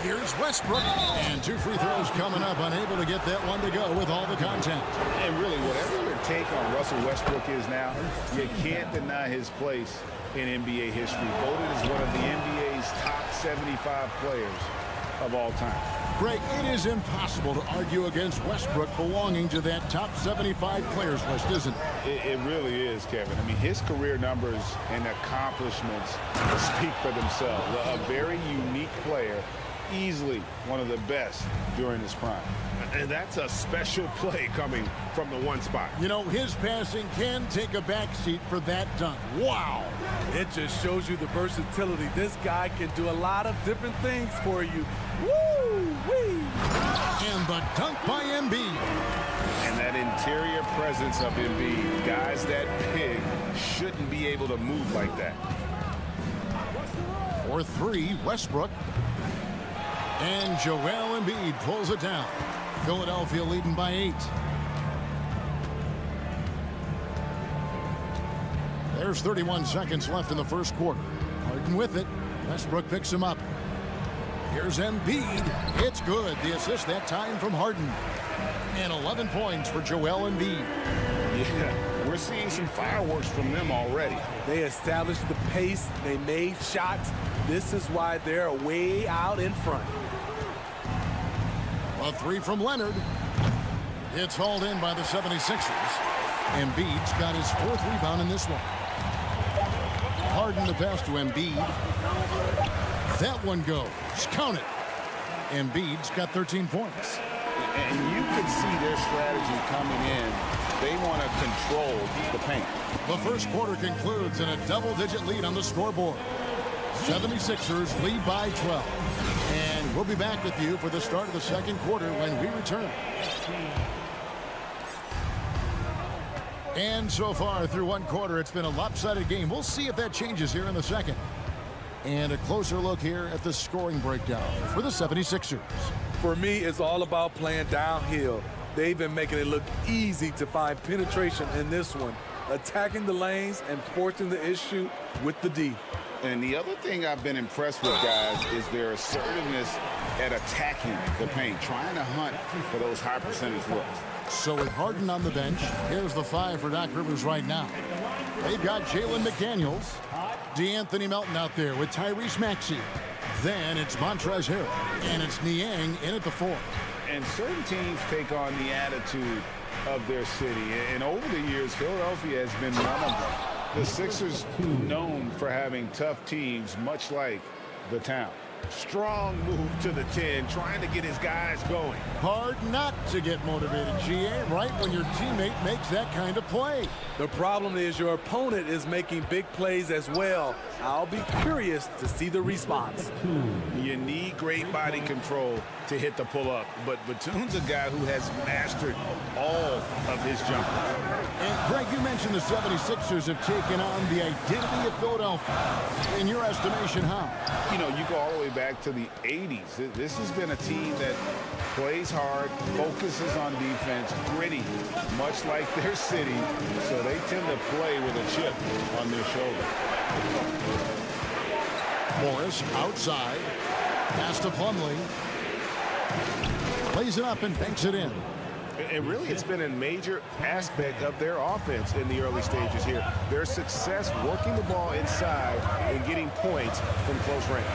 Here's Westbrook. And 2 free throws coming up. Unable to get that one to go with all the contact. And really, whatever your take on Russell Westbrook is now, you can't deny his place in NBA history. Voted as one of the NBA's top 75 players of all time. Greg, it is impossible to argue against Westbrook belonging to that top 75 players list, isn't it? It really is, Kevin. I mean, his career numbers and accomplishments speak for themselves. A very unique player, easily one of the best during his prime. And that's a special play coming from the one spot. You know, his passing can take a backseat for that dunk. Wow. It just shows you the versatility. This guy can do a lot of different things for you. Woo-wee! And the dunk by Embiid. And that interior presence of Embiid, guys that big shouldn't be able to move like that. For 3, Westbrook. And Joel Embiid pulls it down. Philadelphia leading by 8. There's 31 seconds left in the first quarter. Harden with it. Westbrook picks him up. Here's Embiid. It's good. The assist that time from Harden. And 11 points for Joel Embiid. Yeah, we're seeing some fireworks from them already. They established the pace. They made shots. This is why they're way out in front. A three from Leonard. It's hauled in by the 76ers. Embiid's got his 4th rebound in this one. Harden the pass to Embiid. That one goes. Count it. Embiid's got 13 points. And you can see their strategy coming in. They want to control the paint. The first quarter concludes in a double-digit lead on the scoreboard. 76ers lead by 12. And we'll be back with you for the start of the second quarter when we return. And so far through one quarter, it's been a lopsided game. We'll see if that changes here in the second. And a closer look here at the scoring breakdown for the 76ers. For me, it's all about playing downhill. They've been making it look easy to find penetration in this one, attacking the lanes and forcing the issue with the D. And the other thing I've been impressed with, guys, is their assertiveness at attacking the paint, trying to hunt for those high percentage looks. So with Harden on the bench, here's the 5 for Doc Rivers right now. They've got Jalen McDaniels, DeAnthony Melton out there with Tyrese Maxey. Then it's Montrezl Harrell, and it's Niang in at the 4. And certain teams take on the attitude of their city. And over the years, Philadelphia has been one of them. The Sixers known for having tough teams, much like the town. Strong move to the 10, trying to get his guys going. Hard not to get motivated, GA, right when your teammate makes that kind of play. The problem is your opponent is making big plays as well. I'll be curious to see the response. You need great body control to hit the pull-up, but Batum's a guy who has mastered all of his jumpers. And Greg, you mentioned the 76ers have taken on the identity of Philadelphia. In your estimation, how? You know, you go all the way back to the 80s. This has been a team that plays hard, focuses on defense, gritty, much like their city, so they tend to play with a chip on their shoulder. Morris outside, pass to Plumlee. Plays it up and banks it in. And really, it's been a major aspect of their offense in the early stages here. Their success working the ball inside and getting points from close range.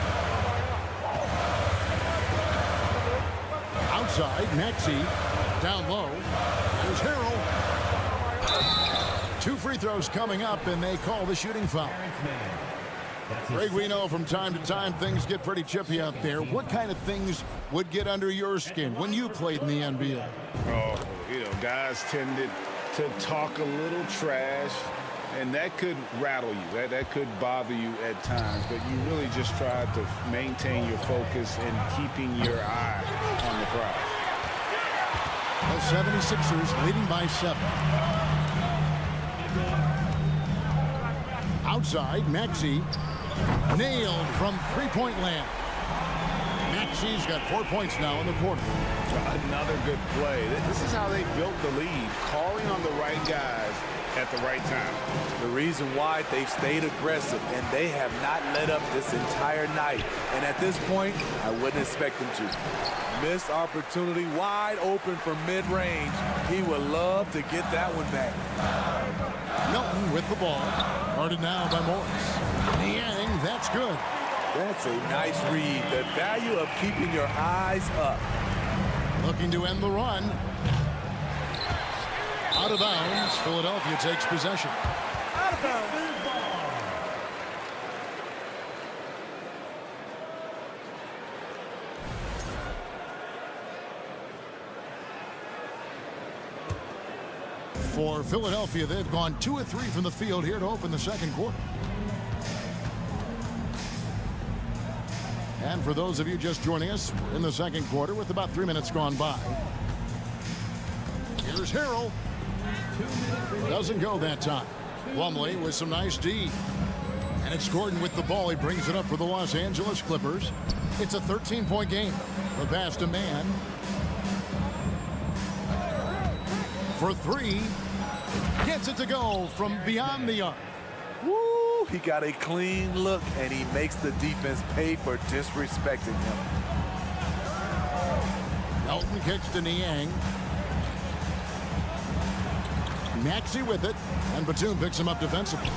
Outside, Maxey. Down low. There's Harrell. 2 free throws coming up, and they call the shooting foul. Greg, we know from time to time things get pretty chippy out there. What kind of things would get under your skin when you played in the NBA? Oh, you know, guys tended to talk a little trash, and that could rattle you. That could bother you at times, but you really just try to maintain your focus and keeping your eye on the prize. The 76ers leading by 7. Outside, Maxey. Nailed from three-point land. Maxey's got 4 points now in the quarter. Another good play. This is how they built the lead, calling on the right guys at the right time. The reason why they've stayed aggressive, and they have not let up this entire night. And at this point, I wouldn't expect them to. Missed opportunity, wide open from mid-range. He would love to get that one back. Melton with the ball. Guarded now by Morris. Niang, that's good. That's a nice read. The value of keeping your eyes up. Looking to end the run. Out of bounds. Philadelphia takes possession. Out of bounds. For Philadelphia, they've gone 2 of 3 from the field here to open the second quarter. And for those of you just joining us, we're in the second quarter with about 3 minutes gone by. Here's Harrell. Doesn't go that time. Plumlee with some nice D. And it's Gordon with the ball. He brings it up for the Los Angeles Clippers. It's a 13-point game. The pass to Man. For 3. Gets it to go from beyond the arc. Woo! He got a clean look, and he makes the defense pay for disrespecting him. Melton kicks to Niang. Maxey with it, and Batum picks him up defensively.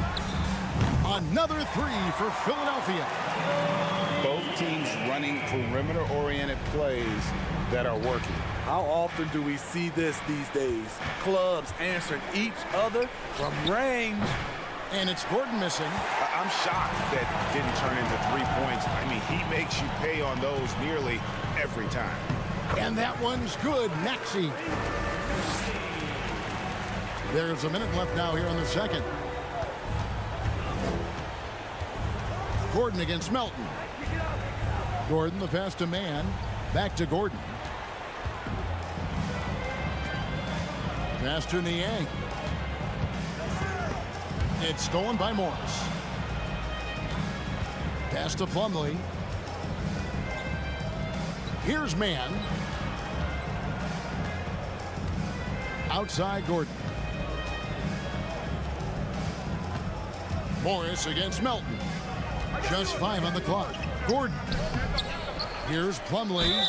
Another three for Philadelphia. Both teams running perimeter-oriented plays that are working. How often do we see this these days? Clubs answering each other from range. And it's Gordon missing. I'm shocked that didn't turn into 3 points. I mean, he makes you pay on those nearly every time. And that one's good. Maxey. There's a minute left now here in the second. Gordon against Melton. Gordon, the pass to Mann. Back to Gordon. Pass to Niang. It's stolen by Morris. Pass to Plumlee. Here's Mann. Outside Gordon. Morris against Melton. Just 5 on the clock. Gordon. Here's Plumlee.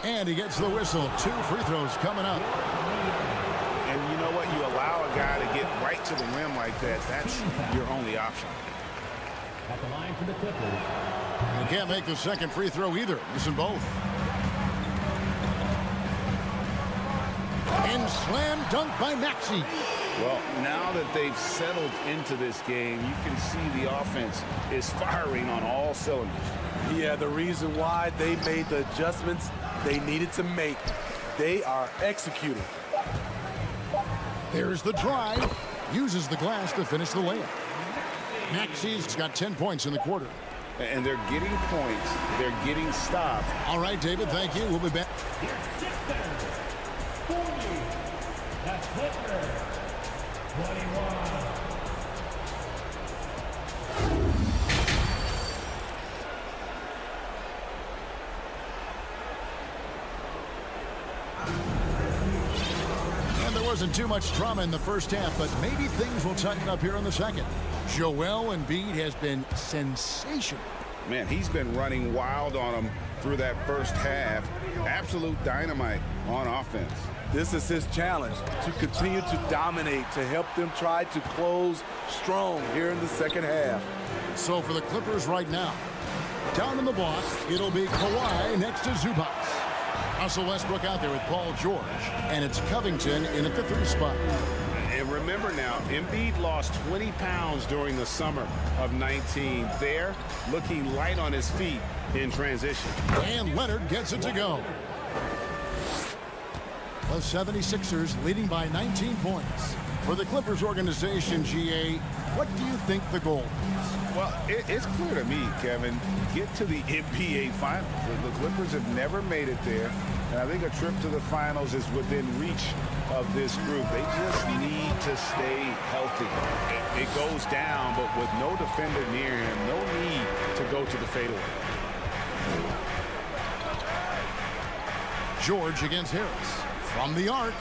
And he gets the whistle. 2 free throws coming up. And you know what? You allow a guy to get right to the rim like that. That's your only option. At the line for the Clippers. And he can't make the second free throw either. Missing both. And slam dunk by Maxey. Well, now that they've settled into this game, you can see the offense is firing on all cylinders. Yeah, the reason why they made the adjustments they needed to make. They are executing. There's the drive. Uses the glass to finish the layup. Maxey's got 10 points in the quarter. And they're getting points. They're getting stops. All right, David, thank you. We'll be back. That's Clippers. 21. And there wasn't too much drama in the first half, but maybe things will tighten up here in the second. Joel Embiid has been sensational. Man, he's been running wild on them through that first half. Absolute dynamite on offense. This is his challenge, to continue to dominate, to help them try to close strong here in the second half. So for the Clippers right now, down in the block, it'll be Kawhi next to Zubac. Russell Westbrook out there with Paul George, and it's Covington in at the 3 spot. And remember now, Embiid lost 20 pounds during the summer of 19. There, looking light on his feet in transition. And Leonard gets it to go. The 76ers leading by 19 points. For the Clippers organization, GA, what do you think the goal is? Well, it's clear to me, Kevin, get to the NBA Finals. The Clippers have never made it there, and I think a trip to the Finals is within reach of this group. They just need to stay healthy. It goes down, but with no defender near him, no need to go to the fadeaway. George against Harris. From the arc.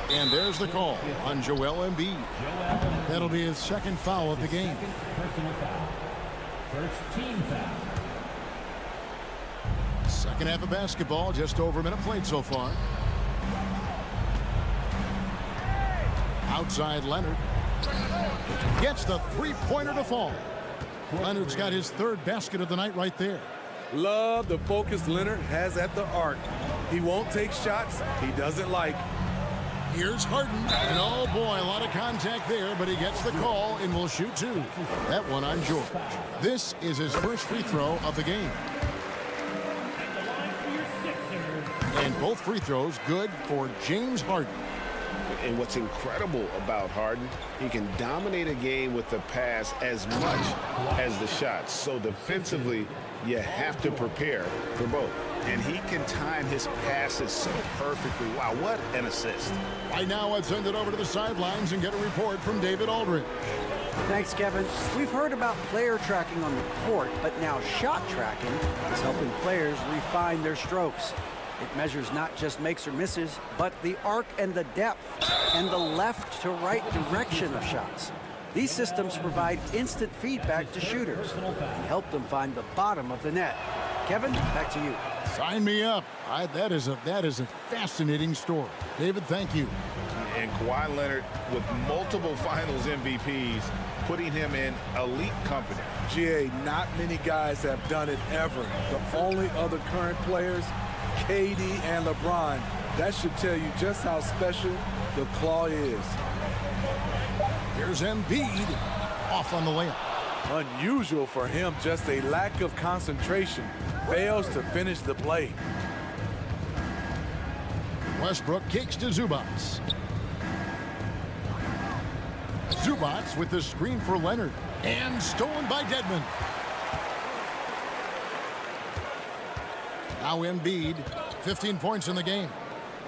And there's the call on Joel Embiid. That'll be his second foul of the game. Personal foul. First team foul. Second half of basketball, just over a minute played so far. Outside Leonard. Gets the three-pointer to fall. Leonard's got his third basket of the night right there. Love the focus Leonard has at the arc. He won't take shots he doesn't like. Here's Harden. And oh boy, a lot of contact there, but he gets the call and will shoot 2. That one on George. This is his first free throw of the game. And both free throws good for James Harden. And what's incredible about Harden, he can dominate a game with the pass as much as the shots. So defensively, you have to prepare for both. And he can time his passes so perfectly. Wow, what an assist. Right now, let's send it over to the sidelines and get a report from David Aldridge. Thanks, Kevin. We've heard about player tracking on the court, but now shot tracking is helping players refine their strokes. It measures not just makes or misses, but the arc and the depth. and the left to right direction of shots. These systems provide instant feedback to shooters and help them find the bottom of the net. Kevin, back to you. Sign me up. That is a fascinating story. David, thank you. And Kawhi Leonard with multiple finals MVPs, putting him in elite company. GA, not many guys have done it ever. The only other current players, KD and LeBron. That should tell you just how special the Claw is. Here's Embiid off on the layup. Unusual for him, just a lack of concentration. Fails to finish the play. Westbrook kicks to Zubac. Zubac with the screen for Leonard. And stolen by Dedmon. Now Embiid, 15 points in the game.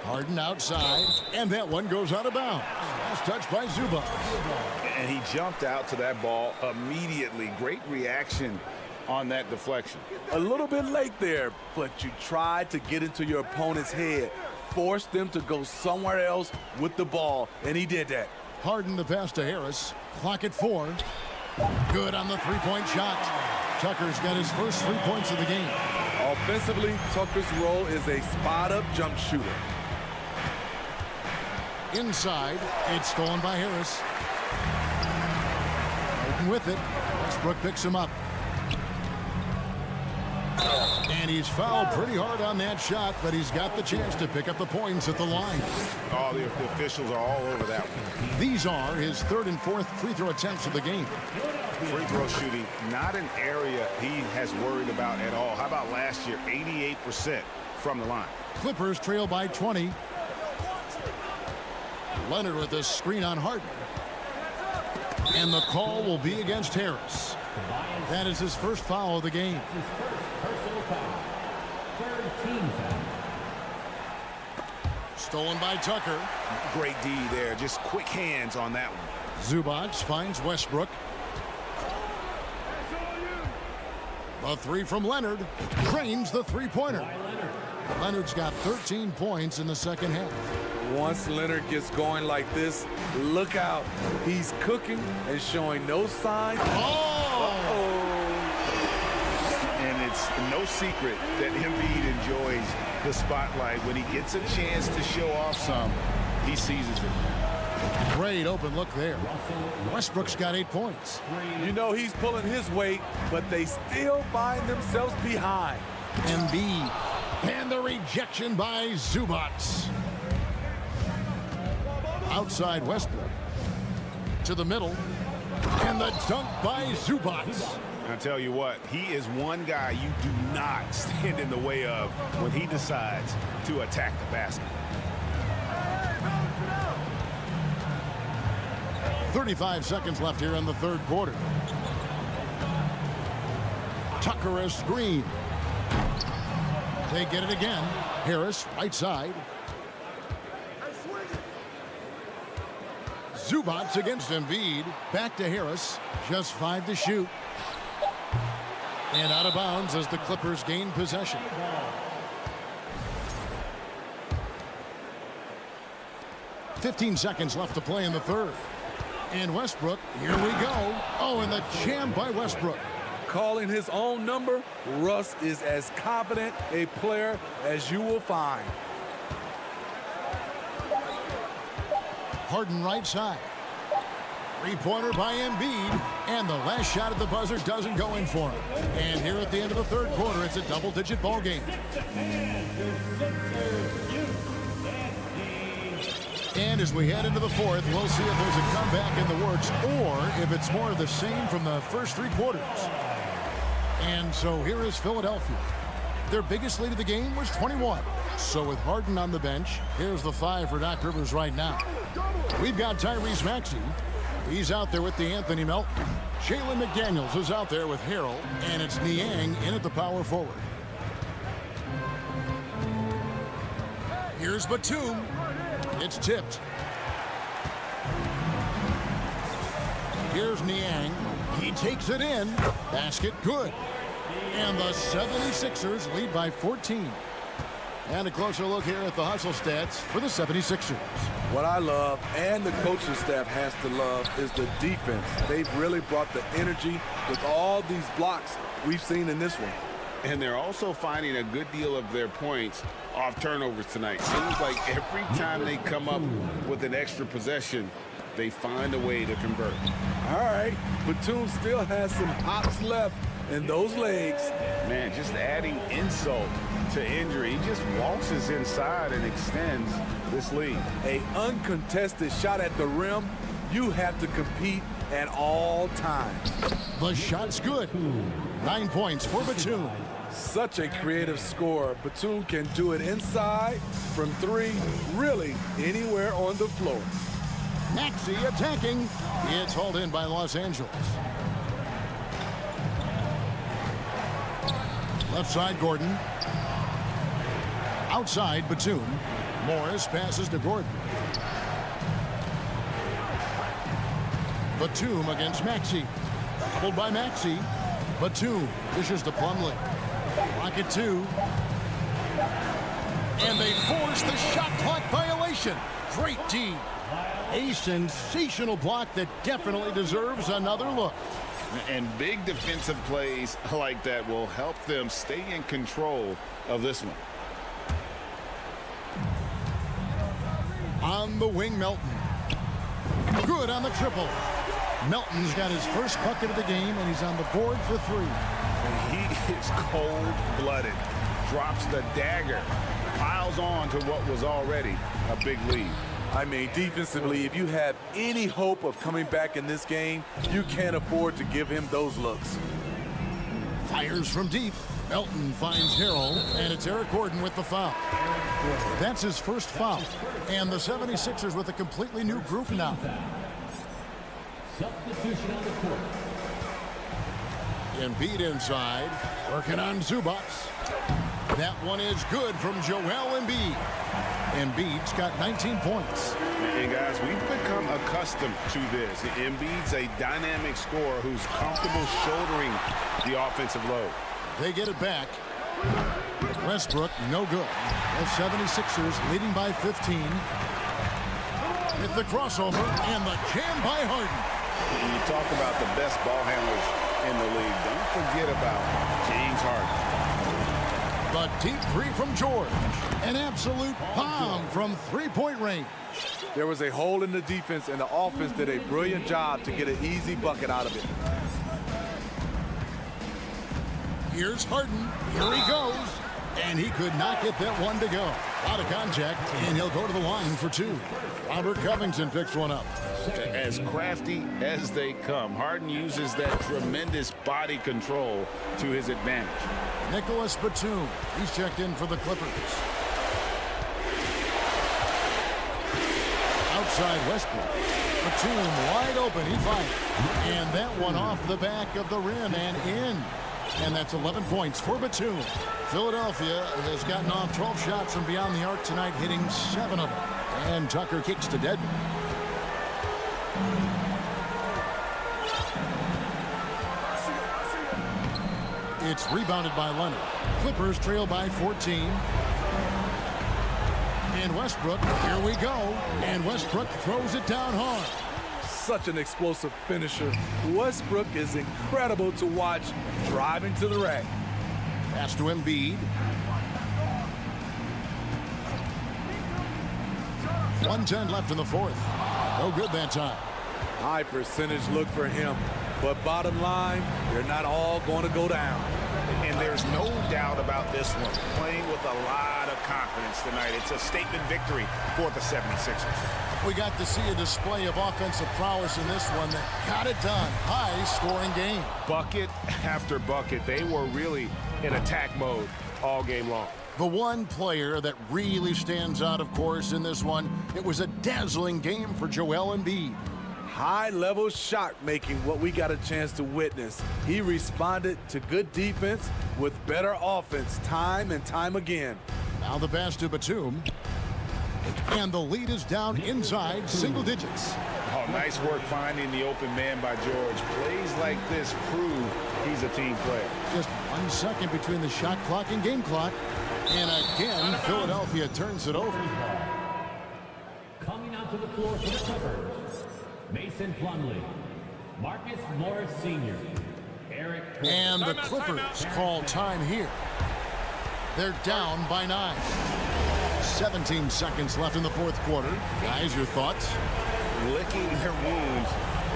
Harden outside, and that one goes out of bounds. Last touch by Zubac. And he jumped out to that ball immediately. Great reaction on that deflection. A little bit late there, but you tried to get into your opponent's head. Force them to go somewhere else with the ball, and he did that. Harden the pass to Harris. Clock at 4. Good on the three-point shot. Tucker's got his first 3 points of the game. Offensively, Tucker's role is a spot-up jump shooter. Inside, it's stolen by Harris. Harden with it. Westbrook picks him up. And he's fouled pretty hard on that shot, but he's got the chance to pick up the points at the line. Oh, the officials are all over that one. These are his third and fourth free throw attempts of the game. Free throw shooting, not an area he has worried about at all. How about last year, 88% from the line. Clippers trail by 20. Leonard with a screen on Harden. And the call will be against Harris. That is his first foul of the game. Stolen by Tucker. Great D there. Just quick hands on that one. Zubac finds Westbrook. A three from Leonard. Drains the three-pointer. Leonard's got 13 points in the second half. Once Leonard gets going like this, look out. He's cooking and showing no signs. And it's no secret that Embiid enjoys the spotlight. When he gets a chance to show off some, he seizes it. Great open look there. Westbrook's got 8 points. You know he's pulling his weight, but they still find themselves behind. Embiid. And the rejection by Zubac. Outside Westbrook. To the middle. And the dunk by Zubac. I tell you what, he is one guy you do not stand in the way of when he decides to attack the basket. 35 seconds left here in the third quarter. Tucker a screen. They get it again. Harris, right side. Zubac against Embiid. Back to Harris. Just 5 to shoot. And out of bounds as the Clippers gain possession. $15 seconds left to play in the third. And Westbrook, here we go. Oh, and the jam by Westbrook. Calling his own number, Russ is as confident a player as you will find. Harden right side. Three-pointer by Embiid. And the last shot at the buzzer doesn't go in for him. And here at the end of the third quarter, it's a double-digit ball game. And as we head into the fourth, we'll see if there's a comeback in the works or if it's more of the same from the first 3 quarters. And so here is Philadelphia. Their biggest lead of the game was 21. So with Harden on the bench, here's the 5 for Doc Rivers right now. We've got Tyrese Maxey. He's out there with the Anthony Melton. Jalen McDaniels is out there with Harrell. And it's Niang in at the power forward. Here's Batum. It's tipped. Here's Niang. He takes it in. Basket good. And the 76ers lead by 14. And a closer look here at the hustle stats for the 76ers. What I love, and the coaching staff has to love, is the defense. They've really brought the energy with all these blocks we've seen in this one. And they're also finding a good deal of their points off turnovers tonight. Seems like every time they come up with an extra possession, they find a way to convert. All right, Batum still has some hops left in those legs. Man, just adding insult to injury. He just waltzes inside and extends this lead. A uncontested shot at the rim, you have to compete at all times. The shot's good. 9 points for Batum. Such a creative scorer. Batum can do it inside, from 3, really anywhere on the floor. Maxey attacking. It's hauled in by Los Angeles. Left side, Gordon. Outside, Batum. Morris passes to Gordon. Batum against Maxey. Doubled by Maxey. Batum dishes to Plumlee. Pocket 2. And they force the shot clock violation. Great D. A sensational block that definitely deserves another look. And big defensive plays like that will help them stay in control of this one. On the wing, Melton. Good on the triple. Melton's got his first bucket of the game, and he's on the board for 3. And he is cold-blooded. Drops the dagger. Piles on to what was already a big lead. I mean, defensively, if you have any hope of coming back in this game, you can't afford to give him those looks. Fires from deep. Melton finds Harrell, and it's Eric Gordon with the foul. That's his first foul. And the 76ers with a completely new group now. Substitution on the court. Embiid inside, working on Zubac. That one is good from Joel Embiid. Embiid's got 19 points. And guys, we've become accustomed to this. Embiid's a dynamic scorer who's comfortable shouldering the offensive load. They get it back. Westbrook, no good. The 76ers leading by 15. With the crossover and the jam by Harden. When you talk about the best ball handlers in the league, don't forget about James Harden. The deep 3 from George. An absolute bomb from 3-point range. There was a hole in the defense, and the offense did a brilliant job to get an easy bucket out of it. Here's Harden. Here he goes. And he could not get that one to go. Out of contact, and he'll go to the line for 2. Robert Covington picks one up. As crafty as they come, Harden uses that tremendous body control to his advantage. Nicholas Batum, he's checked in for the Clippers. Outside Westbrook. Batum wide open, he fights. And that one off the back of the rim and in. And that's 11 points for Batum. Philadelphia has gotten off 12 shots from beyond the arc tonight, hitting 7 of them. And Tucker kicks to Dedmon. It's rebounded by Leonard. Clippers trail by 14. And Westbrook, here we go. And Westbrook throws it down hard. Such an explosive finisher. Westbrook is incredible to watch driving to the rack. Pass to Embiid. 1:10 left in the 4th. No good that time. High percentage look for him. But bottom line, they're not all going to go down. And there's no doubt about this one. Playing with a lot of confidence tonight. It's a statement victory for the 76ers. We got to see a display of offensive prowess in this one that got it done. High-scoring game. Bucket after bucket. They were really in attack mode all game long. The one player that really stands out, of course, in this one, it was a dazzling game for Joel Embiid. High-level shot making, what we got a chance to witness. He responded to good defense with better offense time and time again. Now the pass to Batum. And the lead is down inside single digits. Oh, nice work finding the open man by George. Plays like this prove he's a team player. Just 1 second between the shot clock and game clock. And again, Philadelphia turns it over. Coming out onto the floor for the Clippers, Mason Plumlee, Marcus Morris Sr., Eric. And the Clippers call time here. They're down by 9. 17 seconds left in the fourth quarter. Guys, your thoughts? Licking their wounds.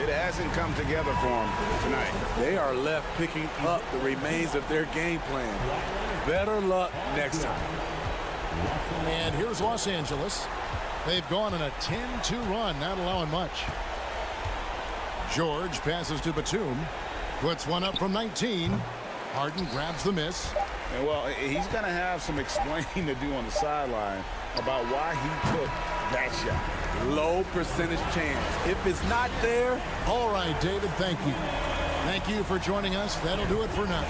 It hasn't come together for them tonight. They are left picking up the remains of their game plan. Better luck next time. And here's Los Angeles. They've gone on a 10-2 run, not allowing much. George passes to Batum. Puts one up from 19. Harden grabs the miss. And well, he's going to have some explaining to do on the sideline about why he took that shot. Low percentage chance. If it's not there. All right, David, thank you. Thank you for joining us. That'll do it for now.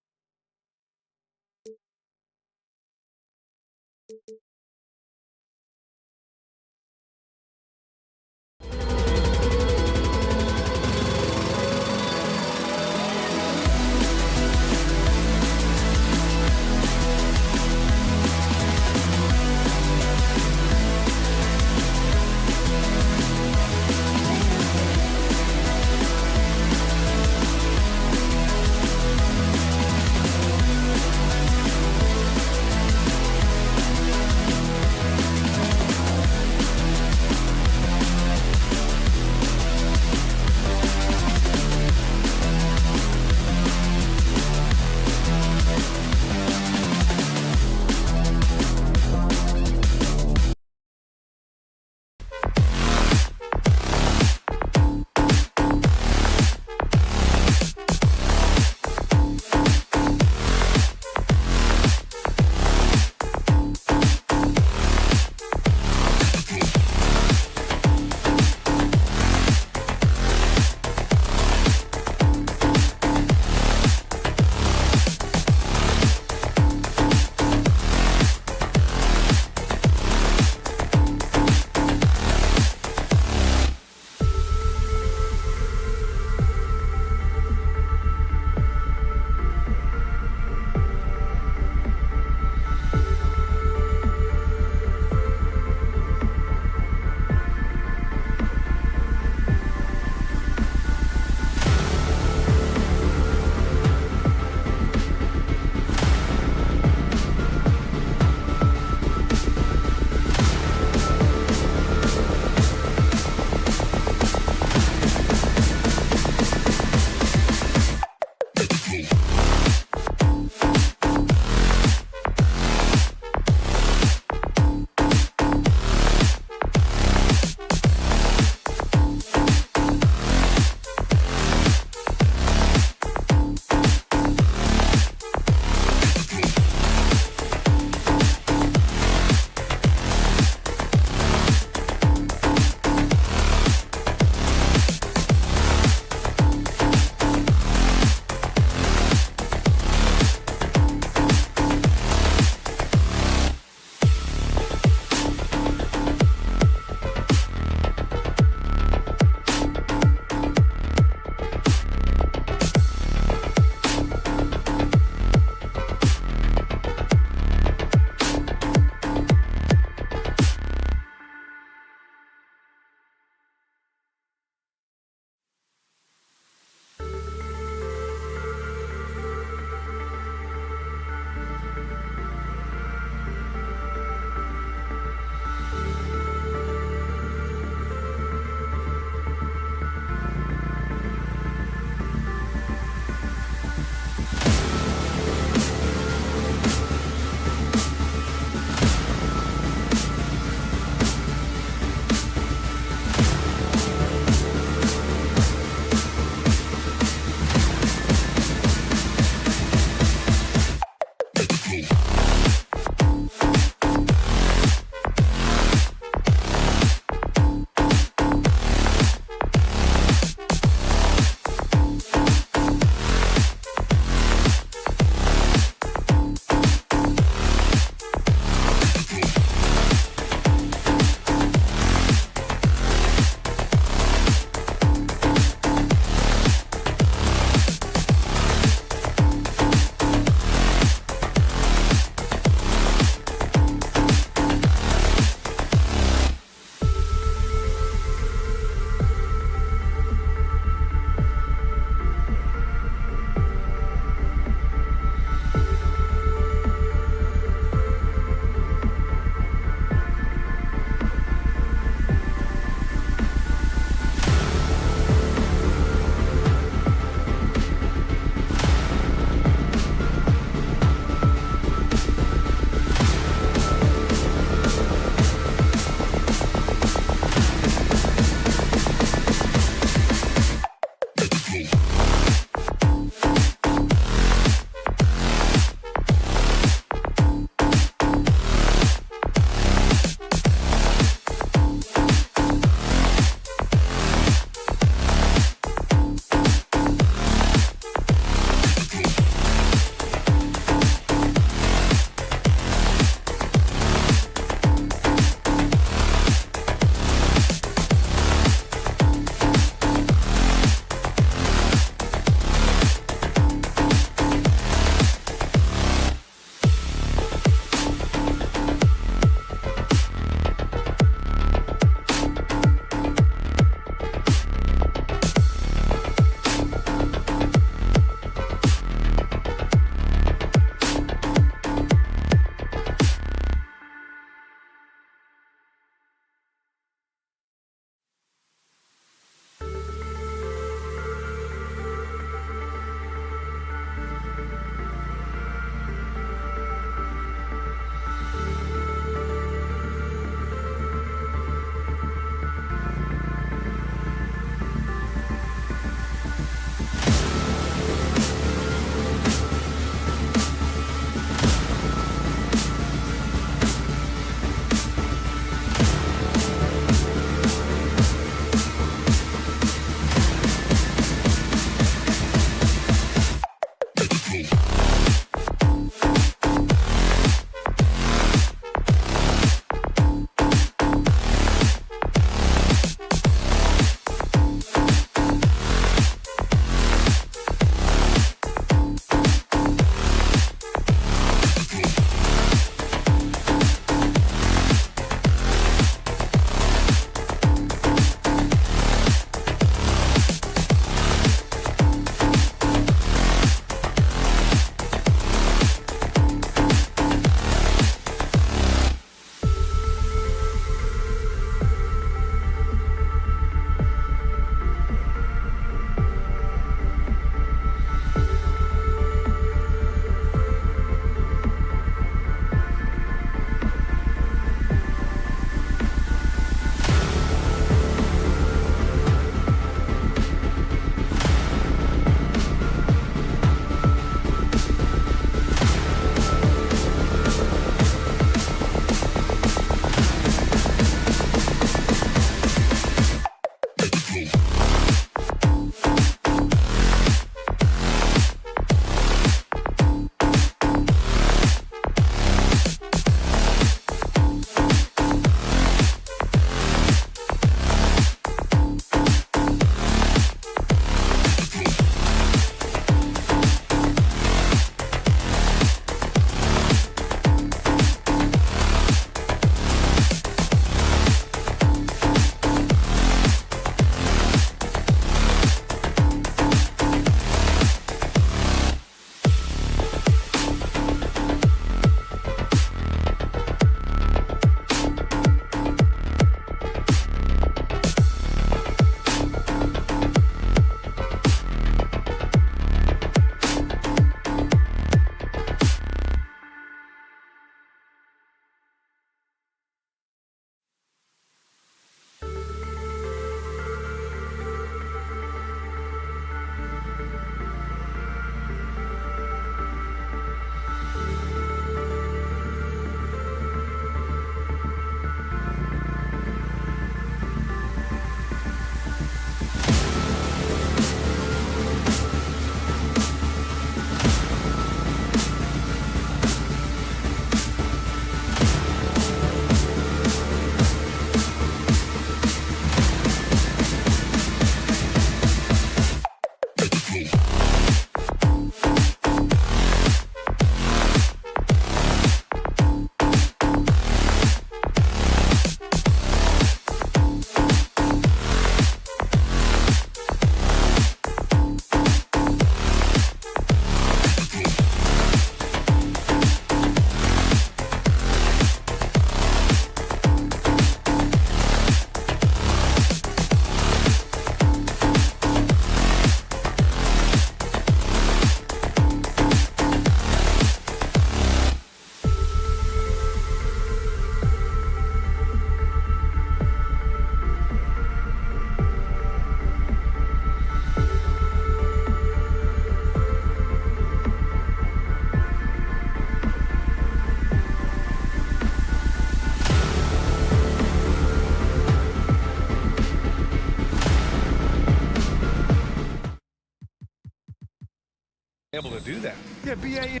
able to do that. Yeah, BA.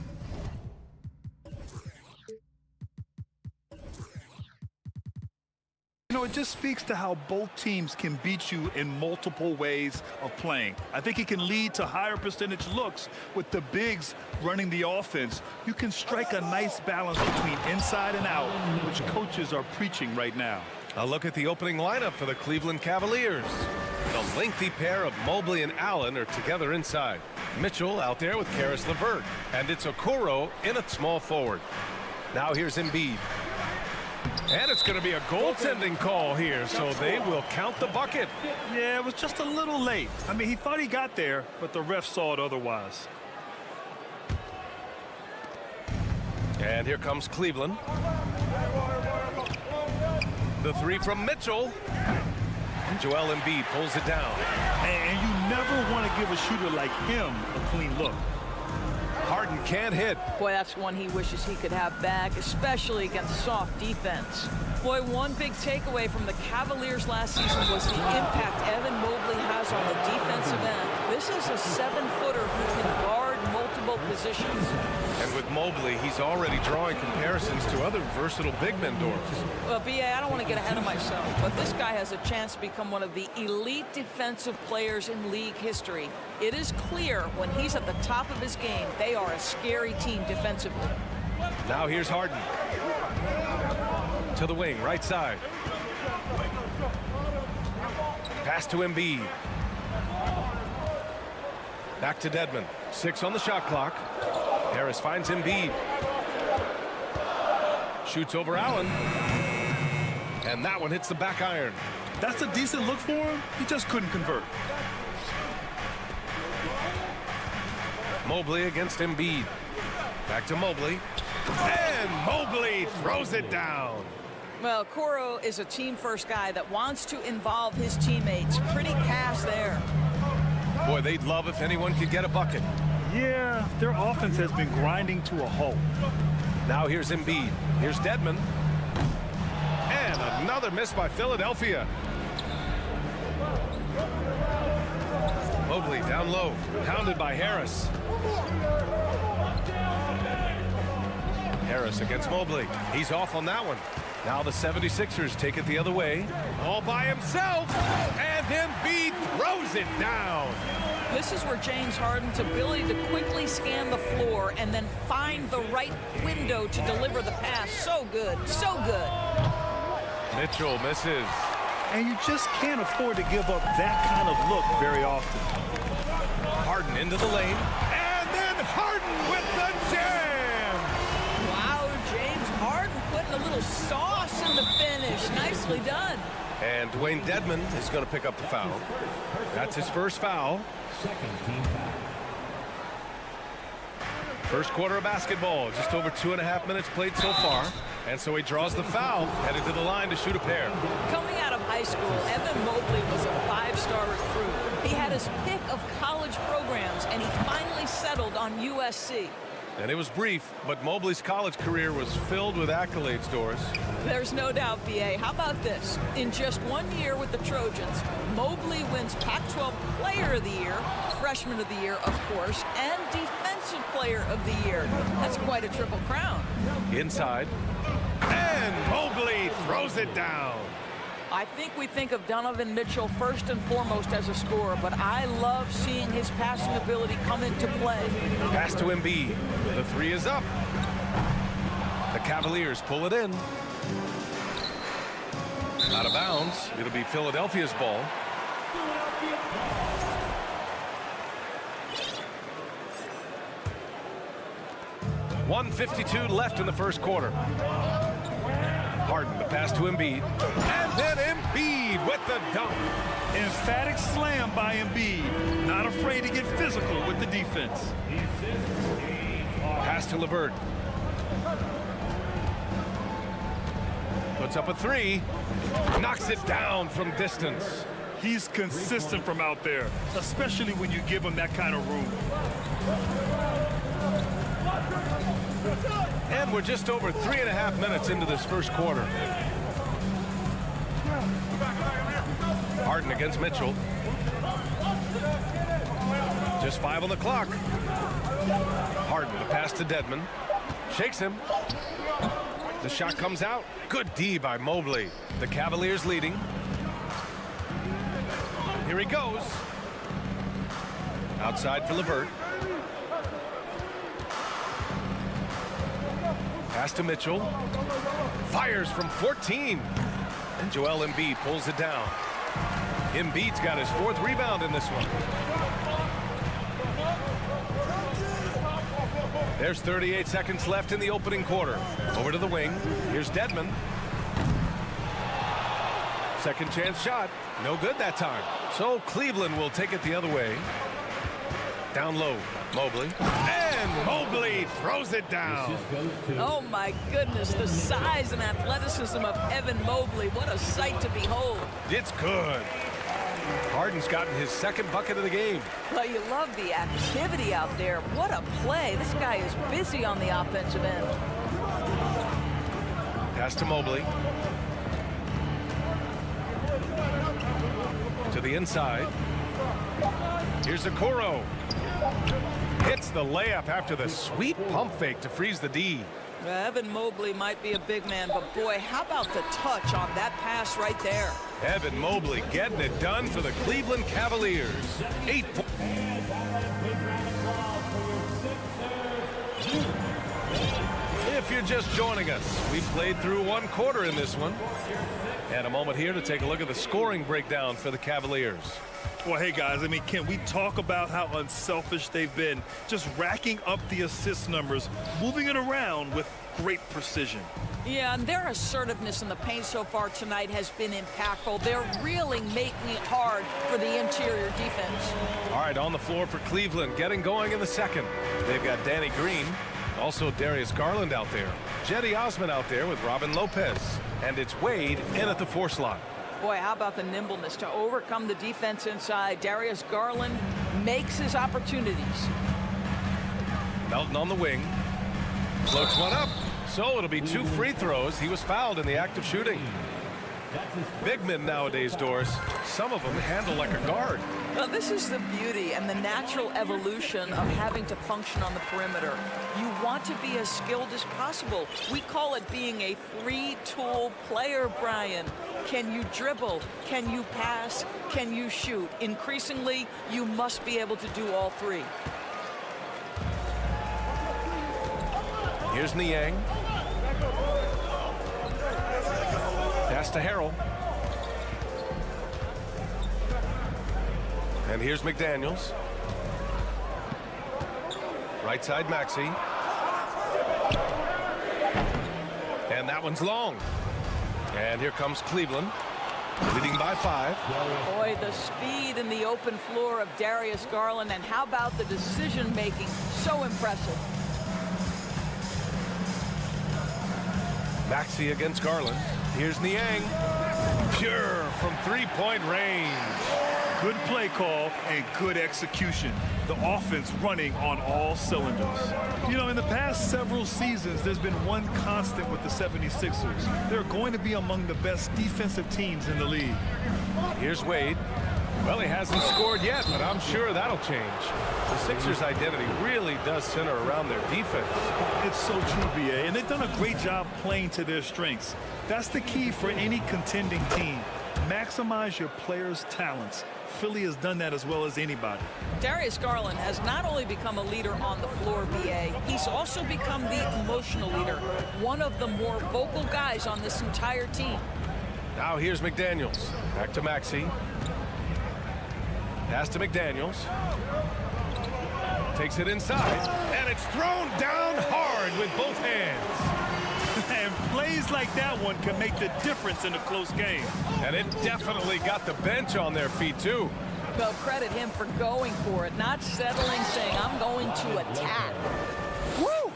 You know, it just speaks to how both teams can beat you in multiple ways of playing. I think it can lead to higher percentage looks with the bigs running the offense. You can strike a nice balance between inside and out, which coaches are preaching right now. A look at the opening lineup for the Cleveland Cavaliers. The lengthy pair of Mobley and Allen are together inside. Mitchell out there with Karis LeVert. And it's Okoro in at small forward. Now here's Embiid. And it's going to be a goaltending call here, so they will count the bucket. Yeah, it was just a little late. I mean, he thought he got there, but the ref saw it otherwise. And here comes Cleveland. The three from Mitchell. And Joel Embiid pulls it down. And you never want to give a shooter like him a clean look. Harden can't hit. Boy, that's one he wishes he could have back, especially against soft defense. Boy, one big takeaway from the Cavaliers last season was the impact Evan Mobley has on the defensive end. This is a 7-footer who can guard multiple positions. And with Mobley, he's already drawing comparisons to other versatile big men, Doris. Well, B.A., I don't want to get ahead of myself, but this guy has a chance to become one of the elite defensive players in league history. It is clear when he's at the top of his game, they are a scary team defensively. Now here's Harden. To the wing, right side. Pass to Embiid. Back to Dedmon. 6 on the shot clock. Harris finds Embiid. Shoots over Allen. And that one hits the back iron. That's a decent look for him. He just couldn't convert. Mobley against Embiid. Back to Mobley. And Mobley throws it down. Well, Coro is a team-first guy that wants to involve his teammates. Pretty pass there. Boy, they'd love if anyone could get a bucket. Yeah, their offense has been grinding to a halt. Now here's Embiid. Here's Dedmon. And another miss by Philadelphia. Mobley down low, pounded by Harris. Harris against Mobley. He's off on that one. Now the 76ers take it the other way. All by himself. And Embiid throws it down. This is where James Harden's ability to quickly scan the floor and then find the right window to deliver the pass. So good. So good. Mitchell misses. And you just can't afford to give up that kind of look very often. Harden into the lane. And then Harden with the jam. Wow, James Harden putting a little sauce in the finish. Nicely done. And Dwayne Dedmon is going to pick up the foul. That's his first foul. First quarter of basketball. Just over 2.5 minutes played so far. And so he draws the foul, headed to the line to shoot a pair. Coming out of high school, Evan Mobley was a 5-star recruit. He had his pick of college programs, and he finally settled on USC. And it was brief, but Mobley's college career was filled with accolades, Doris. There's no doubt, B.A. How about this? In just 1 year with the Trojans, Mobley wins Pac-12 Player of the Year, Freshman of the Year, of course, and Defensive Player of the Year. That's quite a triple crown. Inside. And Mobley throws it down. I think we think of Donovan Mitchell first and foremost as a scorer, but I love seeing his passing ability come into play. Pass to Embiid. The three is up. The Cavaliers pull it in. Out of bounds. It'll be Philadelphia's ball. .152 left in the first quarter. Harden, the pass to Embiid. And then Embiid with the dunk. Emphatic slam by Embiid. Not afraid to get physical with the defense. Pass to LeVert. Puts up a three. Knocks it down from distance. He's consistent from out there, especially when you give him that kind of room. And we're just over 3.5 minutes into this first quarter. Harden against Mitchell. Just 5 on the clock. Harden, the pass to Dedmon. Shakes him. The shot comes out. Good D by Mobley. The Cavaliers leading. Here he goes. Outside for LeVert. Pass to Mitchell. Fires from 14. And Joel Embiid pulls it down. Embiid's got his 4th rebound in this one. There's 38 seconds left in the opening quarter. Over to the wing. Here's Dedmon. Second chance shot. No good that time. So Cleveland will take it the other way. Down low. Mobley. And Mobley throws it down. Oh, my goodness. The size and athleticism of Evan Mobley. What a sight to behold. It's good. Harden's gotten his 2nd bucket of the game. Well, you love the activity out there. What a play. This guy is busy on the offensive end. Pass to Mobley. To the inside. Here's Okoro. Hits the layup after the sweet pump fake to freeze the D. Evan Mobley might be a big man, but boy, how about the touch on that pass right there? Evan Mobley getting it done for the Cleveland Cavaliers. 8 points. If you're just joining us, we played through 1 quarter in this one. And a moment here to take a look at the scoring breakdown for the Cavaliers. Well, hey, guys, I mean, can we talk about how unselfish they've been? Just racking up the assist numbers, moving it around with great precision. Yeah, and their assertiveness in the paint so far tonight has been impactful. They're really making it hard for the interior defense. All right, on the floor for Cleveland, getting going in the second. They've got Danny Green, also Darius Garland out there. Jetty Osman out there with Robin Lopez. And it's Wade in at the 4 slot. Boy, how about the nimbleness to overcome the defense inside. Darius Garland makes his opportunities. Melton on the wing. Floats one up. So it'll be 2 free throws. He was fouled in the act of shooting. Big men nowadays, Doris, some of them handle like a guard. Well, this is the beauty and the natural evolution of having to function on the perimeter. You want to be as skilled as possible. We call it being a three-tool player, Brian. Can you dribble? Can you pass? Can you shoot? Increasingly, you must be able to do all 3. Here's Niang. Pass to Harrell. And here's McDaniels. Right side Maxey. And that one's long. And here comes Cleveland, leading by 5. Boy, the speed in the open floor of Darius Garland, and how about the decision-making? So impressive. Maxey against Garland. Here's Niang. Pure from 3-point range. Good play call and good execution. The offense running on all cylinders. You know, in the past several seasons, there's been one constant with the 76ers. They're going to be among the best defensive teams in the league. Here's Wade. Well, he hasn't scored yet, but I'm sure that'll change. The Sixers' identity really does center around their defense. It's so true, B.A., and they've done a great job playing to their strengths. That's the key for any contending team. Maximize your players' talents. Philly has done that as well as anybody. Darius Garland has not only become a leader on the floor, B.A., he's also become the emotional leader, one of the more vocal guys on this entire team. Now here's McDaniels. Back to Maxey. Pass to McDaniels. Takes it inside, and it's thrown down hard with both hands. And plays like that one can make the difference in a close game. And it definitely got the bench on their feet, too. Well, credit him for going for it, not settling, saying, I'm going to attack. Woo!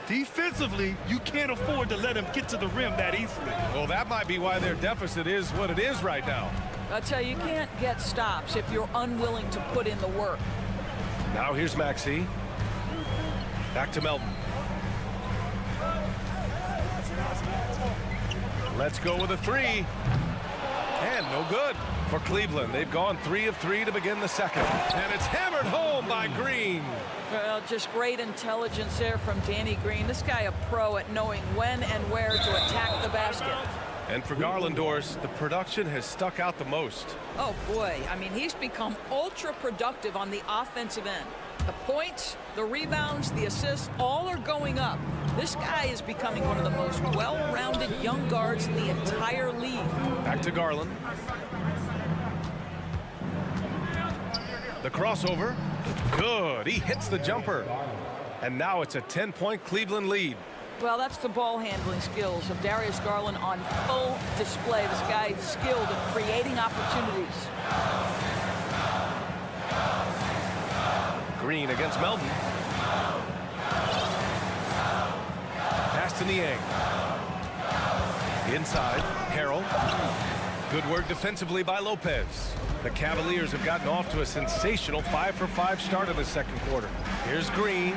Defensively, you can't afford to let him get to the rim that easily. Well, that might be why their deficit is what it is right now. I tell you, you can't get stops if you're unwilling to put in the work. Now here's Maxey. Back to Melton. Let's go with a 3. And no good for Cleveland. They've gone 3 of 3 to begin the second. And it's hammered home by Green. Well, just great intelligence there from Danny Green. This guy a pro at knowing when and where to attack the basket. And for Garland, Doris, the production has stuck out the most. Oh, boy. I mean, he's become ultra productive on the offensive end. The points, the rebounds, the assists, all are going up. This guy is becoming one of the most well-rounded young guards in the entire league. Back to Garland. The crossover. Good. He hits the jumper. And now it's a 10-point Cleveland lead. Well, that's the ball handling skills of Darius Garland on full display. This guy is skilled at creating opportunities. Green against Melton. Pass to Niang. Inside, Harrell. Good work defensively by Lopez. The Cavaliers have gotten off to a sensational 5-for-5 start in the second quarter. Here's Green.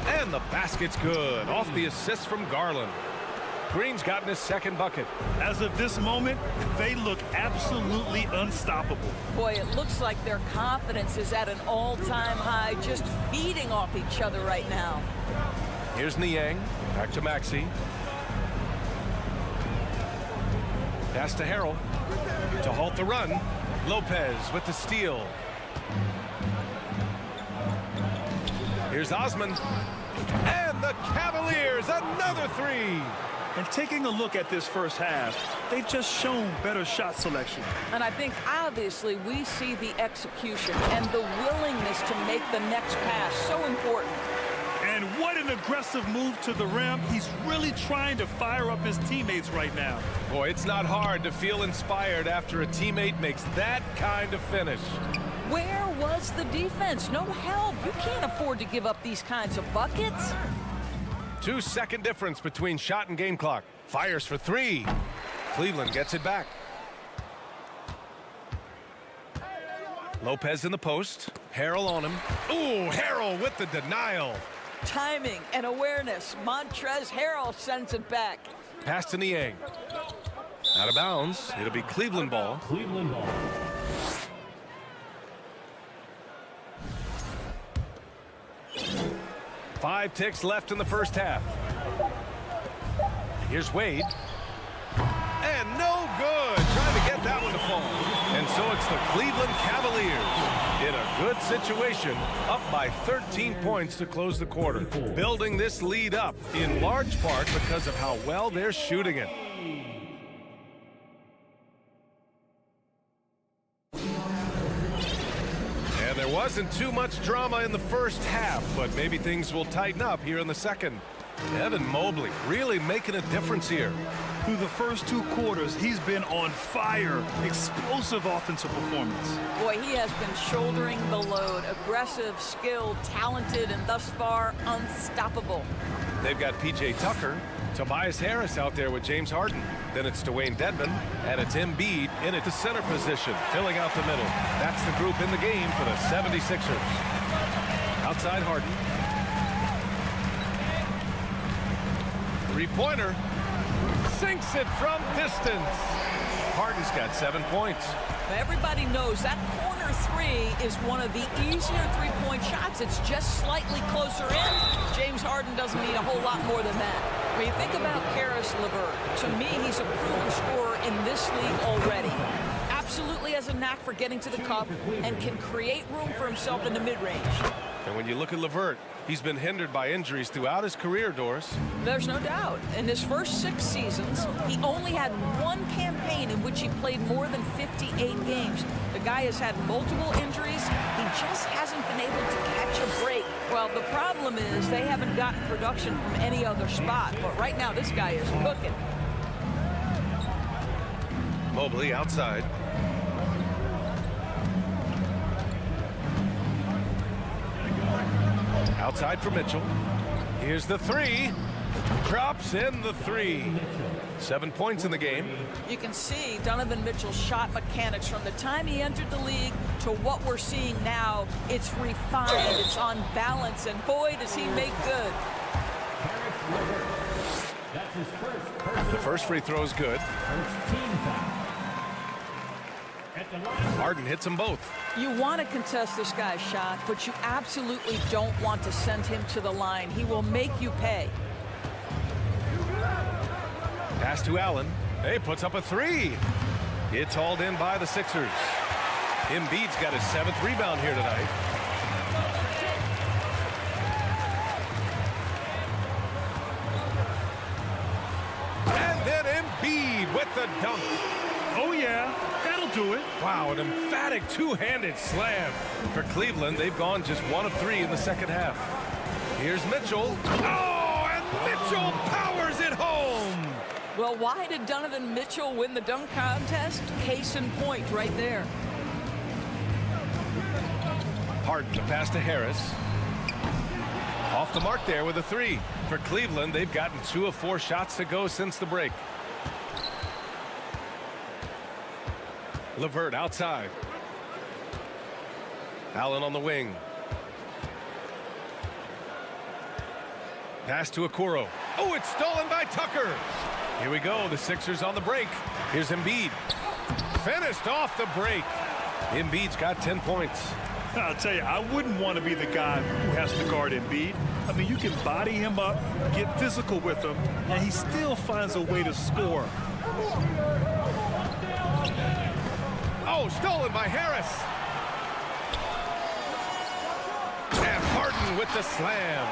And the basket's good. Off the assist from Garland. Green's gotten his second bucket. As of this moment, they look absolutely unstoppable. Boy, it looks like their confidence is at an all-time high, just feeding off each other right now. Here's Niang, back to Maxey. Pass to Harrell. To halt the run, Lopez with the steal. Here's Osman. And the Cavaliers, another three. And taking a look at this first half, they've just shown better shot selection. And I think obviously we see the execution and the willingness to make the next pass so important. And what an aggressive move to the rim. He's really trying to fire up his teammates right now. Boy, it's not hard to feel inspired after a teammate makes that kind of finish. Where was the defense? No help. You can't afford to give up these kinds of buckets. 2-second difference between shot and game clock. Fires for three. Cleveland gets it back. Lopez in the post. Harrell on him. Ooh, Harrell with the denial. Timing and awareness. Montrezl Harrell sends it back. Pass to Niang. Out of bounds. It'll be Cleveland ball. Cleveland ball. Five ticks left in the first half. Here's Wade. And no good. Trying to get that one to fall. And so it's the Cleveland Cavaliers in a good situation, up by 13 points to close the quarter. Building this lead up in large part because of how well they're shooting it. And there wasn't too much drama in the first half, but maybe things will tighten up here in the second. Evan Mobley really making a difference here. Through the first two quarters, he's been on fire. Explosive offensive performance. Boy, he has been shouldering the load. Aggressive, skilled, talented, and thus far, unstoppable. They've got P.J. Tucker, Tobias Harris out there with James Harden. Then it's Dwayne Dedmon, and it's Embiid in at the center position, filling out the middle. That's the group in the game for the 76ers. Outside Harden. Three-pointer. Sinks it from distance. Harden's got 7 points. Everybody knows that corner three is one of the easier three-point shots. It's just slightly closer in. James Harden doesn't need a whole lot more than that. When you think about Caris LeVert, to me, he's a proven scorer in this league already. Absolutely has a knack for getting to the cup and can create room for himself in the mid-range. And when you look at LeVert, he's been hindered by injuries throughout his career, Doris. There's no doubt. In his first 6 seasons, he only had one campaign in which he played more than 58 games. The guy has had multiple injuries. He just hasn't been able to catch a break. Well, the problem is they haven't gotten production from any other spot. But right now, this guy is cooking. Mobley outside. Outside for Mitchell. Here's the three. Drops in the three. 7 points in the game. You can see Donovan Mitchell's shot mechanics from the time he entered the league to what we're seeing now. It's refined, it's on balance, and boy, does he make good. The first free throw is good. Harden hits them both. You want to contest this guy's shot, but you absolutely don't want to send him to the line. He will make you pay. Pass to Allen. He puts up a three. It's hauled in by the Sixers. Embiid's got his 7th rebound here tonight. And then Embiid with the dunk. Oh, yeah. That'll do it. Wow, an emphatic two-handed slam for Cleveland. They've gone just 1 of 3 in the second half. Here's Mitchell. Oh, and Mitchell powers it home. Well, why did Donovan Mitchell win the dunk contest? Case in point right there. Harden, the pass to Harris. Off the mark there with a three. For Cleveland, they've gotten 2 of 4 shots to go since the break. LeVert outside. Allen on the wing. Pass to Okoro. Oh, it's stolen by Tucker. Here we go. The Sixers on the break. Here's Embiid. Finished off the break. Embiid's got 10 points. I'll tell you, I wouldn't want to be the guy who has to guard Embiid. I mean, you can body him up, get physical with him, and he still finds a way to score. Oh, stolen by Harris. And Harden with the slam.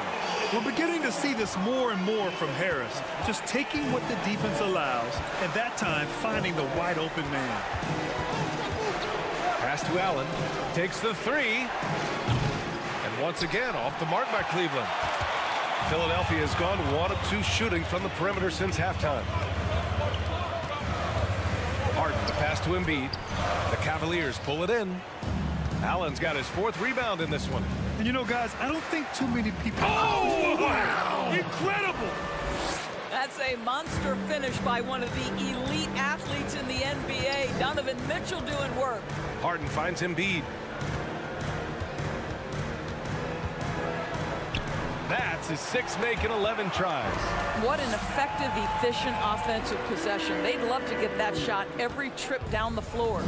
We're beginning to see this more and more from Harris, just taking what the defense allows, and that time finding the wide open man. Pass to Allen. Takes the three. And once again, off the mark by Cleveland. Philadelphia has gone 1 of 2 shooting from the perimeter since halftime. Harden, the pass to Embiid. The Cavaliers pull it in. Allen's got his 4th rebound in this one. And you know, guys, I don't think too many people... Oh, wow! Incredible! That's a monster finish by one of the elite athletes in the NBA. Donovan Mitchell doing work. Harden finds Embiid. That's his 6th make in 11 tries. What an effective, efficient offensive possession. They'd love to get that shot every trip down the floor.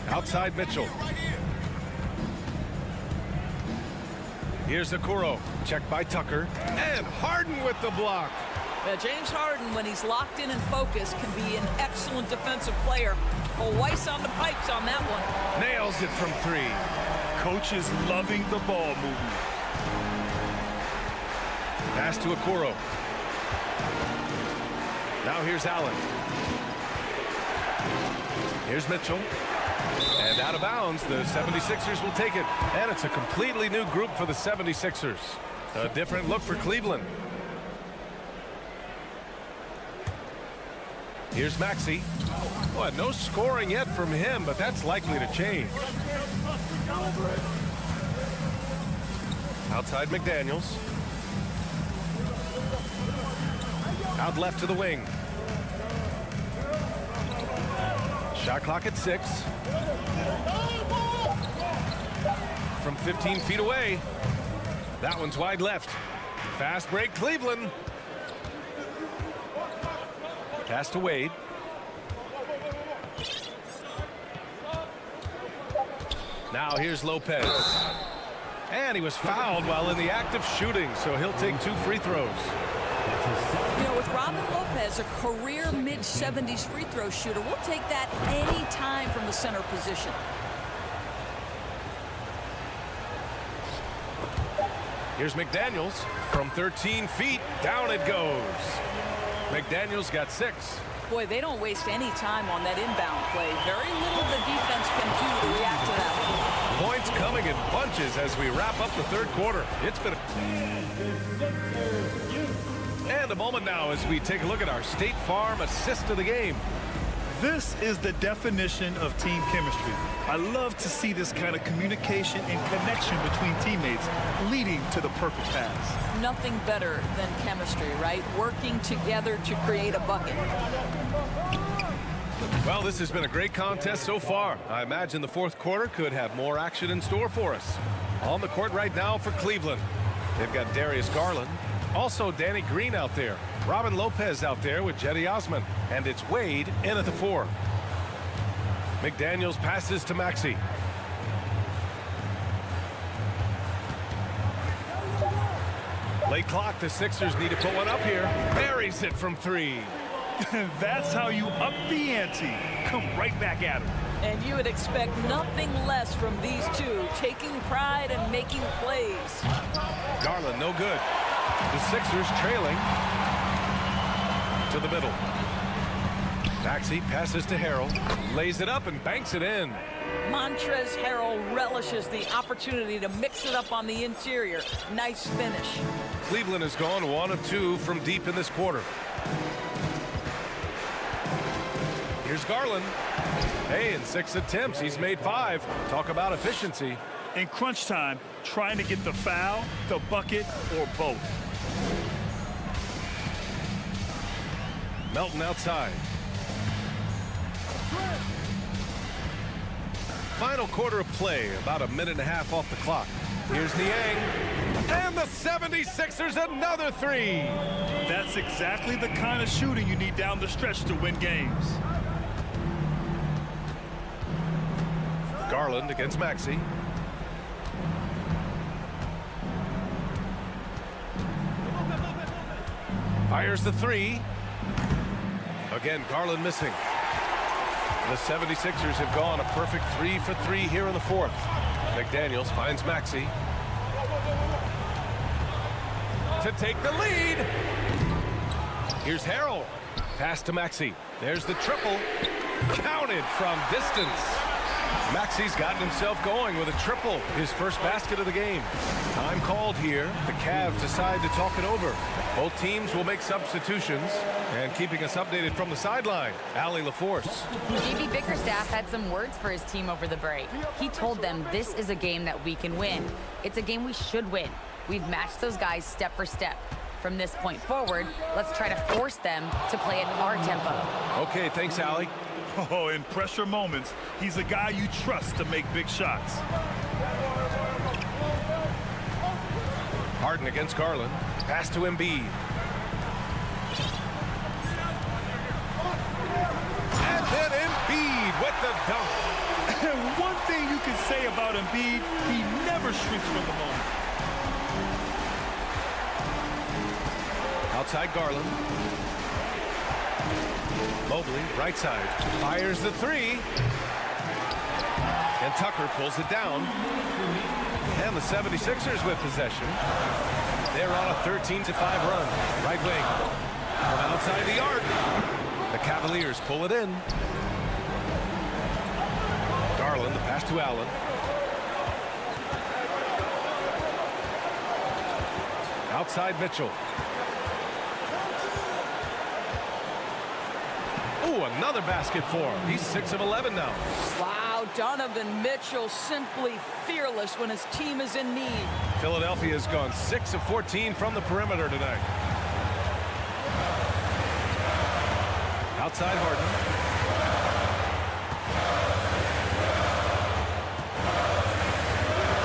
Outside Mitchell. Here's Okoro. Checked by Tucker. And Harden with the block. James Harden, when he's locked in and focused, can be an excellent defensive player. Oh, Weiss on the pipes on that one. Nails it from 3. Coach is loving the ball movement. Pass to Okoro. Now here's Allen. Here's Mitchell. And out of bounds, the 76ers will take it. And it's a completely new group for the 76ers. A different look for Cleveland. Here's Maxey. Well, no scoring yet from him, but that's likely to change. Outside McDaniels. Out left to the wing. Shot clock at 6. From 15 feet away. That one's wide left. Fast break, Cleveland. Pass to Wade. Now here's Lopez. And he was fouled while in the act of shooting, so he'll take 2 free throws. You know, with Robin Lopez, a career mid-70s free throw shooter, we'll take that any time from the center position. Here's McDaniels from 13 feet. Down it goes. McDaniels got 6. Boy, they don't waste any time on that inbound play. Very little the defense can do to react to that. Points coming in bunches as we wrap up the 3rd quarter. It's been And a moment now as we take a look at our State Farm assist of the game. This is the definition of team chemistry. I love to see this kind of communication and connection between teammates leading to the perfect pass. Nothing better than chemistry, right? Working together to create a bucket. Well, this has been a great contest so far. I imagine the 4th quarter could have more action in store for us. On the court right now for Cleveland, they've got Darius Garland. Also Danny Green out there. Robin Lopez out there with Jetty Osman. And it's Wade in at the 4. McDaniels passes to Maxey. Late clock, the Sixers need to put one up here. Buries it from 3. That's how you up the ante. Come right back at him. And you would expect nothing less from these two, taking pride and making plays. Garland, no good. The Sixers trailing to the middle. Maxey passes to Harrell, lays it up and banks it in. Montrezl Harrell relishes the opportunity to mix it up on the interior. Nice finish. Cleveland has gone 1 of 2 from deep in this quarter. Here's Garland. Hey, in 6 attempts, he's made 5. Talk about efficiency. In crunch time, trying to get the foul, the bucket, or both. Melton outside. Final quarter of play, about a minute and a half off the clock. Here's Niang. And the 76ers another three. That's exactly the kind of shooting you need down the stretch to win games. Garland against Maxey. Fires the three. Again, Garland missing. The 76ers have gone a perfect 3 for 3 here in the fourth. McDaniels finds Maxey to take the lead. Here's Harrell. Pass to Maxey. There's the triple. Counted from distance. Maxey's gotten himself going with a triple, his first basket of the game. Time called here. The Cavs decide to talk it over. Both teams will make substitutions. And keeping us updated from the sideline, Allie LaForce. JB Bickerstaff had some words for his team over the break. He told them this is a game that we can win. It's a game we should win. We've matched those guys step for step. From this point forward, let's try to force them to play at our tempo. Okay, thanks, Allie. Oh, in pressure moments, he's a guy you trust to make big shots. Harden against Garland. Pass to Embiid. And then Embiid with the dunk. And one thing you can say about Embiid, he never shrinks from the moment. Outside Garland. Mobley, right side, fires the three. And Tucker pulls it down. And the 76ers with possession. They're on a 13-5 run. Right wing. From outside the arc. The Cavaliers pull it in. Garland, the pass to Allen. Outside Mitchell. Oh, another basket for him. He's 6 of 11 now. Wow, Donovan Mitchell simply fearless when his team is in need. Philadelphia has gone 6 of 14 from the perimeter tonight. Outside Harden.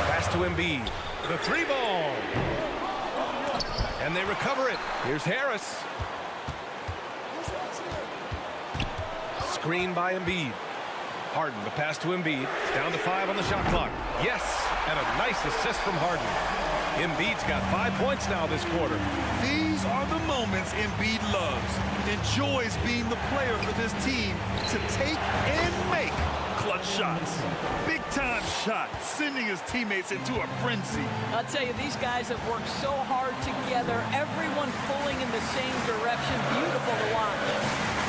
Pass to Embiid. The three ball. And they recover it. Here's Harris. Screen by Embiid. Harden, the pass to Embiid. Down to 5 on the shot clock. Yes, and a nice assist from Harden. Embiid's got 5 points now this quarter. These are the moments Embiid loves. Enjoys being the player for this team to take and make clutch shots. Big-time shot, sending his teammates into a frenzy. I'll tell you, these guys have worked so hard together. Everyone pulling in the same direction. Beautiful to watch.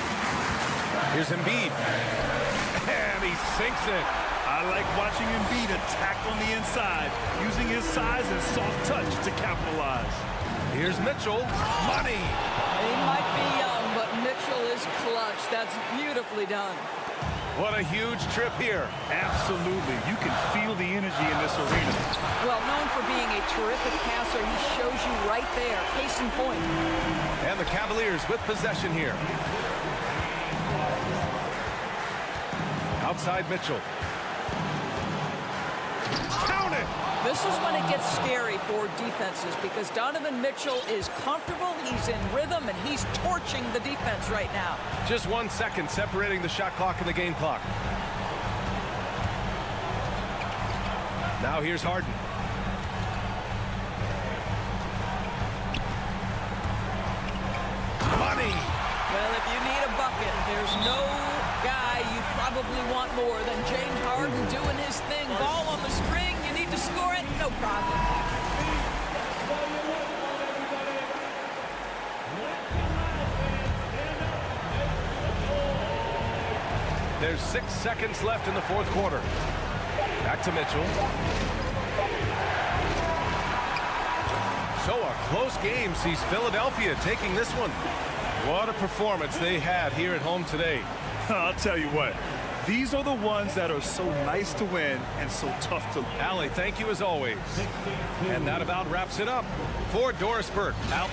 Here's Embiid. And he sinks it. I like watching Embiid attack on the inside, using his size and soft touch to capitalize. Here's Mitchell. Money. He might be young, but Mitchell is clutch. That's beautifully done. What a huge trip here. Absolutely. You can feel the energy in this arena. Well, known for being a terrific passer, he shows you right there. Case in point. And the Cavaliers with possession here. Outside Mitchell. Count it! This is when it gets scary for defenses because Donovan Mitchell is comfortable, he's in rhythm, and he's torching the defense right now. Just 1 second separating the shot clock and the game clock. Now here's Harden. Money! Well, if you need a bucket, there's no guy you probably want more than James Harden doing his thing. Ball on the string, you need to score it, no problem. There's 6 seconds left in the fourth quarter. Back to Mitchell. So a close game sees Philadelphia taking this one. What a performance they had here at home today. I'll tell you what, these are the ones that are so nice to win and so tough to... Allie, thank you as always. And that about wraps it up. For Doris Burke, out.